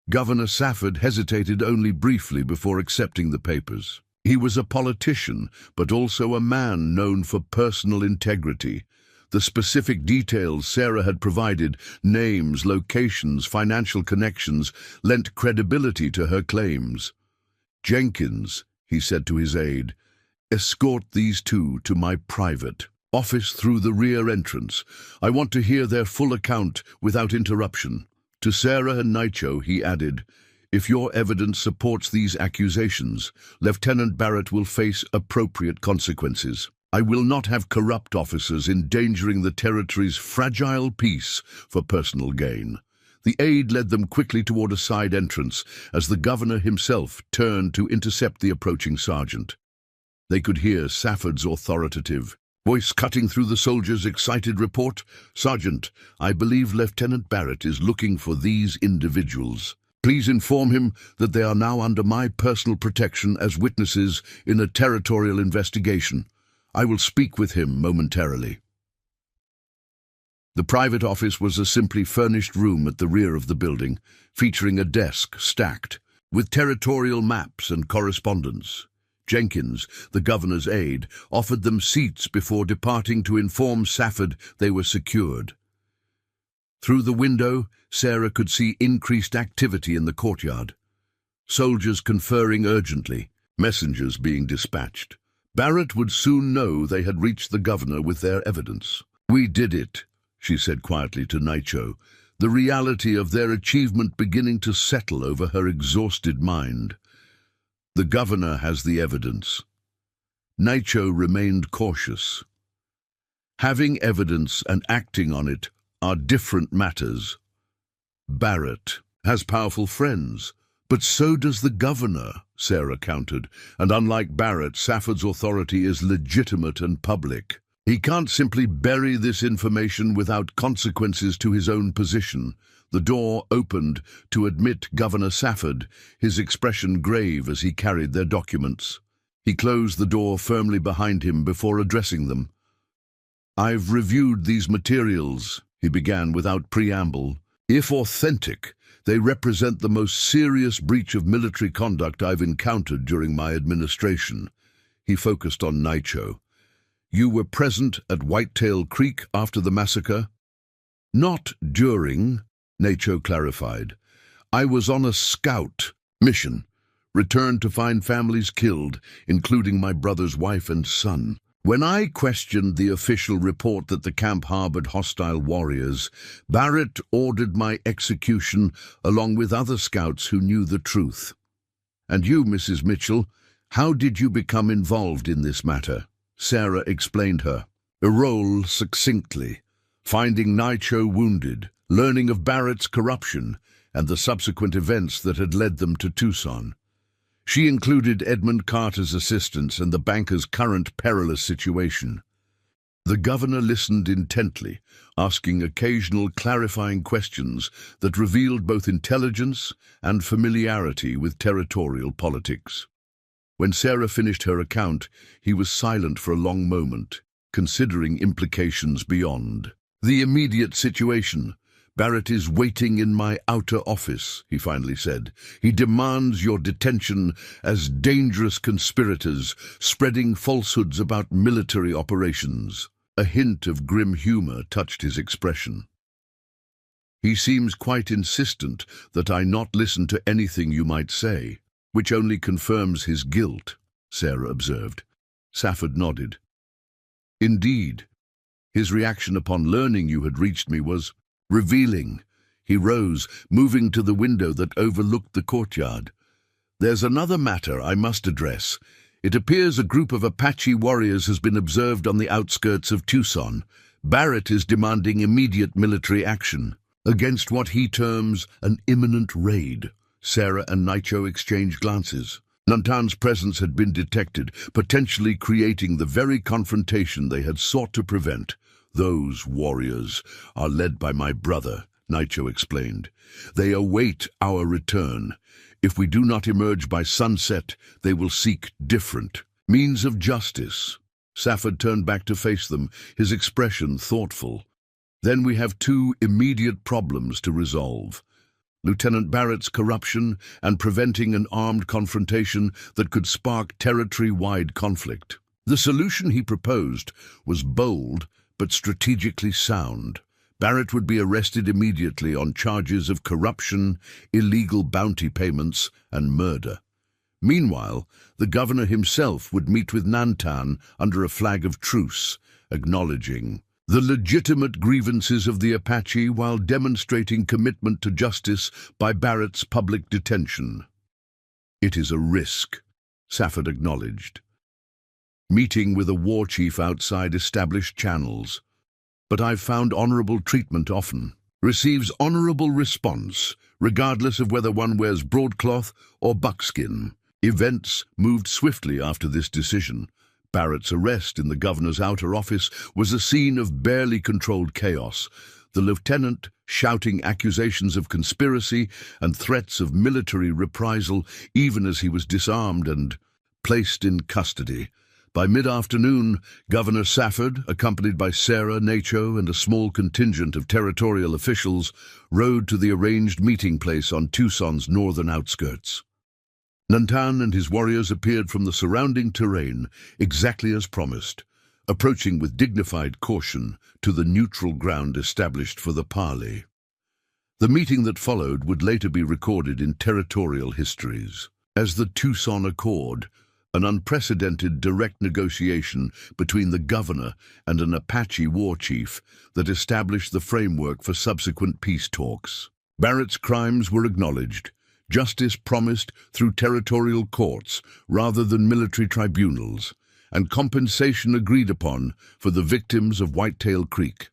Governor Safford hesitated only briefly before accepting the papers. He was a politician, but also a man known for personal integrity. The specific details Sarah had provided, names, locations, financial connections, lent credibility to her claims. Jenkins, he said to his aide, escort these two to my private office through the rear entrance. I want to hear their full account without interruption. To Sarah and Nicho, he added, if your evidence supports these accusations, Lieutenant Barrett will face appropriate consequences. I will not have corrupt officers endangering the territory's fragile peace for personal gain. The aide led them quickly toward a side entrance as the governor himself turned to intercept the approaching sergeant. They could hear Safford's authoritative, Voice cutting through the soldier's excited report. "Sergeant, I believe Lieutenant Barrett is looking for these individuals. Please inform him that they are now under my personal protection as witnesses in a territorial investigation. I will speak with him momentarily." The private office was a simply furnished room at the rear of the building, featuring a desk stacked with territorial maps and correspondence. Jenkins, the governor's aide, offered them seats before departing to inform Safford they were secured. Through the window, Sarah could see increased activity in the courtyard. Soldiers conferring urgently, messengers being dispatched. Barrett would soon know they had reached the governor with their evidence. "We did it," she said quietly to Naicho, the reality of their achievement beginning to settle over her exhausted mind. "The governor has the evidence." Naicho remained cautious. Having evidence and acting on it are different matters. "Barrett has powerful friends, but so does the governor," Sarah countered, "and unlike Barrett, Safford's authority is legitimate and public. He can't simply bury this information without consequences to his own position." The door opened to admit Governor Safford, his expression grave as he carried their documents. He closed the door firmly behind him before addressing them. "I've reviewed these materials," he began without preamble. "If authentic, they represent the most serious breach of military conduct I've encountered during my administration." He focused on Naicho. "You were present at Whitetail Creek after the massacre?" "Not during," Naicho clarified. "I was on a scout mission, returned to find families killed, including my brother's wife and son. When I questioned the official report that the camp harbored hostile warriors, Barrett ordered my execution along with other scouts who knew the truth. And you, Mrs. Mitchell, how did you become involved in this matter?" Sarah explained her role succinctly, finding Naicho wounded, learning of Barrett's corruption, and the subsequent events that had led them to Tucson. She included Edmund Carter's assistance and the banker's current perilous situation. The governor listened intently, asking occasional clarifying questions that revealed both intelligence and familiarity with territorial politics. When Sarah finished her account, he was silent for a long moment, considering implications beyond. "The immediate situation. Barrett is waiting in my outer office," he finally said. "He demands your detention as dangerous conspirators, spreading falsehoods about military operations." A hint of grim humor touched his expression. "He seems quite insistent that I not listen to anything you might say, which only confirms his guilt," Sarah observed. Safford nodded. "Indeed. His reaction upon learning you had reached me was revealing." He rose, moving to the window that overlooked the courtyard. "There's another matter I must address. It appears a group of Apache warriors has been observed on the outskirts of Tucson. Barrett is demanding immediate military action against what he terms an imminent raid." Sarah and Naicho exchanged glances. Nantan's presence had been detected, potentially creating the very confrontation they had sought to prevent. "Those warriors are led by my brother," Naicho explained. "They await our return. If we do not emerge by sunset, they will seek different means of justice." Safford turned back to face them, his expression thoughtful. "Then we have two immediate problems to resolve: Lieutenant Barrett's corruption and preventing an armed confrontation that could spark territory-wide conflict." The solution he proposed was bold but strategically sound. Barrett would be arrested immediately on charges of corruption, illegal bounty payments, and murder. Meanwhile, the governor himself would meet with Nantan under a flag of truce, acknowledging the legitimate grievances of the Apache while demonstrating commitment to justice by Barrett's public detention. "It is a risk," Safford acknowledged. "Meeting with a war chief outside established channels. But I've found honorable treatment often. Receives honorable response, regardless of whether one wears broadcloth or buckskin." Events moved swiftly after this decision. Barrett's arrest in the governor's outer office was a scene of barely controlled chaos, the lieutenant shouting accusations of conspiracy and threats of military reprisal even as he was disarmed and placed in custody. By mid-afternoon, Governor Safford, accompanied by Sarah, Nacho, and a small contingent of territorial officials, rode to the arranged meeting place on Tucson's northern outskirts. Nantan and his warriors appeared from the surrounding terrain, exactly as promised, approaching with dignified caution to the neutral ground established for the parley. The meeting that followed would later be recorded in territorial histories as the Tucson Accord, an unprecedented direct negotiation between the governor and an Apache war chief that established the framework for subsequent peace talks. Barrett's crimes were acknowledged, justice promised through territorial courts rather than military tribunals, and compensation agreed upon for the victims of Whitetail Creek.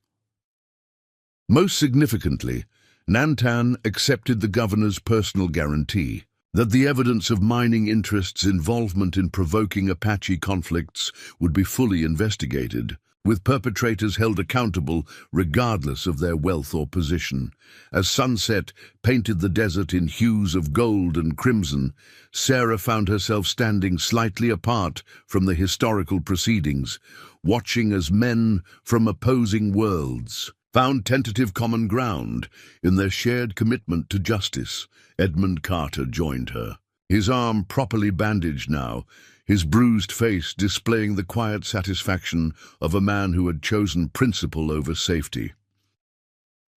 Most significantly, Nantan accepted the governor's personal guarantee that the evidence of mining interests' involvement in provoking Apache conflicts would be fully investigated, with perpetrators held accountable regardless of their wealth or position. As sunset painted the desert in hues of gold and crimson, Sarah found herself standing slightly apart from the historical proceedings, watching as men from opposing worlds found tentative common ground in their shared commitment to justice. Edmund Carter joined her, his arm properly bandaged now, his bruised face displaying the quiet satisfaction of a man who had chosen principle over safety.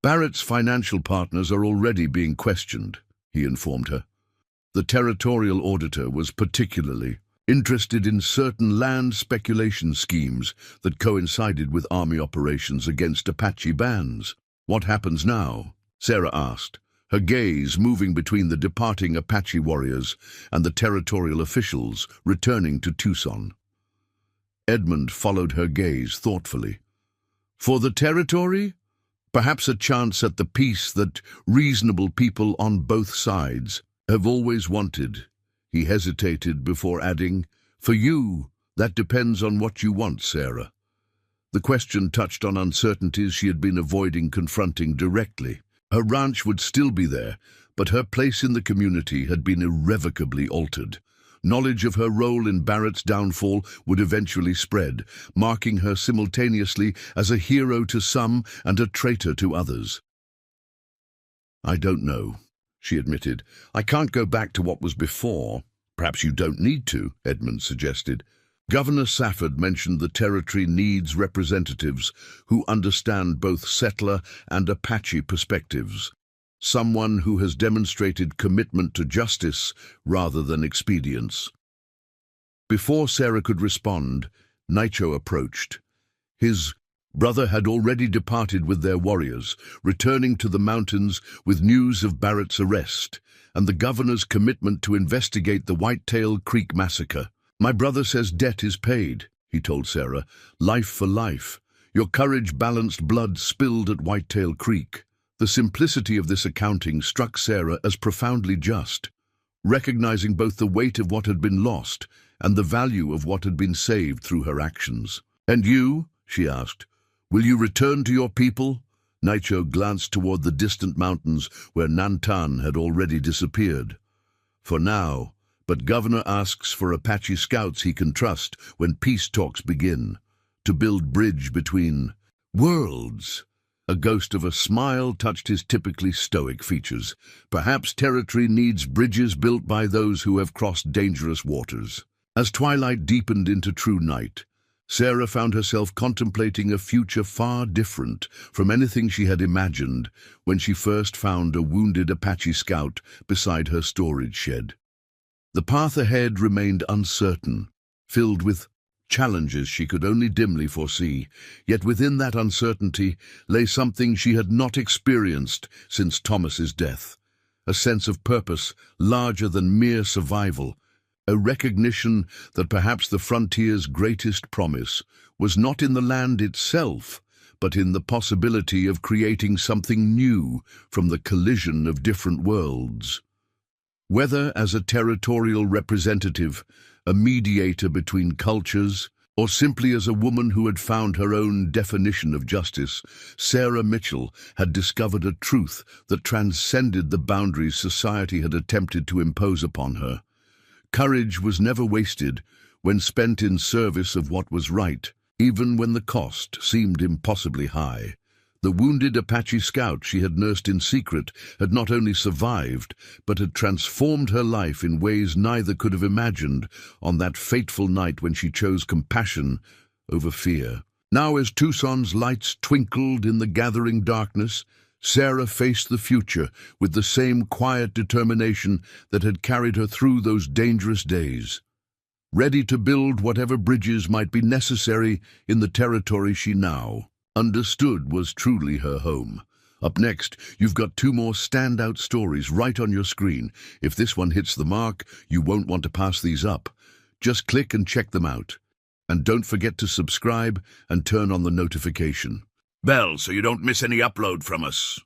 Barrett's financial partners are already being questioned, he informed her. The territorial auditor was particularly interested in certain land speculation schemes that coincided with army operations against Apache bands. What happens now? Sarah asked, her gaze moving between the departing Apache warriors and the territorial officials returning to Tucson. Edmund followed her gaze thoughtfully. For the territory? Perhaps a chance at the peace that reasonable people on both sides have always wanted. He hesitated before adding, "For you, that depends on what you want, Sarah." The question touched on uncertainties she had been avoiding confronting directly. Her ranch would still be there, but her place in the community had been irrevocably altered. Knowledge of her role in Barrett's downfall would eventually spread, marking her simultaneously as a hero to some and a traitor to others. "I don't know," she admitted. "I can't go back to what was before." "Perhaps you don't need to," Edmund suggested. Governor Safford mentioned the territory needs representatives who understand both settler and Apache perspectives, someone who has demonstrated commitment to justice rather than expedience. Before Sarah could respond, Nacho approached. His brother had already departed with their warriors, returning to the mountains with news of Barrett's arrest and the governor's commitment to investigate the Whitetail Creek massacre. "My brother says debt is paid," he told Sarah. "Life for life. Your courage balanced blood spilled at Whitetail Creek." The simplicity of this accounting struck Sarah as profoundly just, recognizing both the weight of what had been lost and the value of what had been saved through her actions. "And you?" she asked. "Will you return to your people?" Nacho glanced toward the distant mountains where Nantan had already disappeared. "For now, but Governor asks for Apache scouts he can trust when peace talks begin, to build bridge between worlds." A ghost of a smile touched his typically stoic features. "Perhaps territory needs bridges built by those who have crossed dangerous waters." As twilight deepened into true night, Sarah found herself contemplating a future far different from anything she had imagined when she first found a wounded Apache scout beside her storage shed. The path ahead remained uncertain, filled with challenges she could only dimly foresee, yet within that uncertainty lay something she had not experienced since Thomas's death, a sense of purpose larger than mere survival, a recognition that perhaps the frontier's greatest promise was not in the land itself, but in the possibility of creating something new from the collision of different worlds. Whether as a territorial representative, a mediator between cultures, or simply as a woman who had found her own definition of justice, Sarah Mitchell had discovered a truth that transcended the boundaries society had attempted to impose upon her. Courage was never wasted when spent in service of what was right, even when the cost seemed impossibly high. The wounded Apache scout she had nursed in secret had not only survived, but had transformed her life in ways neither could have imagined on that fateful night when she chose compassion over fear. Now, as Tucson's lights twinkled in the gathering darkness, Sarah faced the future with the same quiet determination that had carried her through those dangerous days, ready to build whatever bridges might be necessary in the territory she now understood was truly her home. Up next, you've got two more standout stories right on your screen. If this one hits the mark, you won't want to pass these up. Just click and check them out. And don't forget to subscribe and turn on the notification bell so you don't miss any upload from us.